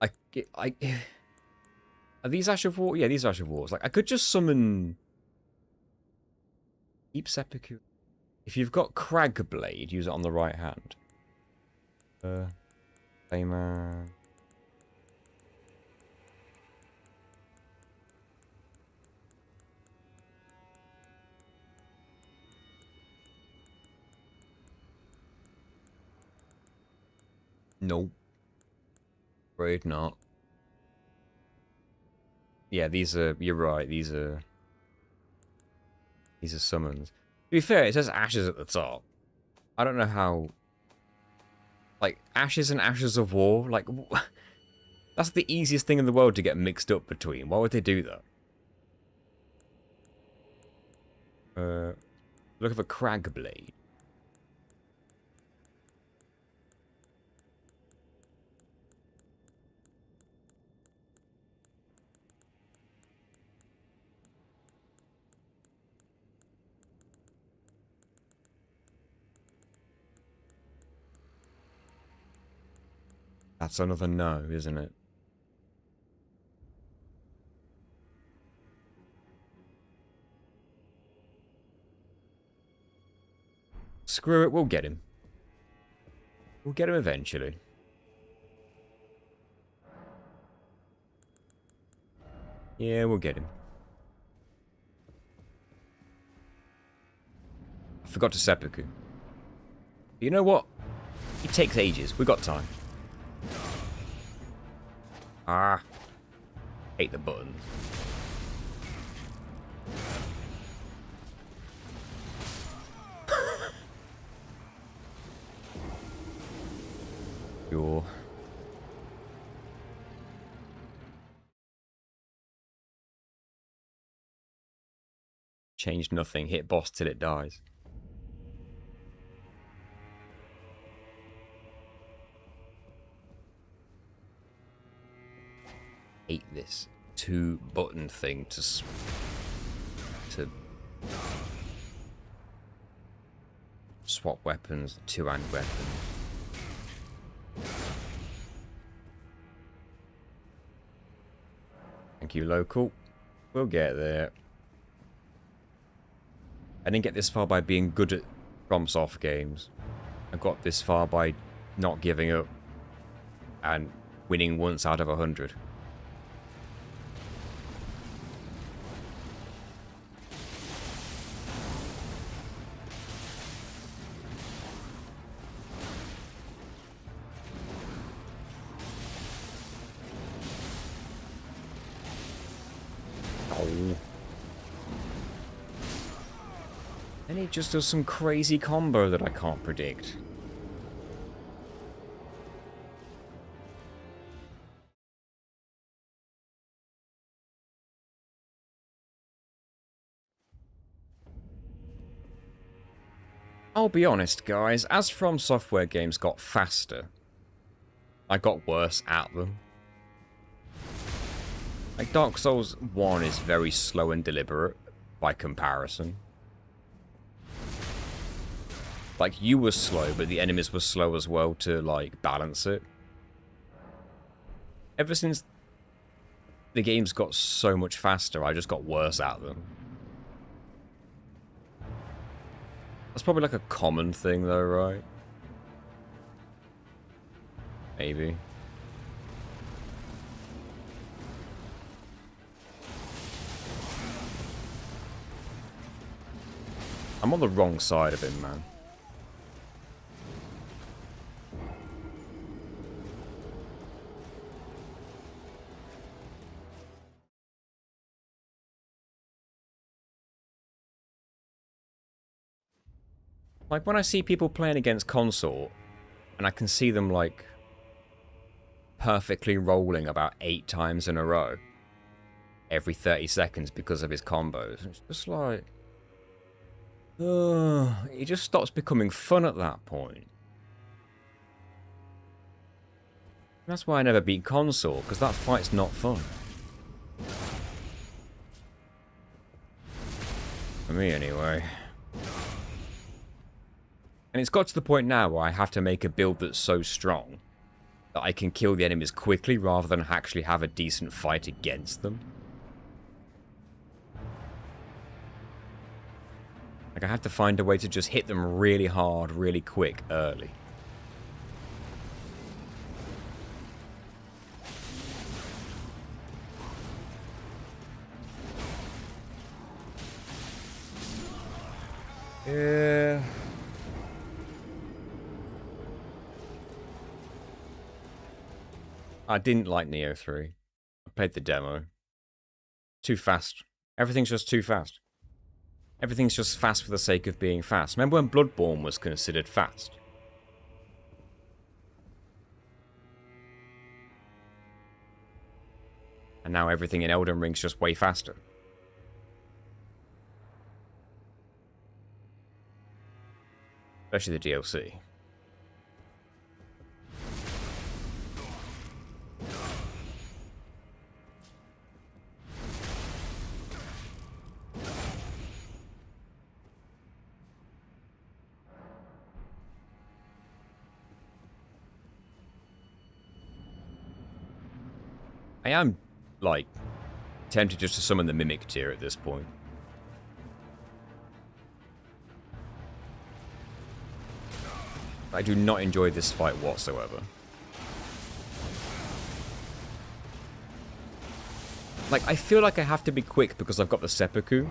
I are these Ash of War? Yeah, these are Ash of Wars. Like, I could just summon Deep Sepulchre. If you've got Crag Blade, use it on the right hand. Bayman. Nope. Afraid not. Yeah, these are. You're right. These are summons. To be fair, it says Ashes at the top. I don't know how. Like, Ashes and Ashes of War. Like, that's the easiest thing in the world to get mixed up between. Why would they do that? Look for Crag Blade. That's another no, isn't it? Screw it, we'll get him. We'll get him eventually. Yeah, we'll get him. I forgot to seppuku. You know what? It takes ages. We got time. Ah. Hate the buttons. Sure. Change nothing. Hit boss till it dies. Hate this 2-button thing to swap weapons, 2-hand weapons. Thank you, local. We'll get there. I didn't get this far by being good at FromSoft games. I got this far by not giving up and winning once out of 100. And he just does some crazy combo that I can't predict. I'll be honest, guys, as From Software games got faster, I got worse at them. Like, Dark Souls 1 is very slow and deliberate by comparison. Like, you were slow, but the enemies were slow as well to, like, balance it. Ever since the games got so much faster, I just got worse at them. That's probably, like, a common thing, though, right? Maybe. I'm on the wrong side of him, man. Like, when I see people playing against Consort, and I can see them, like, perfectly rolling about 8 times in a row every 30 seconds because of his combos, it's just like... it just stops becoming fun at that point. That's why I never beat Consort, because that fight's not fun. For me, anyway. And it's got to the point now where I have to make a build that's so strong that I can kill the enemies quickly rather than actually have a decent fight against them. Like, I have to find a way to just hit them really hard, really quick, early. Yeah. I didn't like Neo 3. I played the demo. Too fast. Everything's just too fast. Everything's just fast for the sake of being fast. Remember when Bloodborne was considered fast? And now everything in Elden Ring's just way faster. Especially the DLC. I am, like, tempted just to summon the Mimic tier at this point. I do not enjoy this fight whatsoever. Like, I feel like I have to be quick because I've got the seppuku.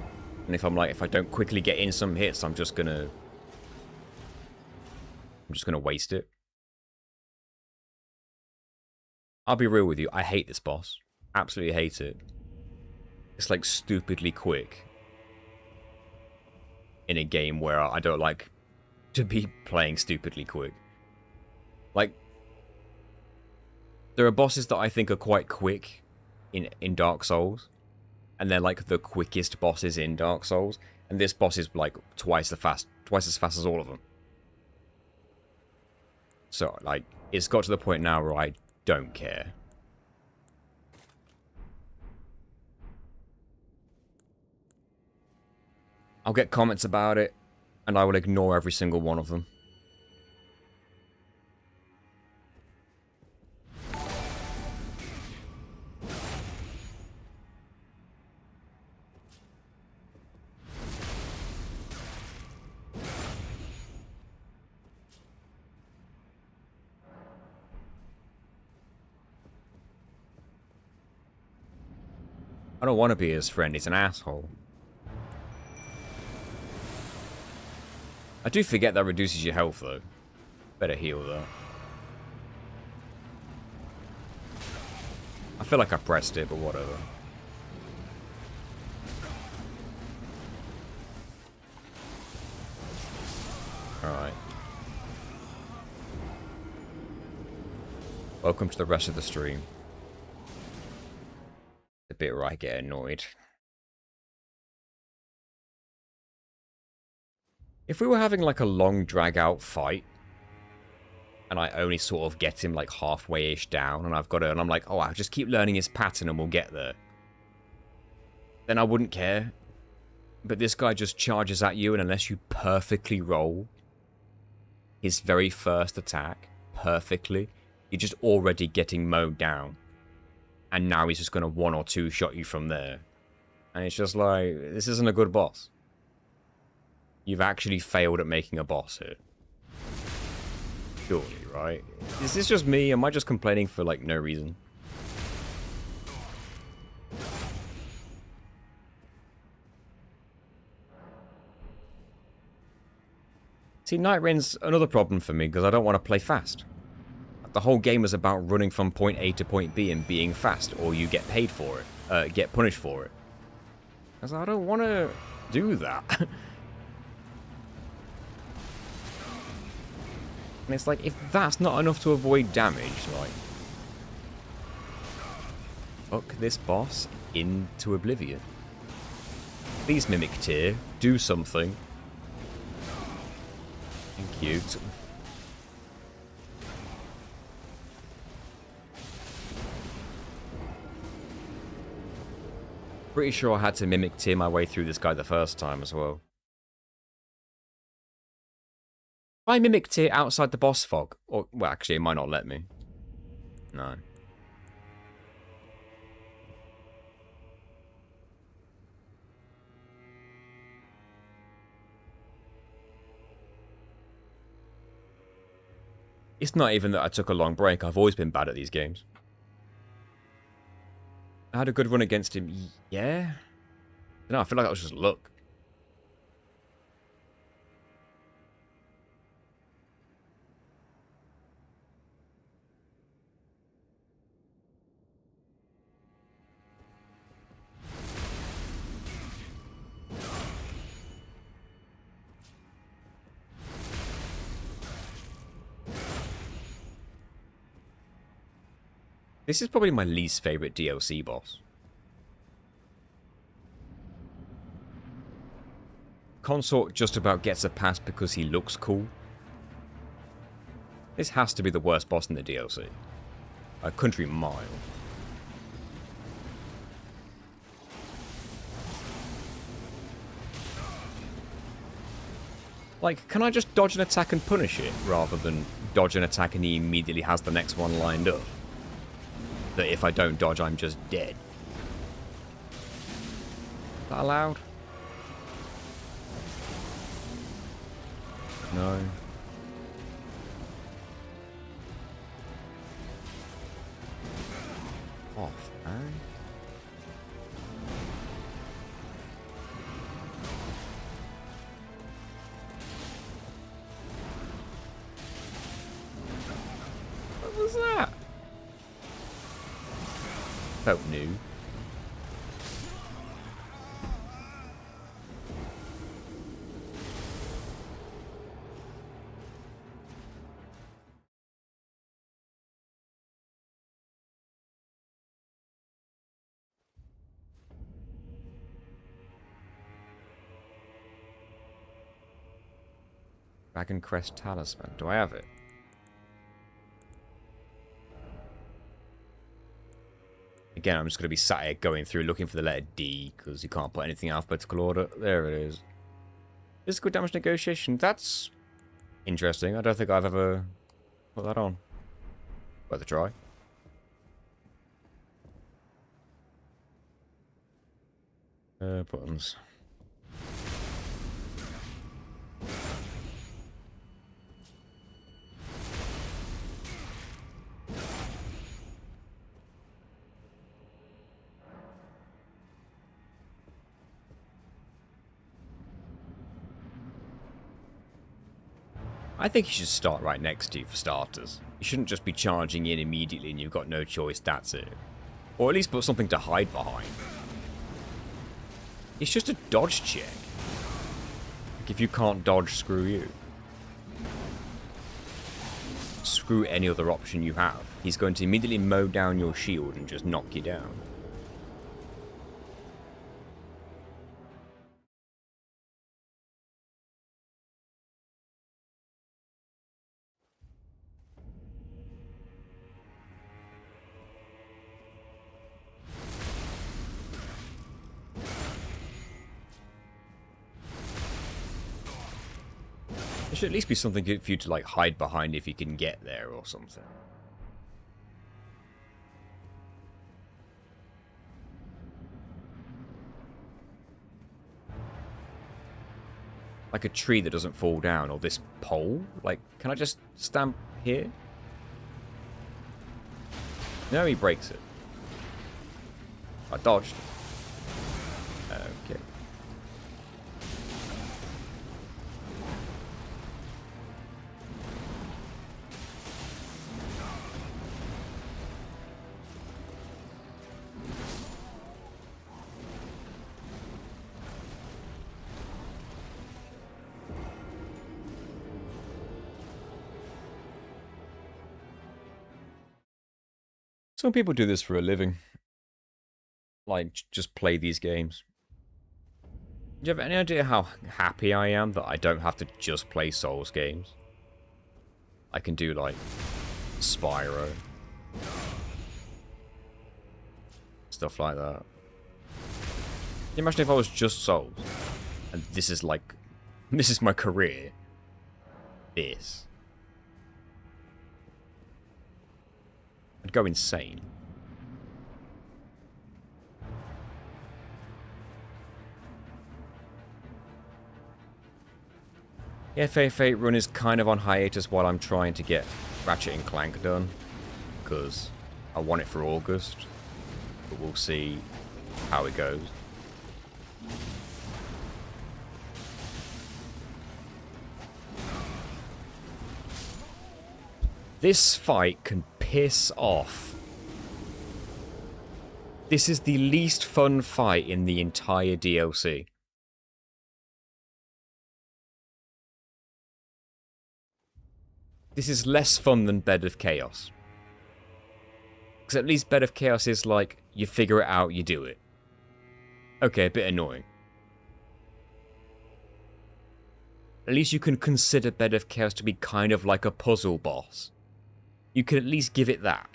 And if I don't quickly get in some hits, I'm just gonna waste it. I'll be real with you, I hate this boss. Absolutely hate it. It's like stupidly quick. In a game where I don't like to be playing stupidly quick. Like, there are bosses that I think are quite quick in Dark Souls. And they're like the quickest bosses in Dark Souls. And this boss is like twice as fast as all of them. So, like, it's got to the point now where I don't care. I'll get comments about it, and I will ignore every single one of them. I don't want to be his friend, he's an asshole. I do forget that reduces your health, though. Better heal, though. I feel like I pressed it, but whatever. Alright. Welcome to the rest of the stream. The bit where I get annoyed. If we were having like a long drag out fight, and I only sort of get him like halfway-ish down, and I'm like, oh, I'll just keep learning his pattern and we'll get there. Then I wouldn't care. But this guy just charges at you, and unless you perfectly roll his very first attack perfectly, you're just already getting mowed down. And now he's just going to 1 or 2 shot you from there. And it's just like, this isn't a good boss. You've actually failed at making a boss here. Surely, right? Is this just me? Am I just complaining for, like, no reason? See, Night Rain's another problem for me, because I don't want to play fast. The whole game is about running from point A to point B and being fast, or you get paid for it. Get punished for it. Because I don't want to do that. And it's like, if that's not enough to avoid damage, like... fuck this boss into oblivion. Please, Mimic Tier, do something. Thank you. Pretty sure I had to Mimic Tier my way through this guy the first time as well. I mimicked it outside the boss fog, or, well, actually, it might not let me. No. It's not even that I took a long break. I've always been bad at these games. I had a good run against him. Yeah? No, I feel like that was just luck. This is probably my least favorite DLC boss. Consort just about gets a pass because he looks cool. This has to be the worst boss in the DLC. A country mile. Like, can I just dodge an attack and punish it, rather than dodge an attack and he immediately has the next one lined up? That if I don't dodge, I'm just dead. Is that allowed? No. Off, man. What was that? Felt new. Dragon Crest Talisman. Do I have it? Again, I'm just going to be sat here going through looking for the letter D, because you can't put anything in alphabetical order. There it is. Physical damage negotiation. That's interesting. I don't think I've ever put that on. Worth a try. Buttons. I think you should start right next to you for starters. You shouldn't just be charging in immediately and you've got no choice, that's it. Or at least put something to hide behind. It's just a dodge check. Like, if you can't dodge, screw you. Screw any other option you have. He's going to immediately mow down your shield and just knock you down. There should at least be something for you to, like, hide behind if you can get there or something. Like a tree that doesn't fall down, or this pole? Like, can I just stamp here? No, he breaks it. I dodged. Okay. Some people do this for a living. Like, just play these games. Do you have any idea how happy I am that I don't have to just play Souls games? I can do, like, Spyro. Stuff like that. Can you imagine if I was just Souls? And this is, like, this is my career. this, I'd go insane. The FA8 run is kind of on hiatus while I'm trying to get Ratchet and Clank done, because I want it for August, but we'll see how it goes. This fight can piss off. This is the least fun fight in the entire DLC. This is less fun than Bed of Chaos. Because at least Bed of Chaos is like, you figure it out, you do it. Okay, a bit annoying. At least you can consider Bed of Chaos to be kind of like a puzzle boss. You can at least give it that.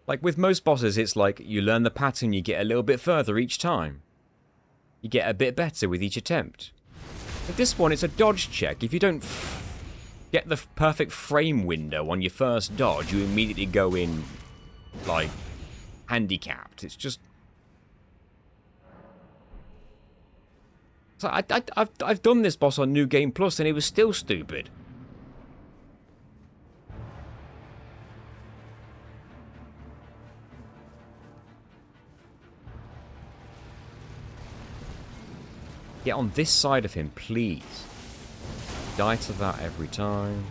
Like with most bosses, it's like you learn the pattern, you get a little bit further each time. You get a bit better with each attempt. With this one, it's a dodge check. If you don't get the perfect frame window on your first dodge, you immediately go in, like, handicapped. It's just... So I've done this boss on New Game Plus, and it was still stupid. Get on this side of him, please. Die to that every time.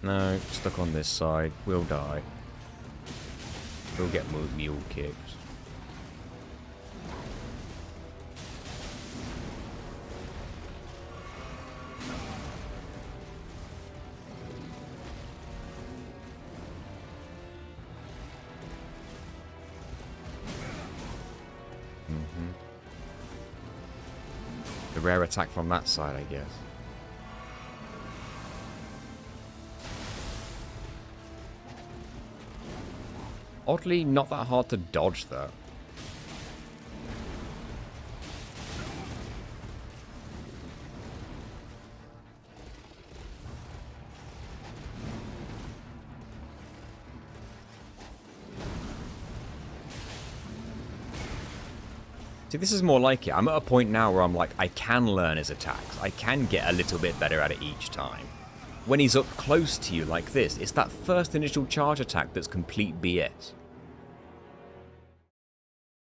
No, stuck on this side. We'll die. We'll get mule kicked. The rare attack from that side, I guess. Oddly, not that hard to dodge that. See, this is more like it. I'm at a point now where I'm like, I can learn his attacks. I can get a little bit better at it each time. When he's up close to you like this, it's that first initial charge attack that's complete BS.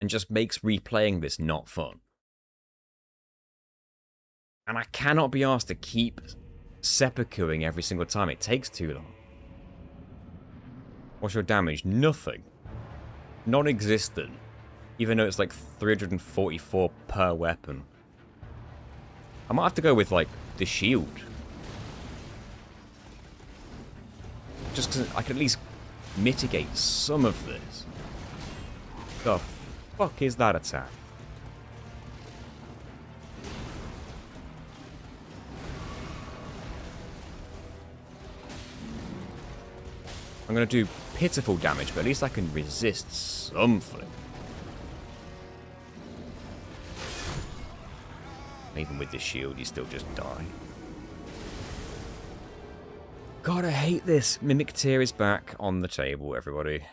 And just makes replaying this not fun. And I cannot be asked to keep seppukuing every single time. It takes too long. What's your damage? Nothing. Non-existent. Even though it's like 344 per weapon. I might have to go with, like, the shield. Just because I can at least mitigate some of this. The fuck is that attack? I'm going to do pitiful damage, but at least I can resist something. Even with the shield, you still just die. God, I hate this. Mimic Tear is back on the table, everybody.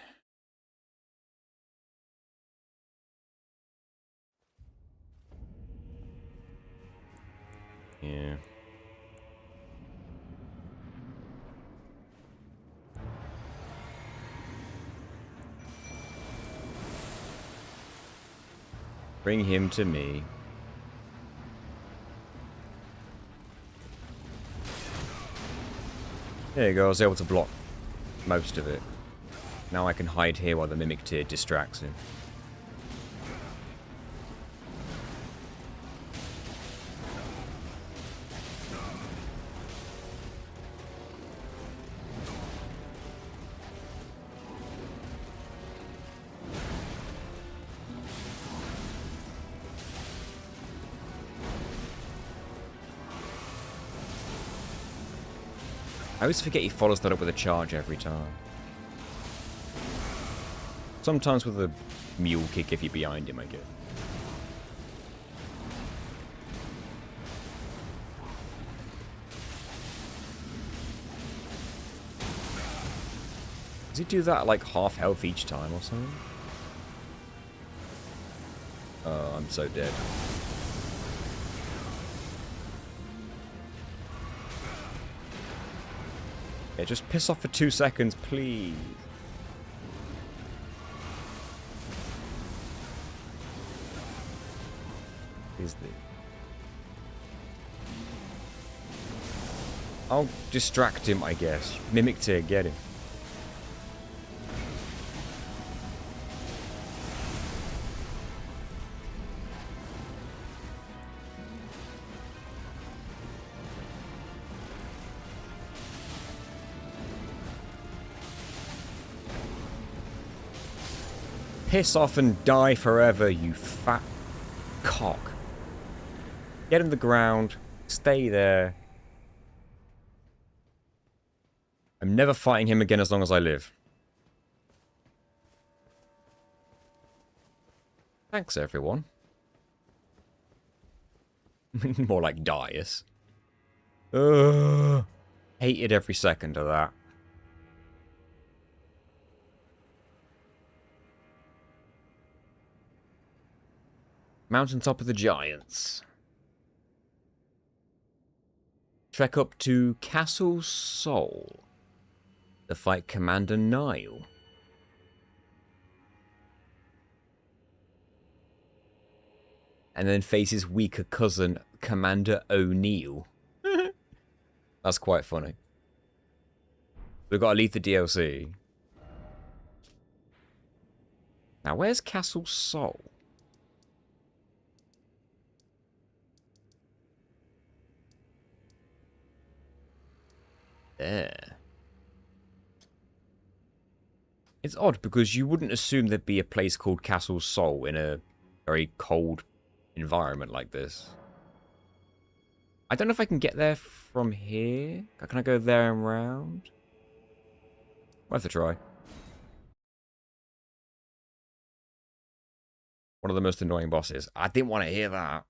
Yeah. Bring him to me. There you go, I was able to block most of it. Now I can hide here while the Mimic Tear distracts him. I always forget he follows that up with a charge every time. Sometimes with a mule kick if you're behind him, I guess. Does he do that at like half health each time or something? Oh, I'm so dead. Yeah, just piss off for 2 seconds, please. Is the... I'll distract him, I guess. Mimic to get him. Piss off and die forever, you fat cock. Get in the ground. Stay there. I'm never fighting him again as long as I live. Thanks, everyone. More like Dias. Hated every second of that. Mountaintop of the Giants. Trek up to Castle Sol to fight Commander Nile. And then face his weaker cousin, Commander O'Neill. That's quite funny. We've got to leave the DLC. Now, where's Castle Sol? There. It's odd because you wouldn't assume there'd be a place called Castle Sol in a very cold environment like this. I don't know if I can get there from here. Can I go there and round? Worth a try. One of the most annoying bosses. I didn't want to hear that.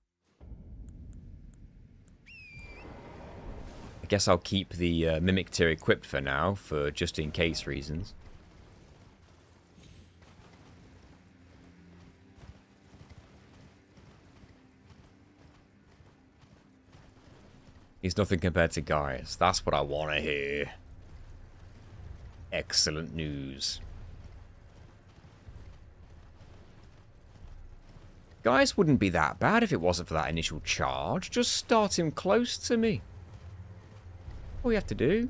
I guess I'll keep the Mimic Tier equipped for now, for just in case reasons. He's nothing compared to Gaius. That's what I want to hear. Excellent news. Gaius wouldn't be that bad if it wasn't for that initial charge. Just start him close to me. All you have to do.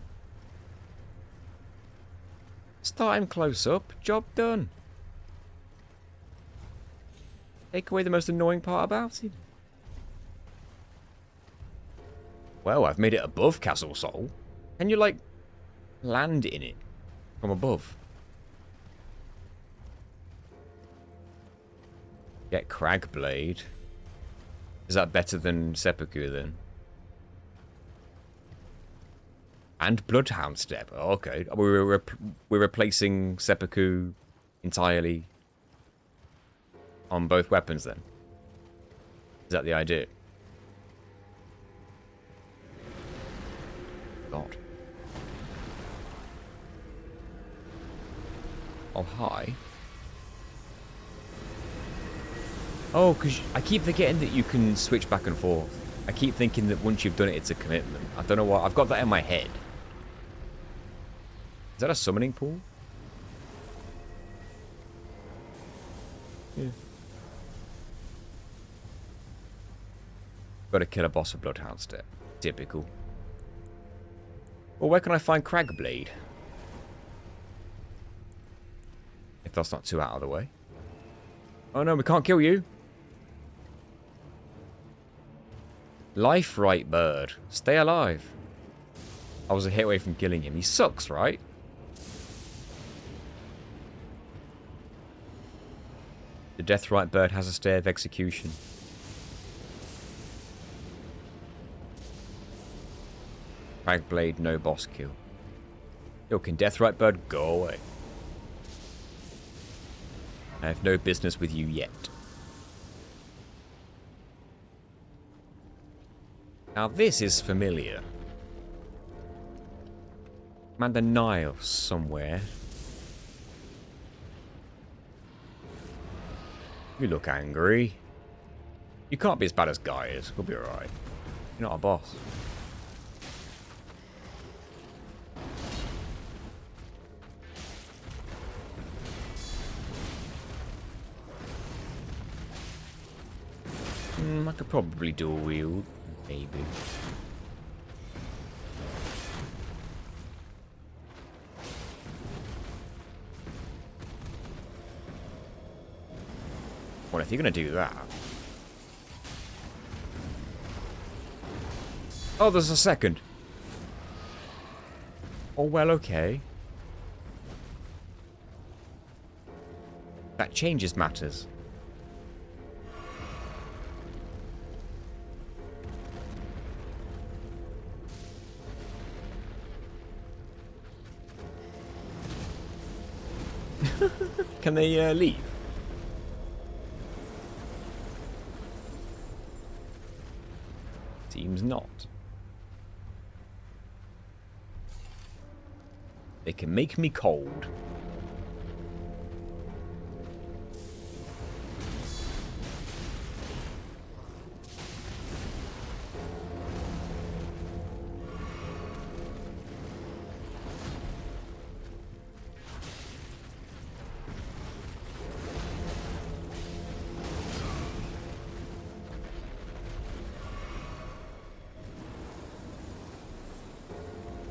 Start him close up. Job done. Take away the most annoying part about him. Well, I've made it above Castle Sol. Can you, like, land in it from above? Get Cragblade. Is that better than Seppuku, then? And Bloodhound Step. Oh, okay. We're replacing Seppuku entirely on both weapons, then? Is that the idea? God. Oh, hi. Oh, because I keep forgetting that you can switch back and forth. I keep thinking that once you've done it, it's a commitment. I don't know why. I've got that in my head. Is that a summoning pool? Yeah. Got to kill a boss with Bloodhound Step. Typical. Well, where can I find Cragblade? If that's not too out of the way. Oh no, we can't kill you. Life right, bird. Stay alive. I was a hit away from killing him. He sucks, right? The Deathrite bird has a stay of execution. Cragblade, no boss kill. Yo, can Deathrite bird go away? I have no business with you yet. Now this is familiar. Commander Nile somewhere. You look angry. You can't be as bad as Guy is. We'll be alright. You're not a boss. I could probably dual wield. Maybe. Well, if you're going to do that... Oh, there's a second. Oh, well, okay. That changes matters. Can they leave? Seems not. They can make me cold.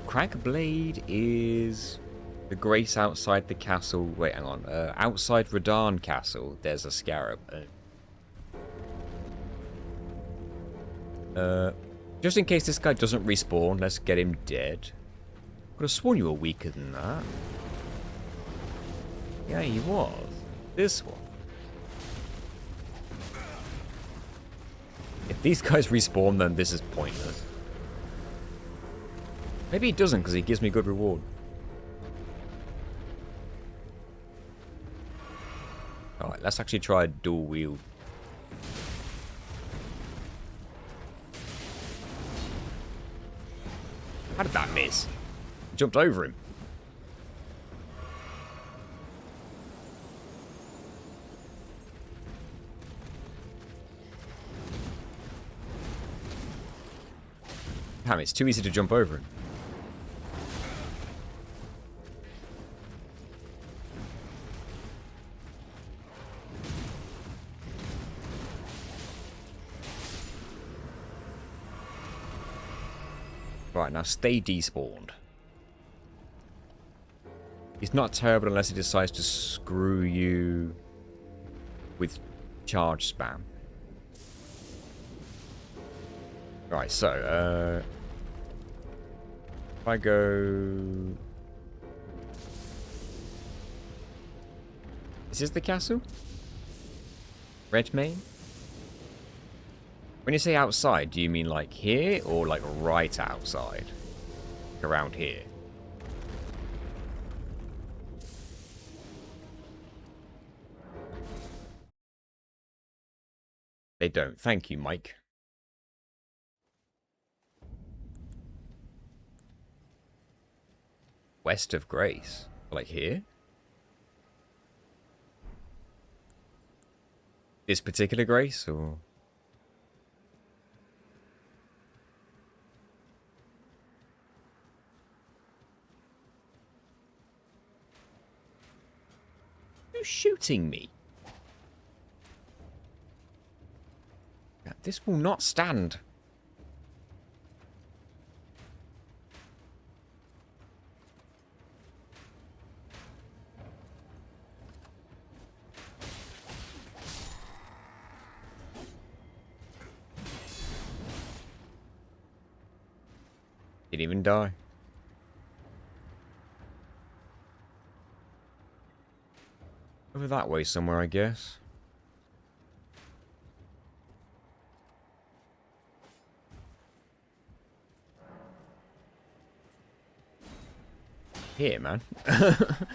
Crackblade is the grace outside the castle. Wait, hang on. Outside Radan Castle, there's a scarab. Just in case this guy doesn't respawn, let's get him dead. Could have sworn you were weaker than that. Yeah, he was. This one. If these guys respawn, then this is pointless. Maybe he doesn't, because he gives me good reward. Alright, let's actually try a dual wield. How did that miss? I jumped over him. Damn, it's too easy to jump over him. Right, now stay despawned. He's not terrible unless he decides to screw you with charge spam. Right, so, if I go... Is this the castle? Redmane? When you say outside, do you mean like here or like right outside? Like around here? They don't. Thank you, Mike. West of Grace? Like here? This particular Grace, or...? Who's shooting me? This will not stand. Didn't even die. Over that way somewhere, I guess. Here, man. I don't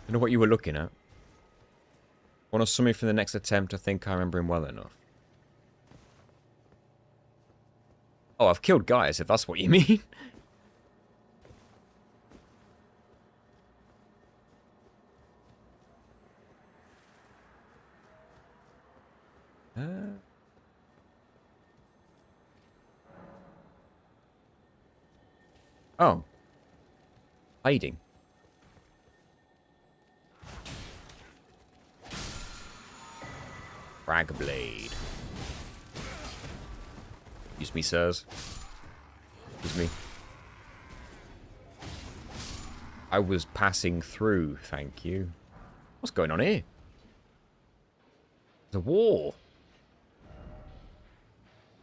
know what you were looking at. Want a summary for the next attempt? I think I remember him well enough. Oh, I've killed guys, if that's what you mean. Oh. Hiding. Frag blade. Excuse me, sirs. Excuse me. I was passing through, thank you. What's going on here? There's a war.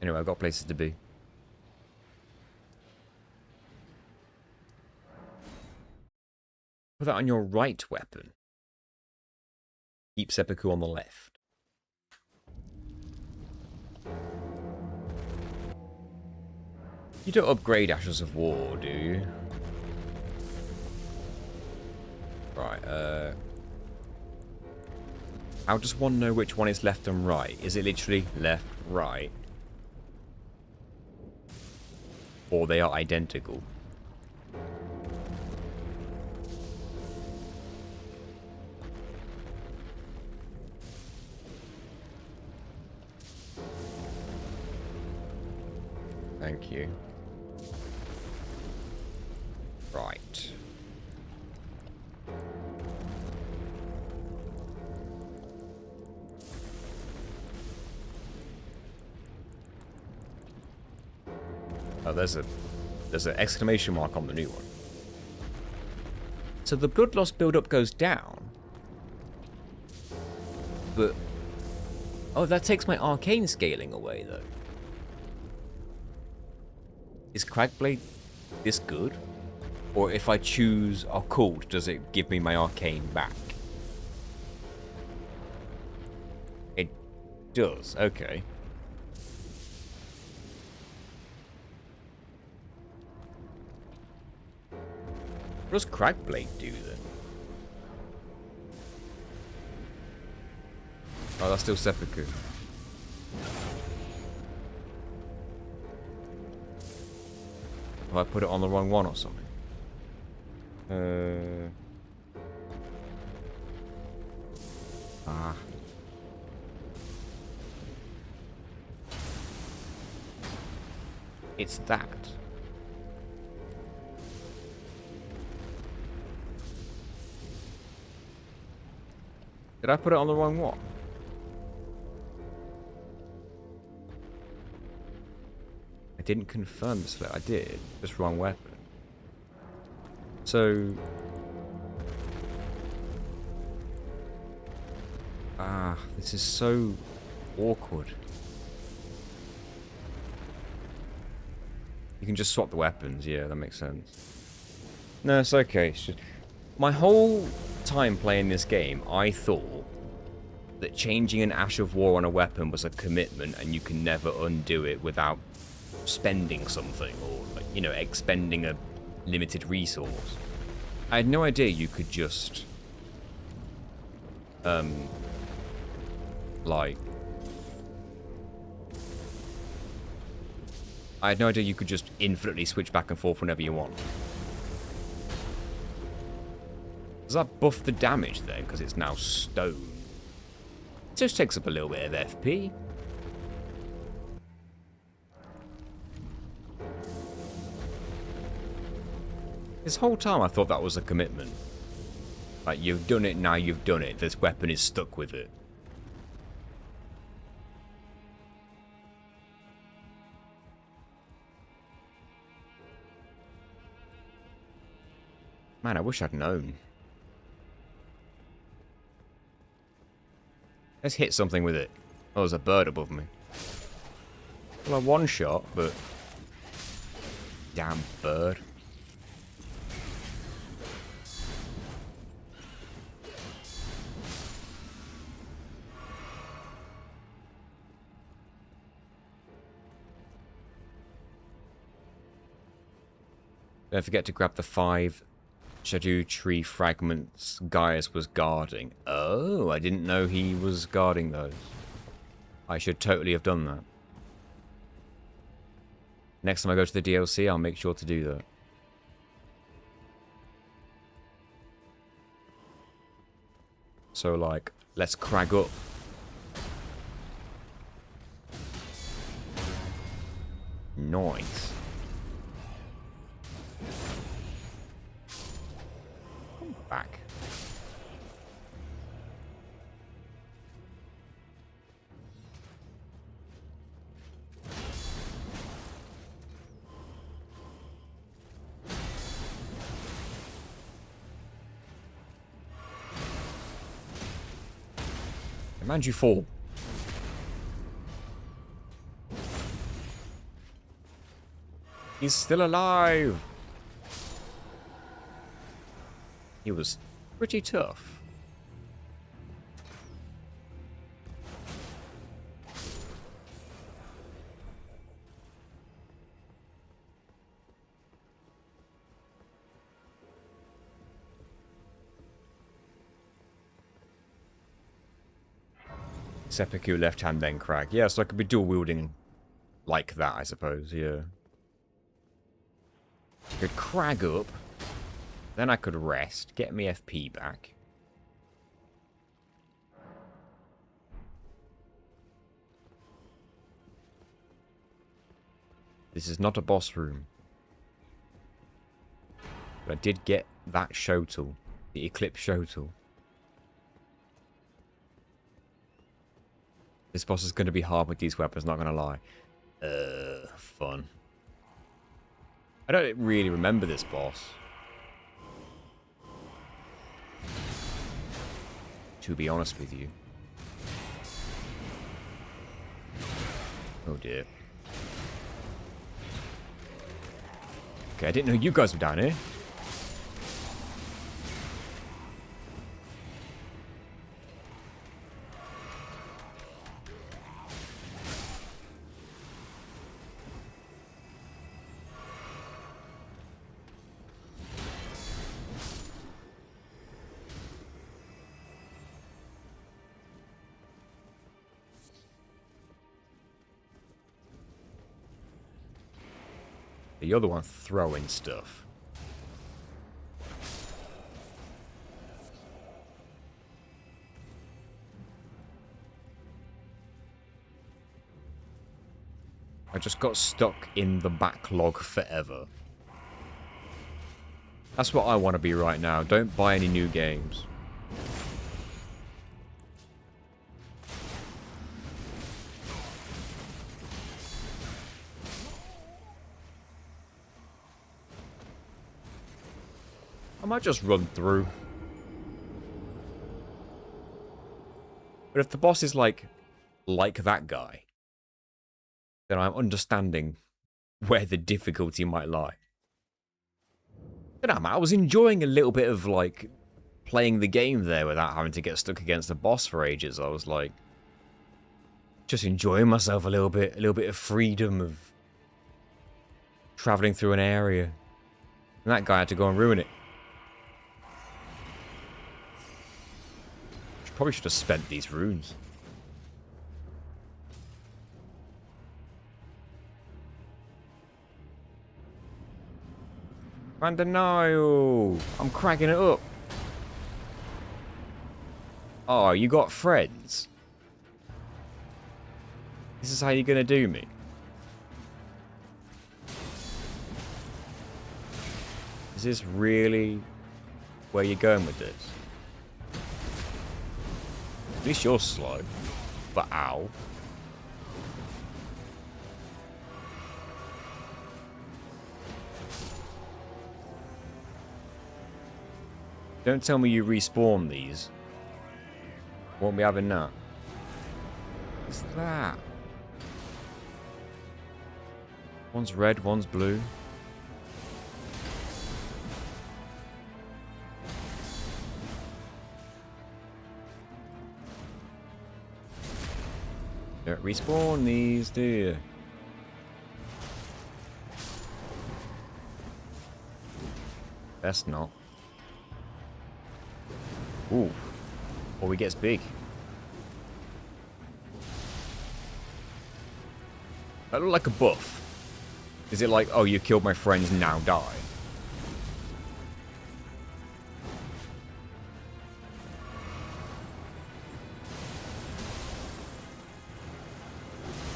Anyway, I've got places to be. Put that on your right weapon. Keep seppuku on the left. You don't upgrade Ashes of War, do you? Right, how does one know which one is left and right? Is it literally left, right? Or they are identical? Thank you. Right. Oh, there's an exclamation mark on the new one. So the blood loss build-up goes down. But... oh, that takes my arcane scaling away, though. Is Cragblade this good? Or if I choose Occult, does it give me my arcane back? It does, okay. What does Cragblade do then? Oh, that's still seppuku. Have I put it on the wrong one or something? It's that. Did I put it on the wrong one? I didn't confirm the select. I did. Just wrong weapon. So... this is so awkward. You can just swap the weapons. Yeah, that makes sense. No, it's okay. It's just... my whole time playing this game, I thought that changing an Ash of War on a weapon was a commitment and you can never undo it without spending something or, like, you know, expending a limited resource. I had no idea you could just like, I had no idea you could just infinitely switch back and forth whenever you want. Does that buff the damage then, because it's now stone? It just takes up a little bit of FP. This whole time I thought that was a commitment. Like, you've done it, now you've done it. This weapon is stuck with it. Man, I wish I'd known. Let's hit something with it. Oh, there's a bird above me. Well, a one shot, but... damn bird. Don't forget to grab the 5 Shadow Tree Fragments Gaius was guarding. Oh, I didn't know he was guarding those. I should totally have done that. Next time I go to the DLC, I'll make sure to do that. So, like, let's crag up. Nice. Come back. Command you fall. He's still alive. He was pretty tough. Seppuku left hand then crag. Yeah, so I could be dual wielding like that, I suppose, yeah. I could crag up, then I could rest, get me FP back. This is not a boss room. But I did get that show tool, the Eclipse show tool. This boss is going to be hard with these weapons, not going to lie. Fun. I don't really remember this boss, to be honest with you. Oh dear. Okay, I didn't know you guys were down here. You're the one throwing stuff. I just got stuck in the backlog forever. That's what I want to be right now. Don't buy any new games. I might just run through. But if the boss is like that guy, then I'm understanding where the difficulty might lie. I don't know, man, I was enjoying a little bit of like playing the game there without having to get stuck against the boss for ages. I was like just enjoying myself a little bit of freedom of traveling through an area. And that guy had to go and ruin it. Probably should have spent these runes. Undenial! I'm cracking it up. Oh, you got friends? This is how you're gonna do me? Is this really where you're going with this? At least you're slow. But ow. Don't tell me you respawn these. Won't be having that. What's that? One's red, one's blue. Don't respawn these, do you? Best not. Ooh. Or he gets big. That look like a buff. Is it like, oh, you killed my friends, now die?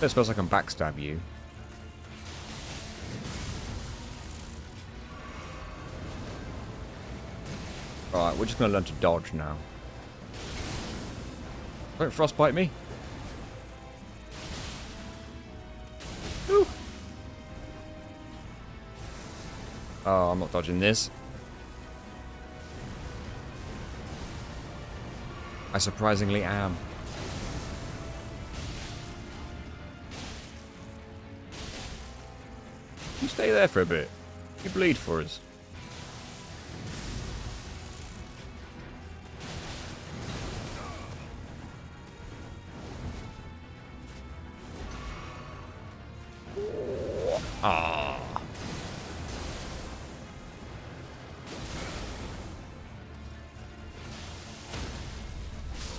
I suppose I can backstab you. Alright, we're just going to learn to dodge now. Don't frostbite me. Ooh. Oh, I'm not dodging this. I surprisingly am. You stay there for a bit. You bleed for us. Ah.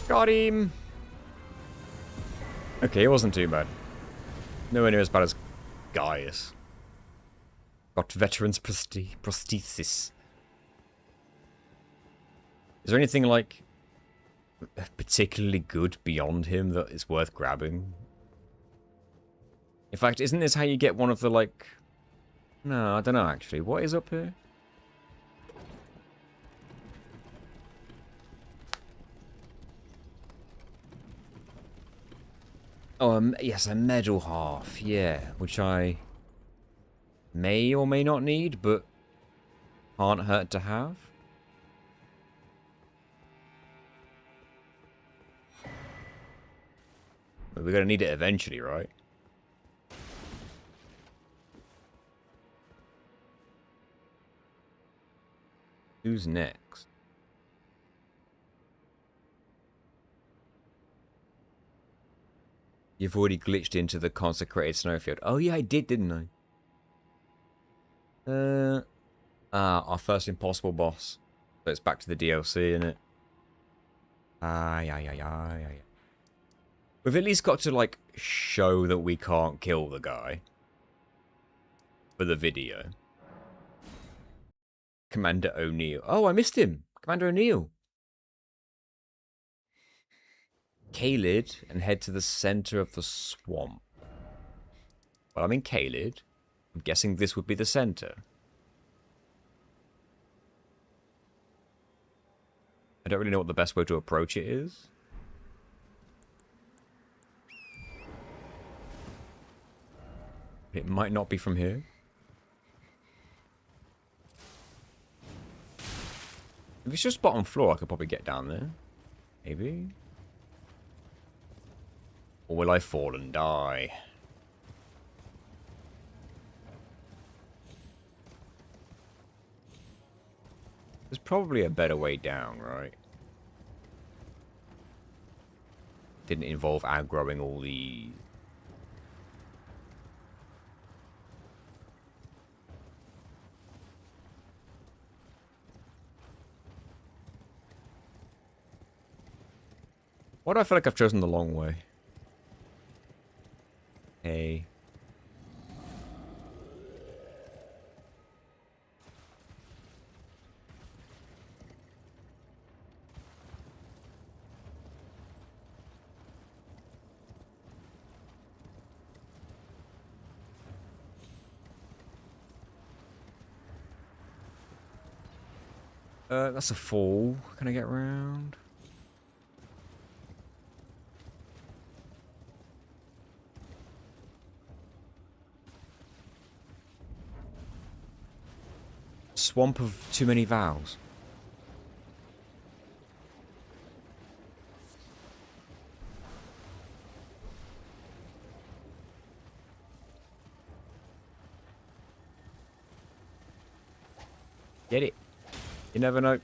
Got him. Okay, it wasn't too bad. Nowhere near as bad as Gaius. Got veteran's prosthesis. Is there anything like particularly good beyond him that is worth grabbing? In fact, isn't this how you get one of the, like... No, I don't know, actually. What is up here? Oh, yes, a medal half. Yeah, which I may or may not need, but can't hurt to have. But we're going to need it eventually, right? Who's next? You've already glitched into the consecrated snowfield. Oh yeah, I did, didn't I? Our first impossible boss. So it's back to the DLC, innit? Yeah. We've at least got to, like, show that we can't kill the guy. For the video. Commander O'Neill. Oh, I missed him. Commander O'Neill. Caelid and head to the center of the swamp. Well, I'm in Caelid. I'm guessing this would be the center. I don't really know what the best way to approach it is. It might not be from here. If it's just bottom floor, I could probably get down there. Maybe. Or will I fall and die? There's probably a better way down, right? Didn't involve aggroing all these. Why do I feel like I've chosen the long way? Hey. That's a fall. Can I get around? Swamp of too many vowels. Get it. You never know.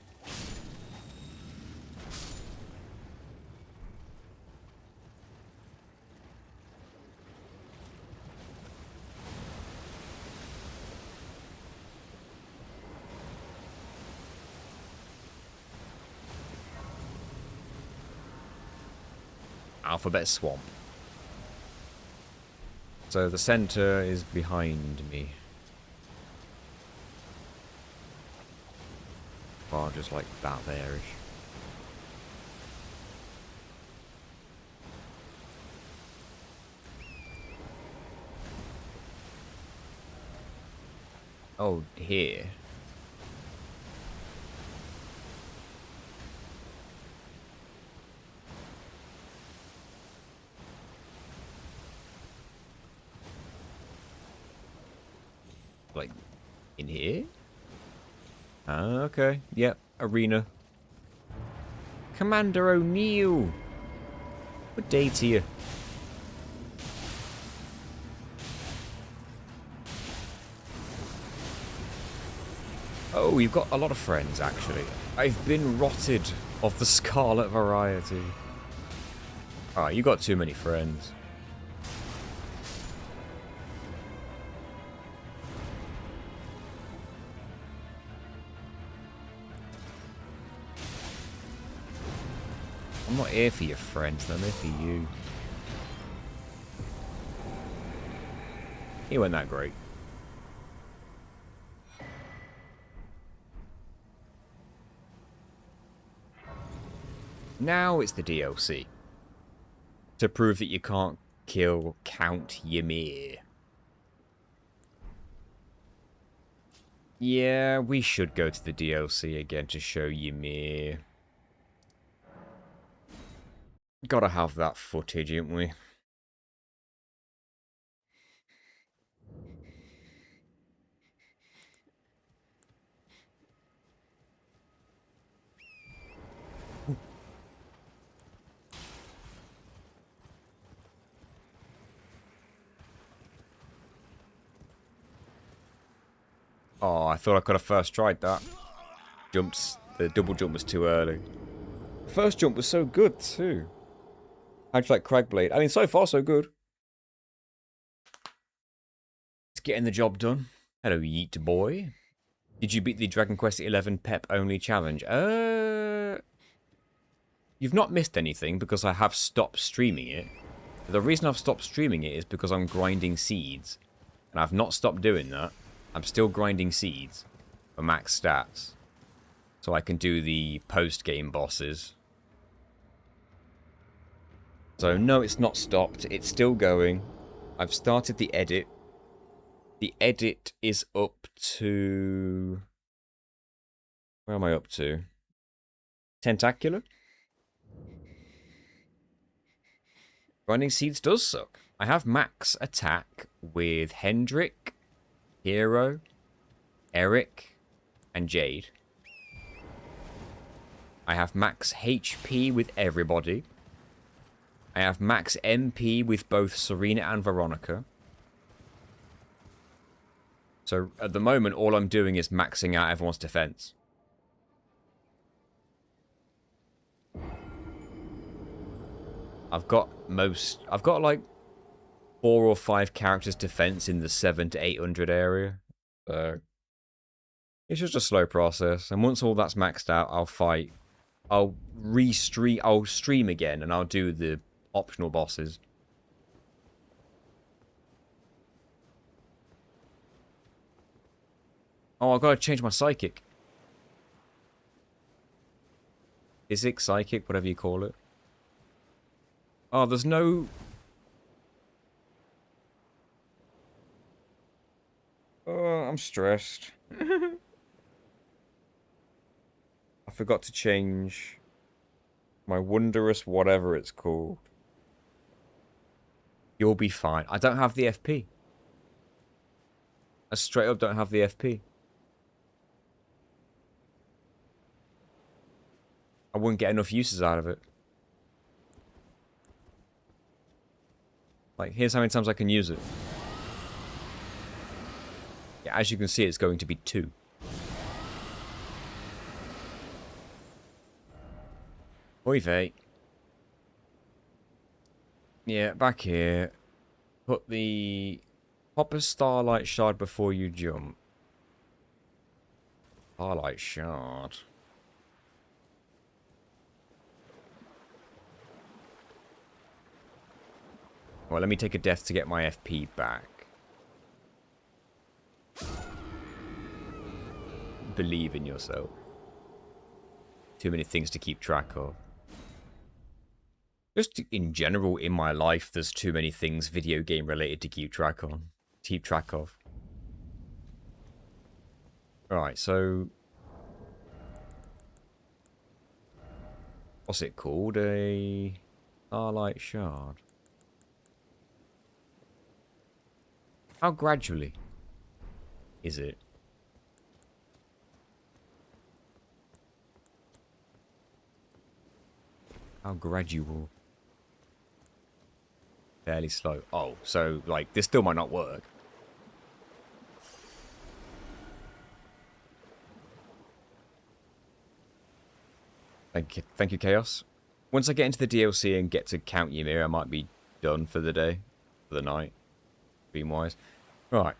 Alphabet Swamp. So the center is behind me. Or just like that there-ish. Oh, here. Like, in here? Okay. Yep. Arena. Commander O'Neill. Good day to you. Oh, you've got a lot of friends, actually. I've been rotted of the scarlet variety. Ah, you got too many friends. I'm not here for your friends, I'm here for you. He wasn't that great. Now it's the DLC. To prove that you can't kill Count Ymir. Yeah, we should go to the DLC again to show Ymir. Gotta have that footage, ain't we? Oh, I thought I could have first tried that. The double jump was too early. The first jump was so good, too. How'd you like Cragblade? I mean, so far, so good. It's getting the job done. Hello, Yeet boy. Did you beat the Dragon Quest XI Pep only challenge? You've not missed anything because I have stopped streaming it. The reason I've stopped streaming it is because I'm grinding seeds. And I've not stopped doing that. I'm still grinding seeds for max stats. So I can do the post-game bosses. So no, it's not stopped. It's still going. I've started the edit. The edit is up to... Where am I up to? Tentacular? Grinding seeds does suck. I have max attack with Hendrik, Hero, Eric, and Jade. I have max HP with everybody. I have max MP with both Serena and Veronica. So at the moment, all I'm doing is maxing out everyone's defense. I've got like 4 or 5 characters defense in the 700 to 800 area. So it's just a slow process. And once all that's maxed out, I'll fight. I'll stream again and I'll do the optional bosses. Oh, I've got to change my psychic. Physic, psychic, whatever you call it. Oh, there's no... Oh, I'm stressed. I forgot to change my wondrous whatever it's called. You'll be fine. I don't have the FP. I straight up don't have the FP. I wouldn't get enough uses out of it. Like, here's how many times I can use it. Yeah, as you can see, it's going to be 2. Oy vey. Yeah, back here. Pop a Starlight Shard before you jump. Starlight Shard. Well, let me take a death to get my FP back. Believe in yourself. Too many things to keep track of. Just in general, in my life, there's too many things video game related to keep track on. Keep track of. Right, so... What's it called? A Starlight Shard. How gradually is it? How gradual? Fairly slow. Oh, so, like, this still might not work. Thank you, Chaos. Once I get into the DLC and get to Count Ymir, I might be done for the day. For the night. Being wise. Right.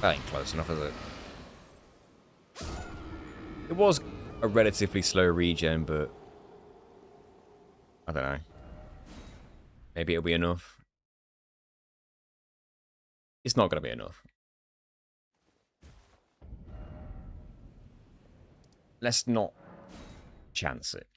That ain't close enough, is it? It was a relatively slow regen, but... I don't know. Maybe it'll be enough. It's not going to be enough. Let's not chance it.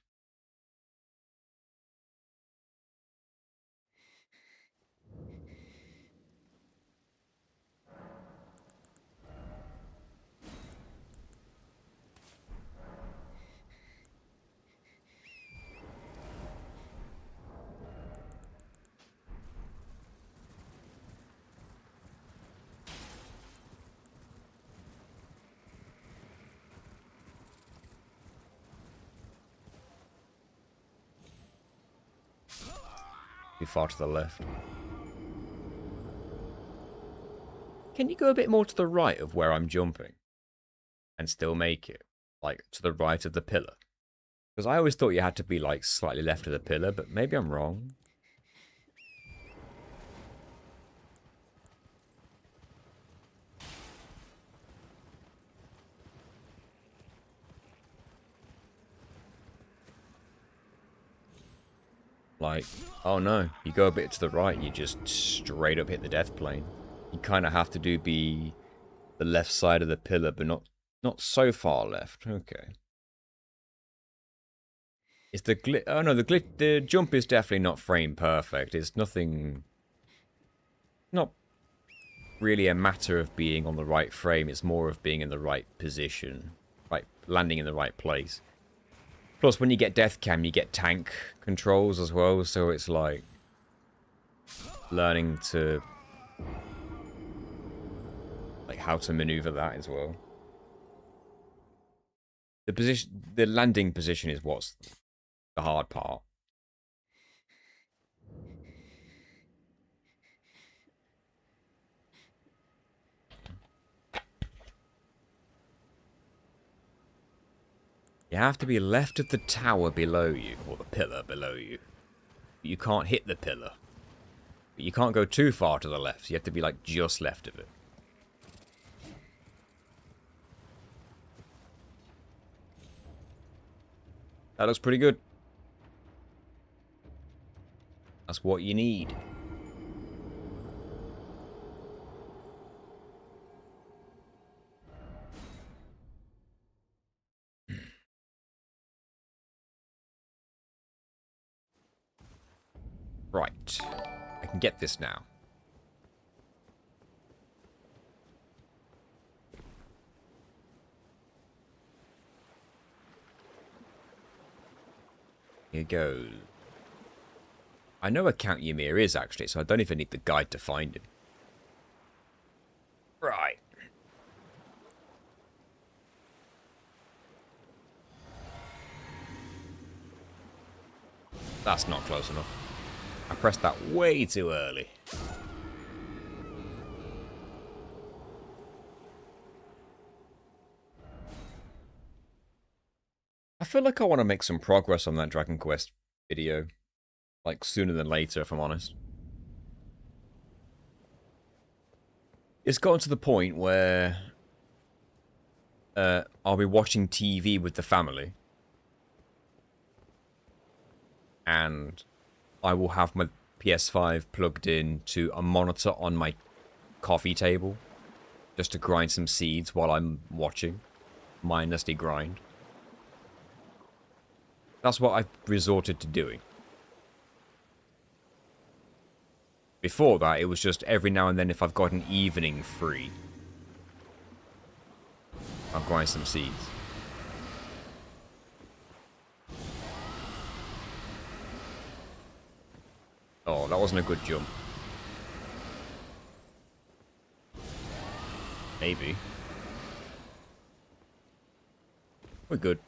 Be far to the left. Can you go a bit more to the right of where I'm jumping? And still make it? Like, to the right of the pillar? Because I always thought you had to be, like, slightly left of the pillar, but maybe I'm wrong. Like, oh no, you go a bit to the right, you just straight up hit the death plane. You kind of have to be the left side of the pillar, but not so far left. Okay. Is the glitch? Oh no, the jump is definitely not frame perfect. It's nothing. Not really a matter of being on the right frame. It's more of being in the right position, right, landing in the right place. Plus, when you get death cam, you get tank controls as well, so it's like learning to like how to maneuver that as well. The landing position is what's the hard part. You have to be left of the tower below you, or the pillar below you. You can't hit the pillar. But you can't go too far to the left. You have to be like just left of it. That looks pretty good. That's what you need. Right. I can get this now. Here goes. I know where Count Ymir is, actually, so I don't even need the guide to find him. Right. That's not close enough. I pressed that way too early. I feel like I want to make some progress on that Dragon Quest video. Like, sooner than later, if I'm honest. It's gotten to the point where I'll be watching TV with the family. And I will have my PS5 plugged in to a monitor on my coffee table. Just to grind some seeds while I'm watching. Mindlessly grind. That's what I've resorted to doing. Before that, it was just every now and then if I've got an evening free, I'll grind some seeds. Oh, that wasn't a good jump. Maybe. We're good.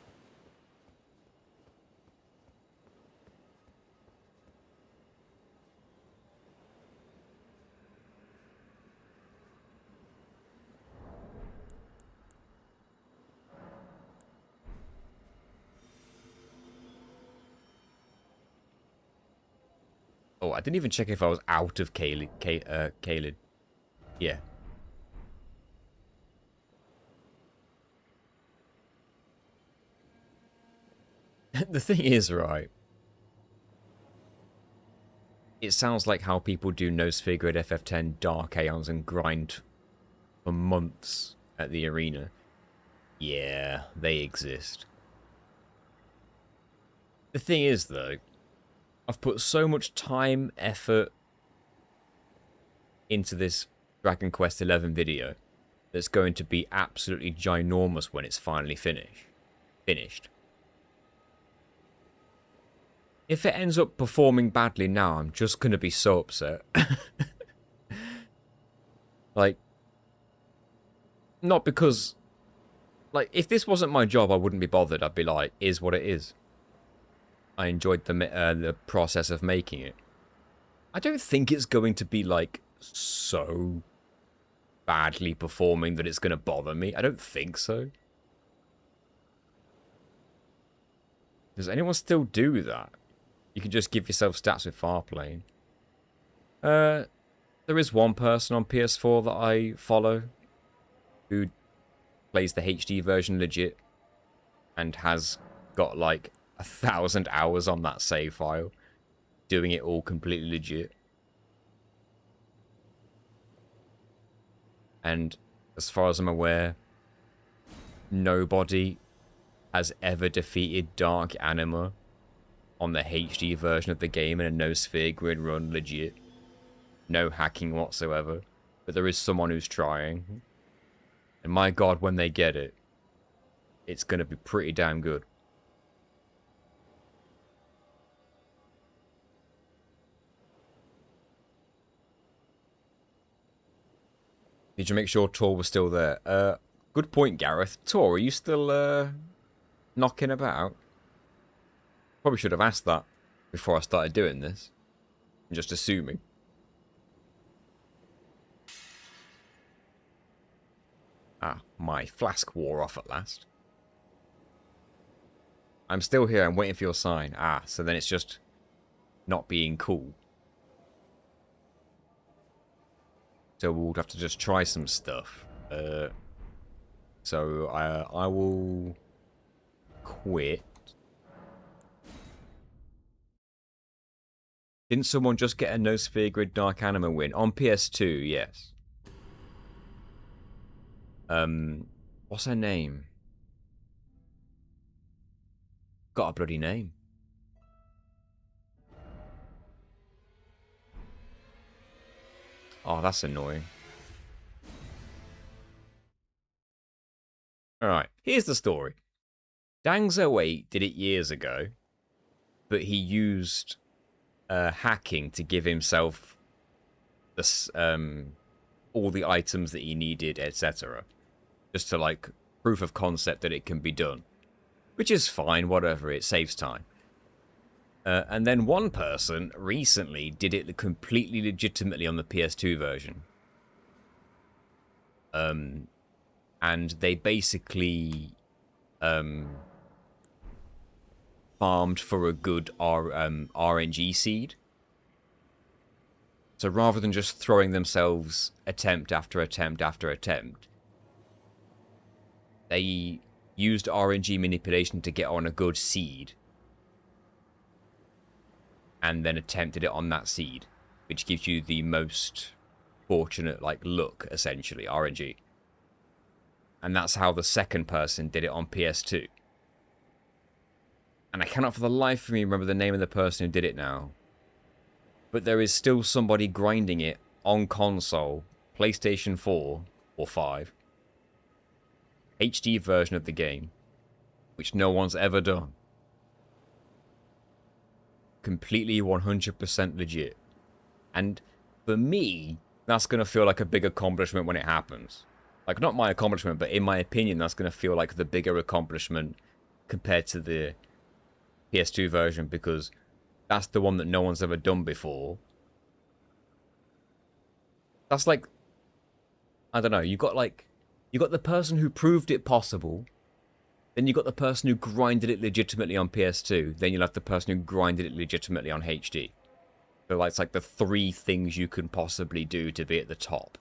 Oh, I didn't even check if I was out of Caelid. Yeah. The thing is, right, it sounds like how people do no figure at FF10 Dark Aeons and grind for months at the arena. Yeah, they exist. The thing is, though, I've put so much time, effort into this Dragon Quest XI video that's going to be absolutely ginormous when it's finally finished. If it ends up performing badly now, I'm just going to be so upset. Like, not because... Like, if this wasn't my job, I wouldn't be bothered. I'd be like, is what it is. I enjoyed the process of making it. I don't think it's going to be, like, so badly performing that it's going to bother me. I don't think so. Does anyone still do that? You can just give yourself stats with Farplane. There is one person on PS4 that I follow who plays the HD version legit and has got like 1,000 hours on that save file, doing it all completely legit. And as far as I'm aware, nobody has ever defeated Dark Anima on the HD version of the game in a no sphere grid run legit. No hacking whatsoever. But there is someone who's trying. And my god, when they get it, it's going to be pretty damn good. Did you make sure Tor was still there? Good point, Gareth. Tor, are you still knocking about? Probably should have asked that before I started doing this. I'm just assuming. Ah, my flask wore off at last. I'm still here. I'm waiting for your sign. Ah, so then it's just not being cool. So we'll have to just try some stuff. So I will quit. Didn't someone just get a no sphere grid Dark Anima win? On PS2, yes. What's her name? Got a bloody name. Oh, that's annoying. Alright, here's the story. Dangzo8 did it years ago, but he used hacking to give himself this, all the items that he needed, etc. Just to, like, proof of concept that it can be done. Which is fine, whatever, it saves time. And then one person recently did it completely legitimately on the PS2 version. And they basically farmed for a good RNG seed. So rather than just throwing themselves attempt after attempt after attempt, they used RNG manipulation to get on a good seed and then attempted it on that seed, which gives you the most fortunate, like, luck, essentially, RNG. And that's how the second person did it on PS2. And I cannot for the life of me remember the name of the person who did it now. But there is still somebody grinding it on console, PlayStation 4 or 5, HD version of the game, which no one's ever done. Completely 100% legit. And for me, that's going to feel like a big accomplishment when it happens. Like, not my accomplishment, but in my opinion, that's going to feel like the bigger accomplishment compared to the PS2 version, because that's the one that no one's ever done before. That's like, I don't know, you got the person who proved it possible, then you got the person who grinded it legitimately on PS2, then you'll have the person who grinded it legitimately on HD. So it's like the three things you can possibly do to be at the top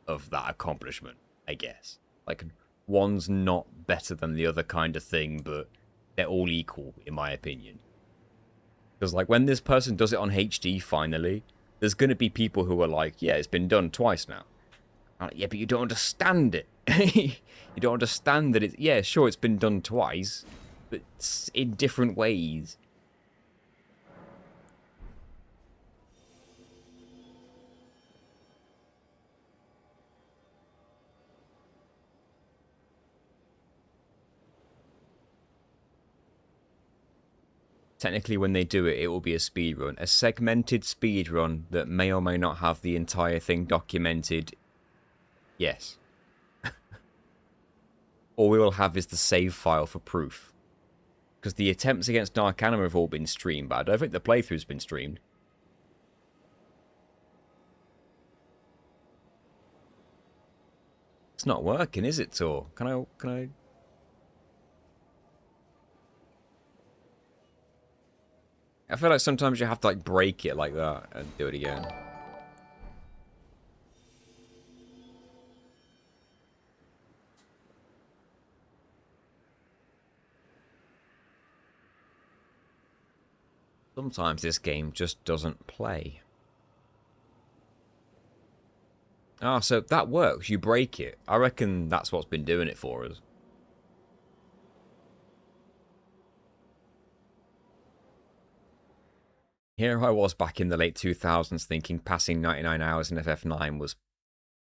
of that accomplishment, I guess. Like, one's not better than the other kind of thing, but they're all equal, in my opinion. Because, like, when this person does it on HD, finally, there's going to be people who are like, yeah, it's been done twice now. I'm like, yeah, but you don't understand it. You don't understand that it's... Yeah, sure, it's been done twice, but it's in different ways. Technically, when they do it, it will be a speedrun. A segmented speedrun that may or may not have the entire thing documented. Yes. All we will have is the save file for proof. Because the attempts against Dark Anima have all been streamed, but I don't think the playthrough's been streamed. It's not working, is it, Tor? Can I... I feel like sometimes you have to, like, break it like that and do it again. Sometimes this game just doesn't play. Ah, so that works. You break it. I reckon that's what's been doing it for us. Here I was back in the late 2000s thinking passing 99 hours in FF9 was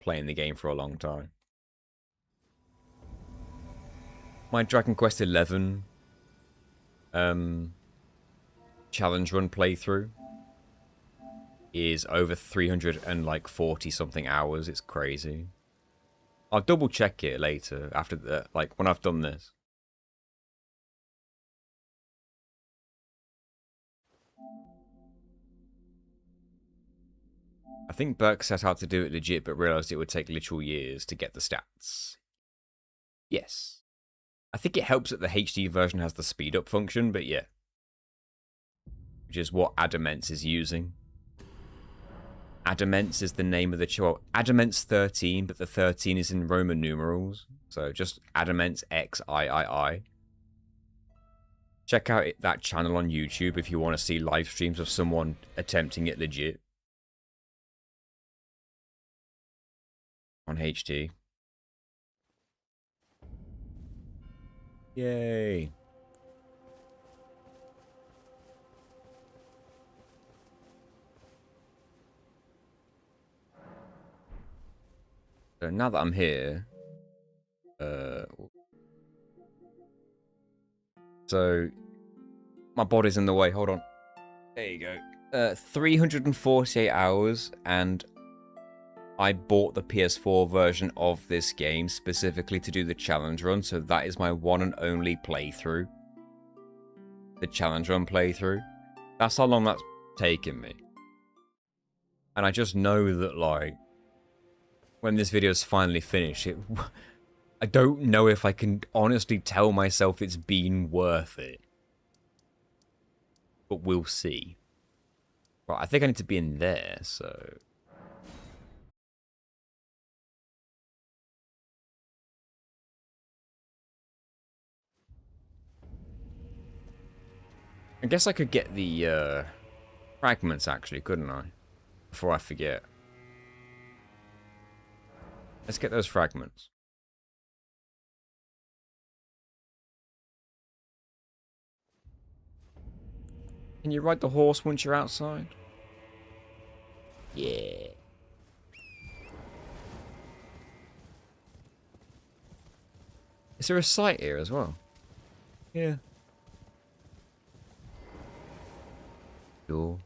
playing the game for a long time. My Dragon Quest XI challenge run playthrough is over 340 something hours. It's crazy. I'll double check it later after the, like, when I've done this. I think Burke set out to do it legit, but realised it would take literal years to get the stats. Yes. I think it helps that the HD version has the speed up function, but yeah. Which is what Adamance is using. Adamance is the name of the child. Adamance 13, but the 13 is in Roman numerals. So just Adamance XIII. Check out that channel on YouTube if you want to see live streams of someone attempting it legit. On HD. Yay. So now that I'm here, so my body's in the way. Hold on. There you go. 348 hours, and I bought the PS4 version of this game specifically to do the challenge run, so that is my one and only playthrough. The challenge run playthrough. That's how long that's taken me. And I just know that, like, when this video is finally finished, I don't know if I can honestly tell myself it's been worth it. But we'll see. Right, I think I need to be in there, so... I guess I could get the fragments, actually, couldn't I? Before I forget. Let's get those fragments. Can you ride the horse once you're outside? Yeah. Is there a site here as well? Yeah. Door.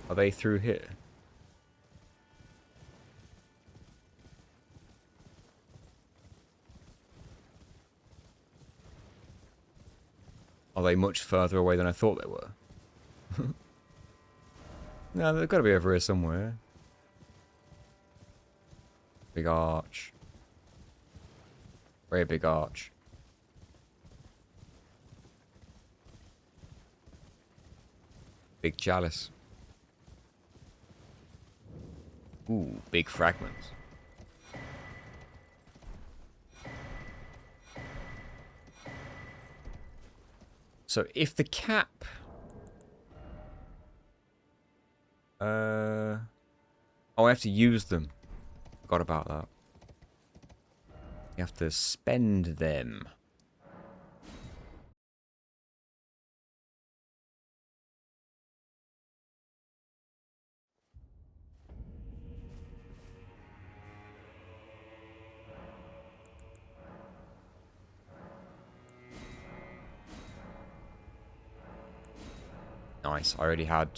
Are they through here? Are they much further away than I thought they were? No, they've got to be over here somewhere. Big arch. Very big arch. Big chalice. Ooh, big fragments. So if the cap... Oh, I have to use them. Forgot about that. You have to spend them. Nice, I already had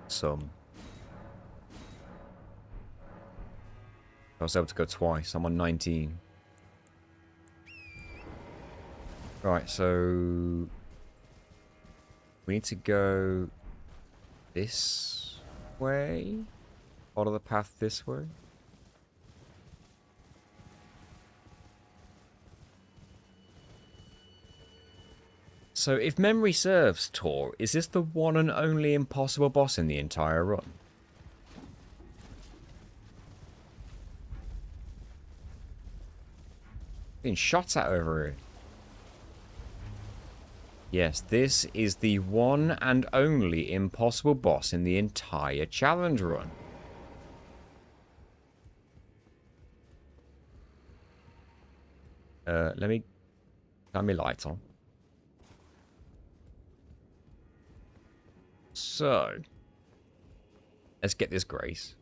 some. I was able to go twice. I'm on 19. Right, so... we need to go this way? Follow the path this way? So, if memory serves, Tor, is this the one and only impossible boss in the entire run? Being shot at over here. Yes, this is the one and only impossible boss in the entire challenge run. Let me turn my light on. So, let's get this grace.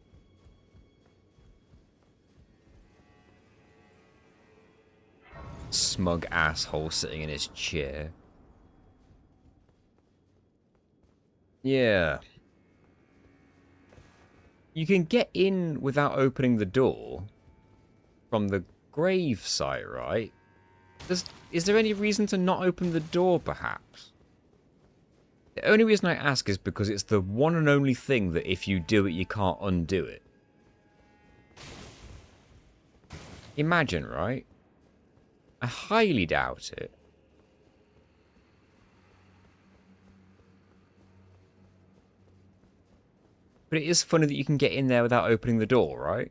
Smug asshole sitting in his chair. Yeah. You can get in without opening the door from the grave site, right? Is there any reason to not open the door, perhaps? The only reason I ask is because it's the one and only thing that if you do it, you can't undo it. Imagine, right? I highly doubt it. But it is funny that you can get in there without opening the door, right?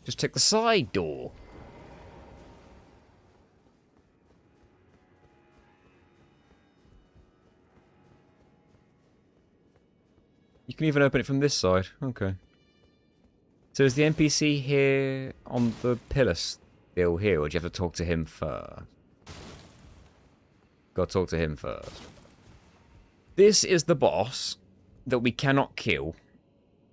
Just take the side door. You can even open it from this side. Okay. So is the NPC here on the pillar still here, or do you have to talk to him first? Gotta talk to him first. This is the boss that we cannot kill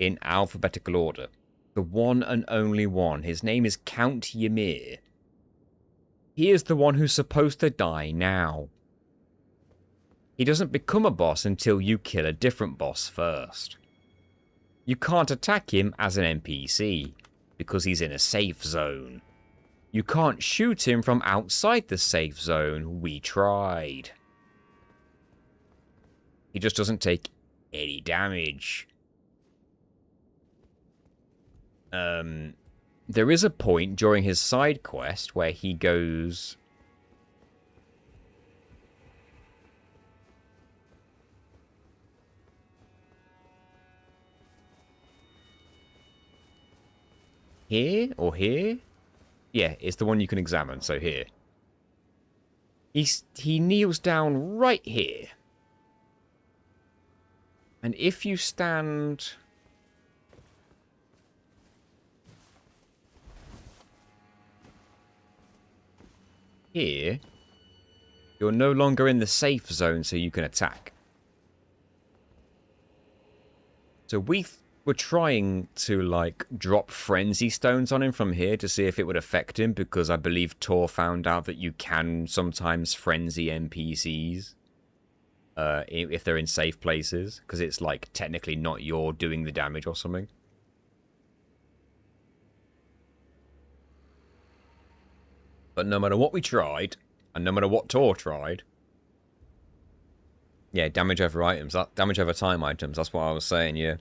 in alphabetical order. The one and only one. His name is Count Ymir. He is the one who's supposed to die now. He doesn't become a boss until you kill a different boss first. You can't attack him as an NPC, because he's in a safe zone. You can't shoot him from outside the safe zone. We tried. He just doesn't take any damage. There is a point during his side quest where he goes... here or here. Yeah, it's the one you can examine, so here. He kneels down right here. And if you stand... here, you're no longer in the safe zone, so you can attack. So we were trying to, like, drop frenzy stones on him from here to see if it would affect him, because I believe Tor found out that you can sometimes frenzy NPCs if they're in safe places, because it's, like, technically not you're doing the damage or something. But no matter what we tried, and no matter what Tor tried... Yeah, damage over items. Damage over time items, that's what I was saying, yeah.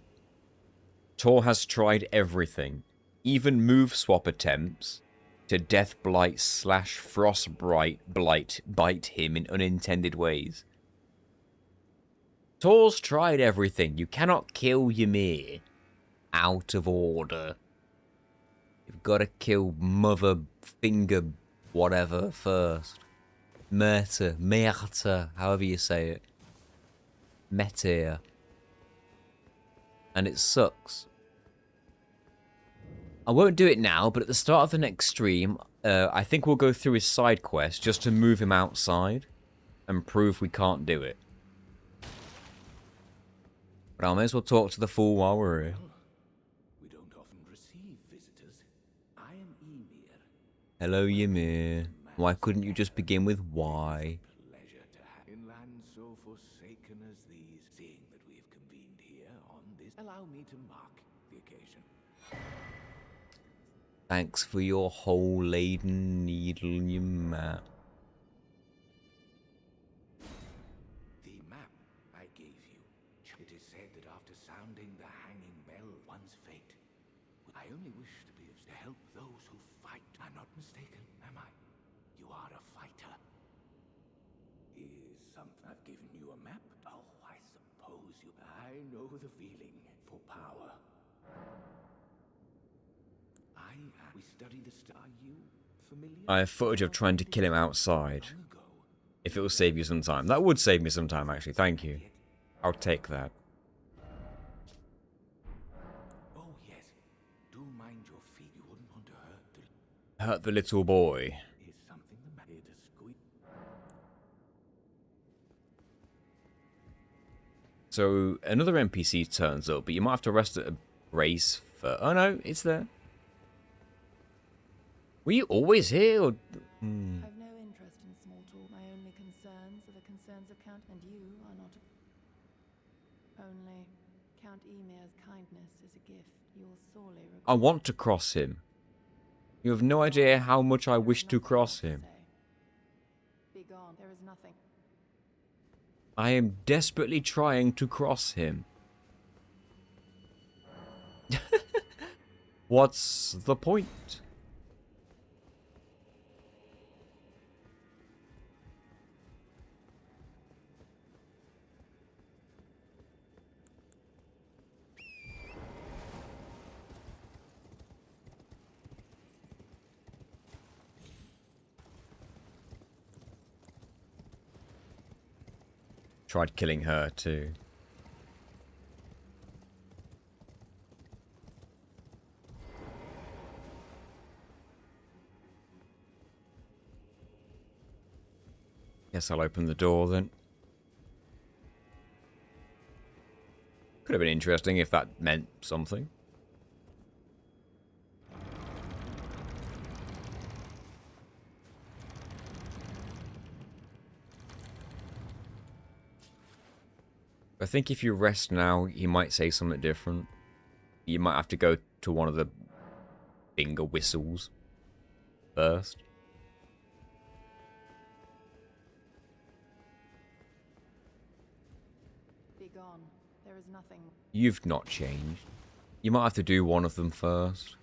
Tor has tried everything. Even move swap attempts to Death Blight / Frostblight bite him in unintended ways. Tor's tried everything. You cannot kill Ymir out of order. You've got to kill Mother Finger whatever first. Merta, however you say it. Meteor. And it sucks. I won't do it now, but at the start of the next stream, I think we'll go through his side quest just to move him outside and prove we can't do it. But I may as well talk to the fool while we're here.
We don't often receive visitors. I am Ymir.
Hello, Ymir. Why couldn't you just begin with why?
Pleasure to have in lands so forsaken as these. Seeing that we have convened here on this, allow me to mark the occasion.
Thanks for your whole laden needle in your map.
The map I gave you. It is said that after sounding the hanging bell, one's fate. I only wish to be to help those who fight. I'm not mistaken, am I? You are a fighter. Is something I've given you a map? Oh, I suppose you. I know the feeling for power. We study the star. You familiar?
I have footage of trying to kill him outside. If it will save you some time. That would save me some time, actually. Thank you. I'll take that.
Oh, yes. Do mind your feet. You wouldn't want to hurt
Hurt the little boy.
Is something the matter to squeak?
So, another NPC turns up, but you might have to rest at a race for... Oh no, it's there. Were you always here, or...
I've no interest in small talk. My only concerns are the concerns of Count, and you are not. Only Count Ymir's kindness is a gift you will sorely regret.
I want to cross him. You have no idea how much I wish to cross him.
Be gone. There is nothing.
I am desperately trying to cross him. What's the point? Tried killing her too. Guess I'll open the door then. Could have been interesting if that meant something. I think if you rest now, he might say something different. You might have to go to one of the finger whistles first.
Be gone. There is nothing.
You've not changed. You might have to do one of them first.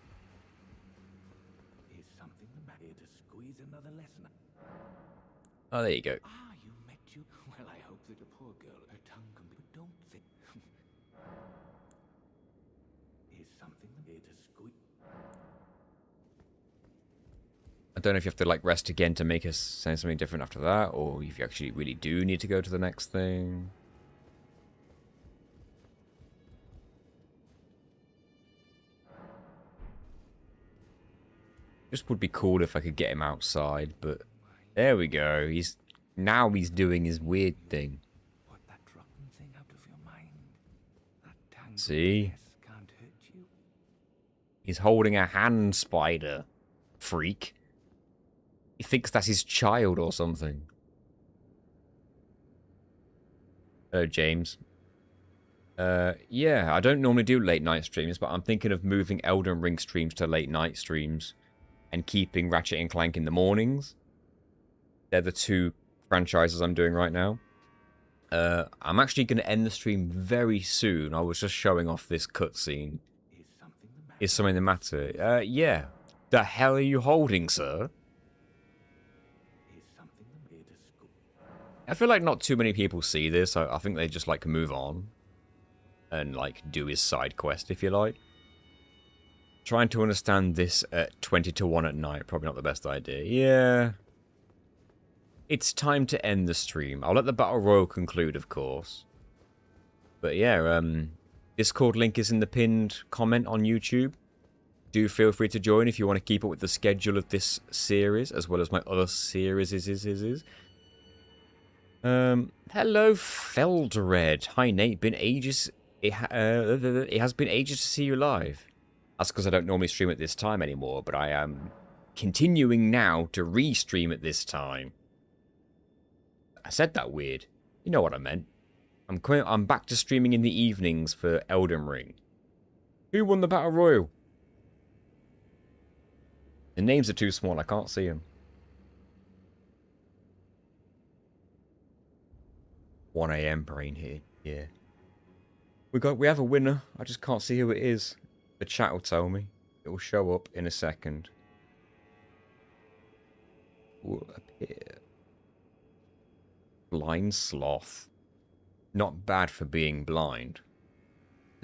Is something the matter to squeeze another lesson?
Oh, there you go.
Ah, you met you. Well, I hope that the poor girl, her tongue can be. But don't think. Is something the matter to squeeze?
I don't know if you have to like rest again to make us say something different after that, or if you actually really do need to go to the next thing. Just would be cool if I could get him outside, but there we go. He's doing his weird thing.
Put that rotten thing out of your mind. That tangled
See?
mess can't hurt you.
He's holding a hand spider. Freak. He thinks that's his child or something. Hello, James. Yeah, I don't normally do late night streams, but I'm thinking of moving Elden Ring streams to late night streams and keeping Ratchet and Clank in the mornings. They're the two franchises I'm doing right now. I'm actually going to end the stream very soon. I was just showing off this cutscene. Is something the matter? Yeah. The hell are you holding, sir? I feel like not too many people see this. I think they just like move on and like do his side quest, if you like. Trying to understand this at 20 to 1 at night, probably not the best idea. Yeah. It's time to end the stream. I'll let the Battle Royal conclude, of course. But yeah, Discord link is in the pinned comment on YouTube. Do feel free to join if you want to keep up with the schedule of this series, as well as my other series. Hello, Feldred. Hi, Nate. Been ages. It has been ages to see you live. That's because I don't normally stream at this time anymore, but I am continuing now to re-stream at this time. I said that weird. You know what I meant. I'm back to streaming in the evenings for Elden Ring. Who won the Battle Royal? The names are too small. I can't see them. 1 AM brain here. Yeah. We have a winner. I just can't see who it is. The chat will tell me. It will show up in a second. Will appear. Blind Sloth. Not bad for being blind.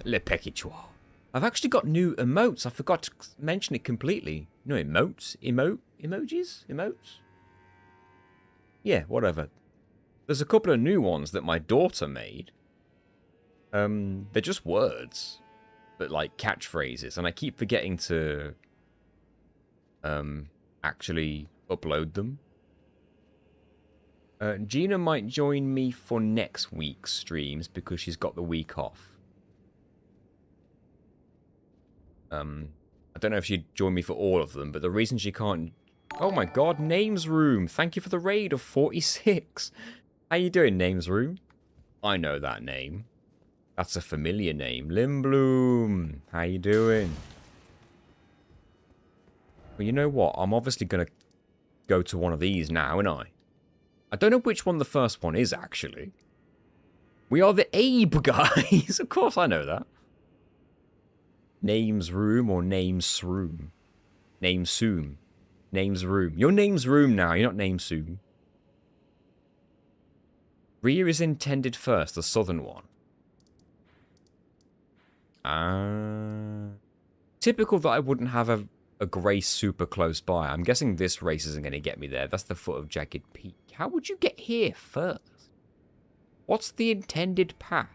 Le Pequichois. I've actually got new emotes. I forgot to mention it completely. No emotes? Emojis? Emotes? Yeah, whatever. There's a couple of new ones that my daughter made. They're just words. But like catchphrases. And I keep forgetting to actually upload them. Gina might join me for next week's streams because she's got the week off. I don't know if she'd join me for all of them, but the reason she can't... Oh my god, Names Room! Thank you for the raid of 46! How you doing, Names Room? I know that name. That's a familiar name. Limbloom! How you doing? Well, you know what? I'm obviously going to go to one of these now, ain't I don't know which one the first one is, actually. We are the Abe guys! Of course I know that. Names Room or Names Room? Names Soom. Names Room. Your name's Room now, you're not Names Soom. Rear is intended first, the southern one. Typical that I wouldn't have a Grace super close by. I'm guessing this race isn't going to get me there. That's the foot of Jagged Peak. How would you get here first? What's the intended path?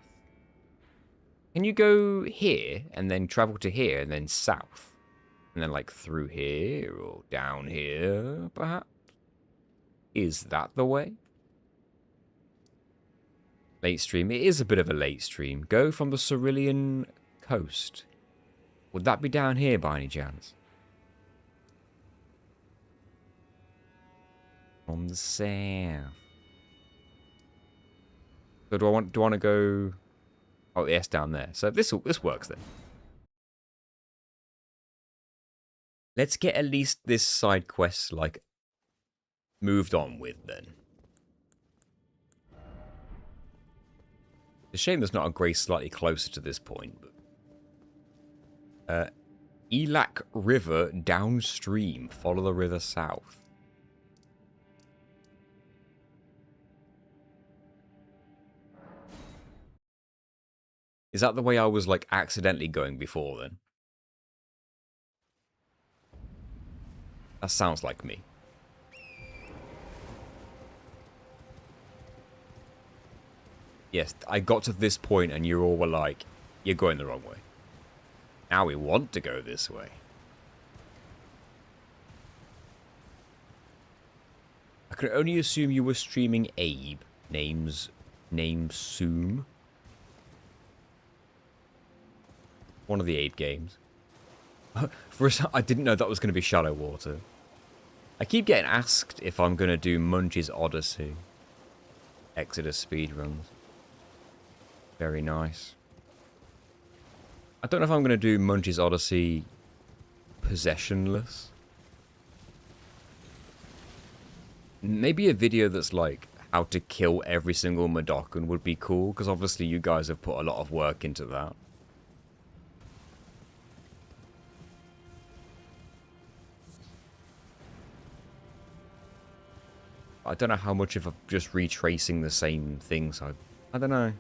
Can you go here and then travel to here and then south? And then like through here or down here, perhaps? Is that the way? Late stream. It is a bit of a late stream. Go from the Cerulean coast. Would that be down here by any chance? From the south. So do I want to go? Oh, yes, down there. So this works then. Let's get at least this side quest like moved on with then. It's a shame there's not a Grace slightly closer to this point. But Elac River downstream. Follow the river south. Is that the way I was like accidentally going before then? That sounds like me. Yes, I got to this point and you all were like, you're going the wrong way. Now we want to go this way. I can only assume you were streaming Abe. Name Soom. One of the Abe games. I didn't know that was going to be Shadow Water. I keep getting asked if I'm going to do Munch's Odyssey. Exodus speedruns. Very nice. I don't know if I'm going to do Munch's Odyssey possessionless. Maybe a video that's like how to kill every single Madokan would be cool, because obviously you guys have put a lot of work into that. I don't know how much of just retracing the same things. I don't know.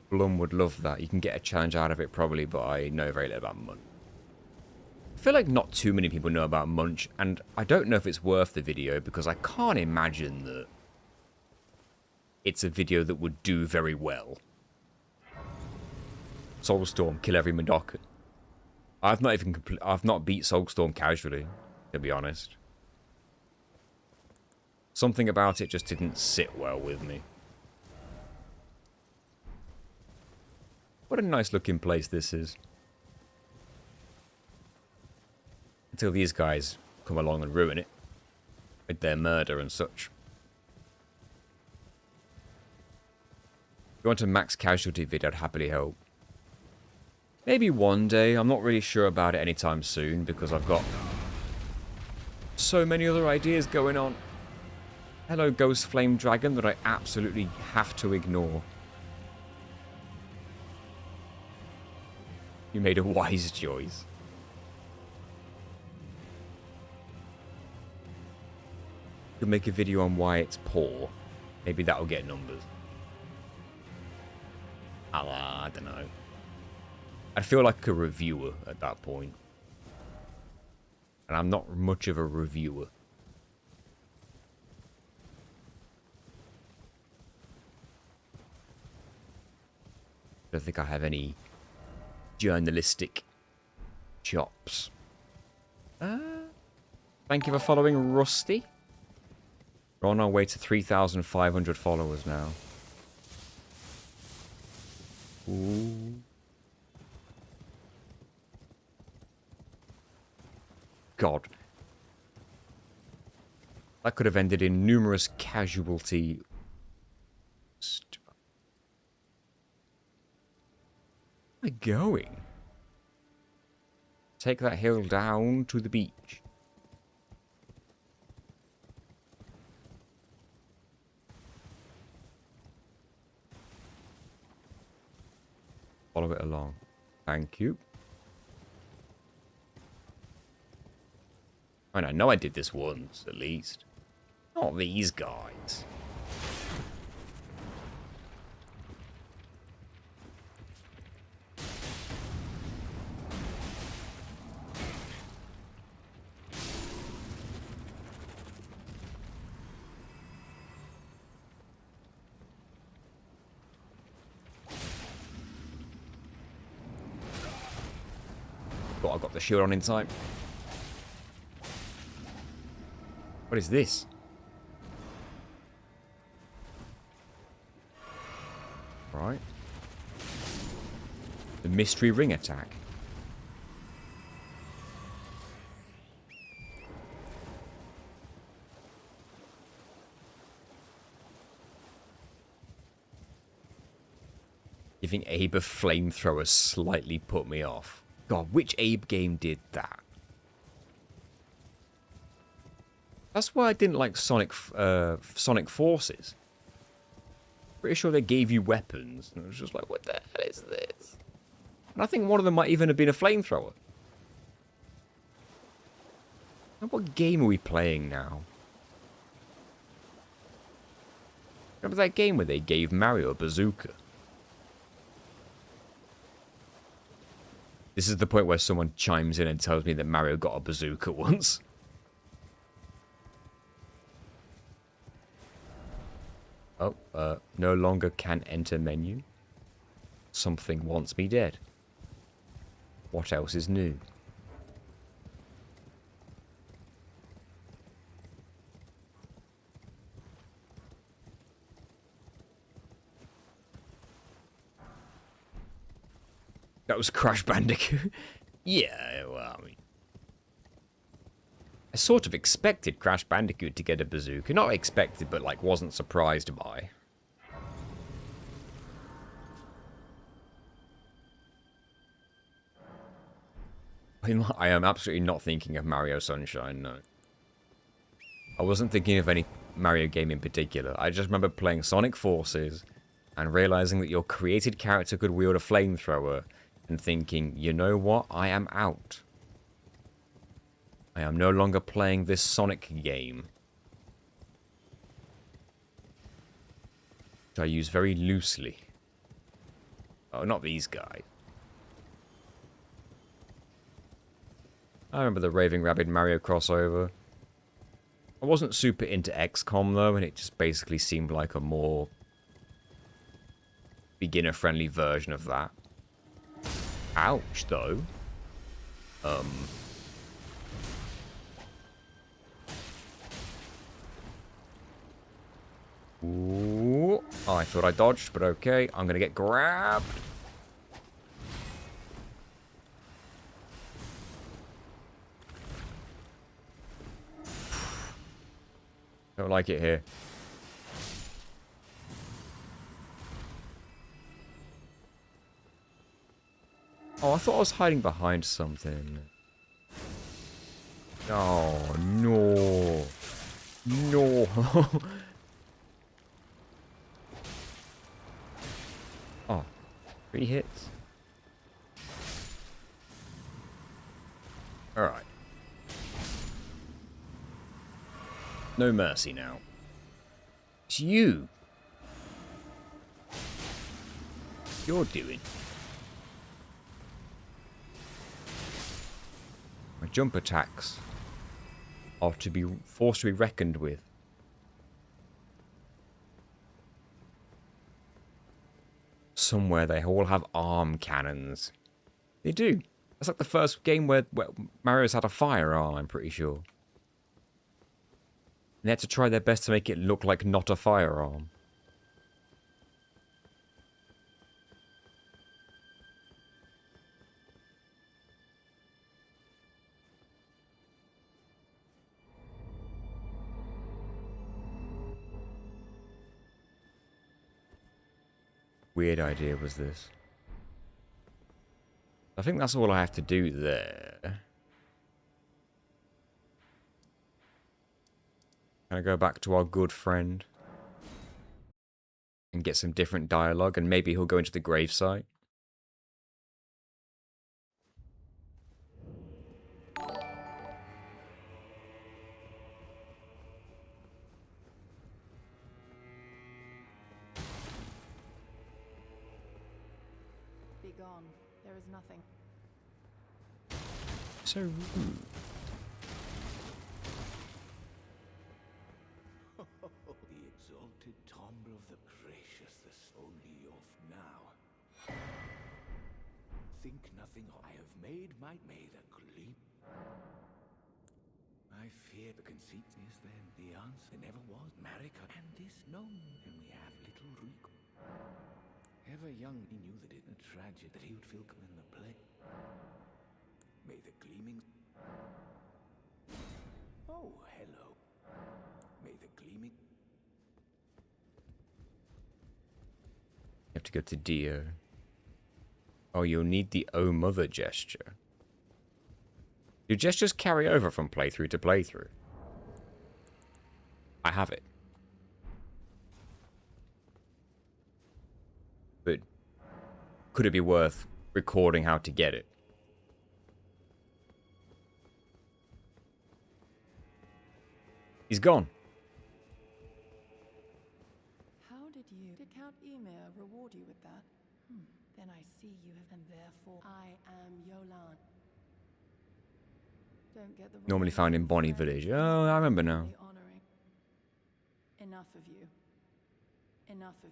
Blum would love that. You can get a challenge out of it probably, but I know very little about Munch. I feel like not too many people know about Munch, and I don't know if it's worth the video because I can't imagine that it's a video that would do very well. Soulstorm, kill every Madokan. I've not beat Soulstorm casually, to be honest. Something about it just didn't sit well with me. What a nice looking place this is. Until these guys come along and ruin it with their murder and such. If you want a max casualty vid, I'd happily help. Maybe one day. I'm not really sure about it anytime soon because I've got so many other ideas going on. Hello, Ghost Flame Dragon, that I absolutely have to ignore. You made a wise choice. You'll make a video on why it's poor. Maybe that'll get numbers. I don't know. I'd feel like a reviewer at that point. And I'm not much of a reviewer. I don't think I have any journalistic chops. Thank you for following Rusty. We're on our way to 3,500 followers now. Ooh. God. That could have ended in numerous casualty. Where am I going? Take that hill down to the beach. Follow it along. Thank you. I mean, I know I did this once, at least. Not these guys. Thought I got the shield on in time. What is this? Right. The mystery ring attack. Giving Abe a flamethrower slightly put me off. God, which Abe game did that? That's why I didn't like Sonic Forces. Pretty sure they gave you weapons. And it was just like, what the hell is this? And I think one of them might even have been a flamethrower. Now, what game are we playing now? Remember that game where they gave Mario a bazooka? This is the point where someone chimes in and tells me that Mario got a bazooka once. Oh, no longer can enter menu. Something wants me dead. What else is new? That was Crash Bandicoot. Yeah, well, I mean... I sort of expected Crash Bandicoot to get a bazooka. Not expected, but, like, wasn't surprised by. I am absolutely not thinking of Mario Sunshine, no. I wasn't thinking of any Mario game in particular. I just remember playing Sonic Forces and realizing that your created character could wield a flamethrower and thinking, you know what, I am out. I am no longer playing this Sonic game. Which I use very loosely. Oh, not these guys. I remember the Raving Rabbit Mario crossover. I wasn't super into XCOM though, and it just basically seemed like a more beginner-friendly version of that. Ouch, though. Ooh. Oh, I thought I dodged, but okay. I'm gonna get grabbed. Don't like it here. Oh, I thought I was hiding behind something. Oh, no. No. 3 hits. Alright. No mercy now. It's you. You're doing. My jump attacks are to be forced to be reckoned with. Somewhere they all have arm cannons. They do. That's like the first game where Mario's had a firearm, I'm pretty sure. And they had to try their best to make it look like not a firearm. Weird idea was this. I think that's all I have to do there. Can I go back to our good friend? And get some different dialogue, and maybe he'll go into the gravesite?
Be gone. There is nothing.
So rude.
The exalted tomb of the gracious, the only of now. Think nothing I have made my the gleam. I fear the conceit is then the answer never was Marika, and this known, and we have little recall. Ever young, he knew that it a tragedy that he would feel come in the play. May the gleaming. Oh, hello. May the gleaming.
You have to go to Dio. Oh, you'll need the Oh Mother gesture. Do gestures carry over from playthrough to playthrough? I have it. But could it be worth recording how to get it? He's gone.
How did Count Emir reward you with that? Then I see you have, and therefore I am Yolan. Don't get the
Normally found in Bonnie Village. Oh, I remember now.
Honoring. Enough of you. Enough of...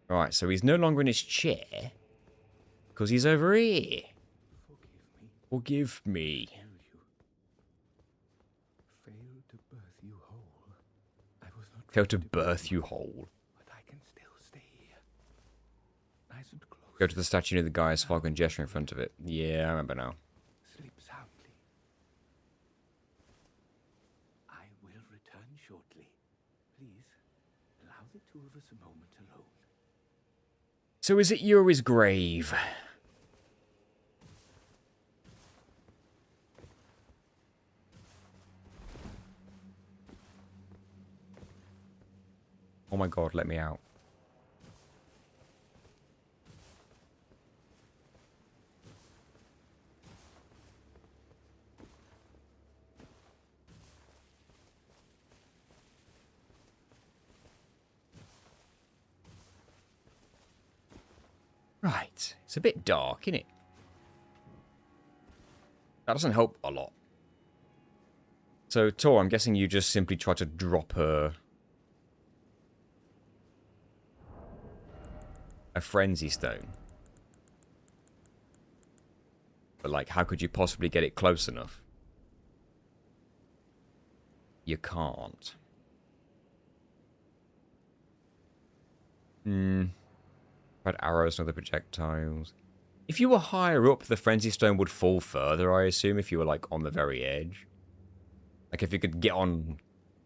Right, so he's no longer in his chair. Because he's over here.
Forgive me.
Forgive me.
Failed to birth you whole. I was not
Failed to
ready
birth you whole.
but I can still stay here. Nice and close.
Go to the statue near the Gaia's fog and gesture in front of it. Yeah, I remember now.
Sleep soundly. I will return shortly. Please, allow the two of us a moment alone.
So is it you or his grave? Oh my god, let me out. Right, it's a bit dark, isn't it? That doesn't help a lot. So, Tor, I'm guessing you just simply tried to drop her a frenzy stone. But, like, how could you possibly get it close enough? You can't. Had arrows and other projectiles. If you were higher up, the frenzy stone would fall further, I assume, if you were, like, on the very edge. Like, if you could get on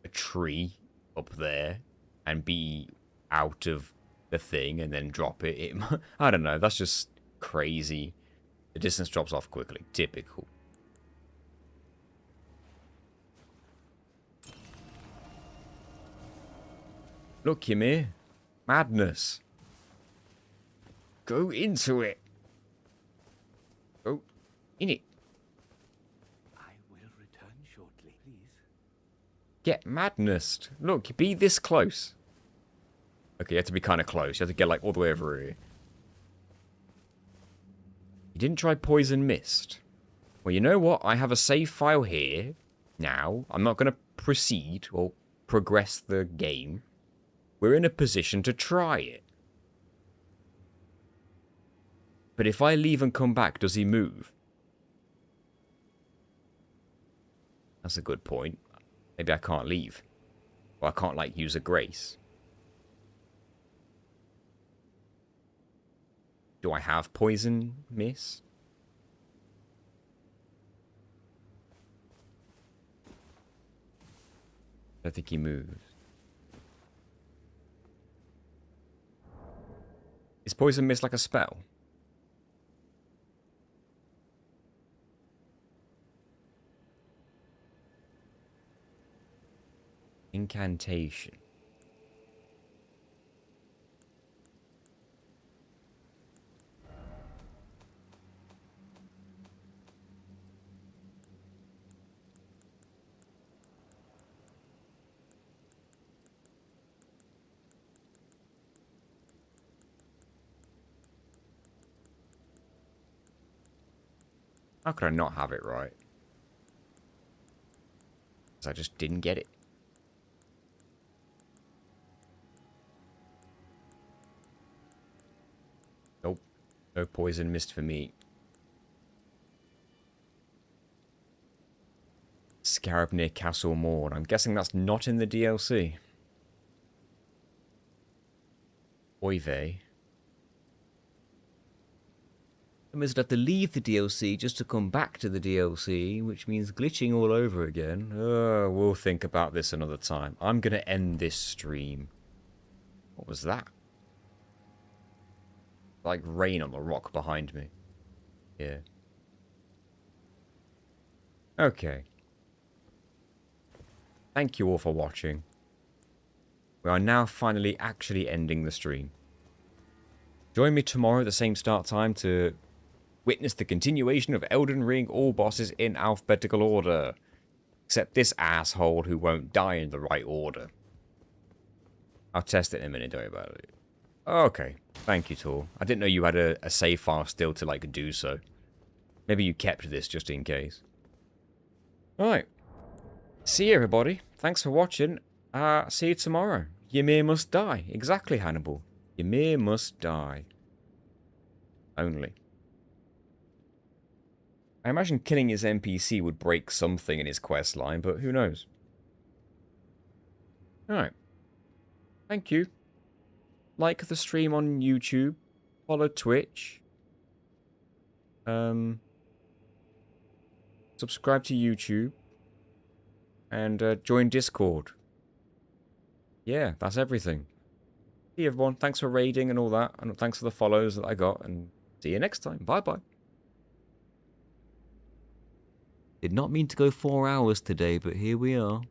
a tree up there and be out of the thing and then drop it, I don't know, that's just crazy. The distance drops off quickly. Typical. Look, Ymir. Madness. Go into it. Go in it.
I will return shortly, please.
Get madness. Look, be this close. Okay, you have to be kind of close. You have to get, like, all the way over here. You didn't try Poison Mist. Well, you know what? I have a save file here. Now, I'm not going to proceed or progress the game. We're in a position to try it. But if I leave and come back, does he move? That's a good point. Maybe I can't leave. Or I can't, like, use a grace. Do I have Poison Mist? I don't think he moves. Is Poison Mist like a spell? Incantation. How could I not have it right? Because I just didn't get it. Nope. No Poison Mist for me. Scarab near Castle Morn. I'm guessing that's not in the DLC. Oy vey. I must have to leave the DLC just to come back to the DLC, which means glitching all over again. We'll think about this another time. I'm going to end this stream. What was that? Like rain on the rock behind me. Yeah. Okay. Thank you all for watching. We are now finally actually ending the stream. Join me tomorrow at the same start time to witness the continuation of Elden Ring, all bosses in alphabetical order. Except this asshole who won't die in the right order. I'll test it in a minute, don't worry about it. Okay, thank you, Tor. I didn't know you had a save file still to, like, do so. Maybe you kept this just in case. Alright. See you, everybody. Thanks for watching. See you tomorrow. Ymir must die. Exactly, Hannibal. Ymir must die. Only. I imagine killing his NPC would break something in his quest line, but who knows? Alright. Thank you. Like the stream on YouTube. Follow Twitch. Subscribe to YouTube. And join Discord. Yeah, that's everything. See you, everyone. Thanks for raiding and all that. And thanks for the follows that I got. And see you next time. Bye-bye. Did not mean to go 4 hours today, but here we are.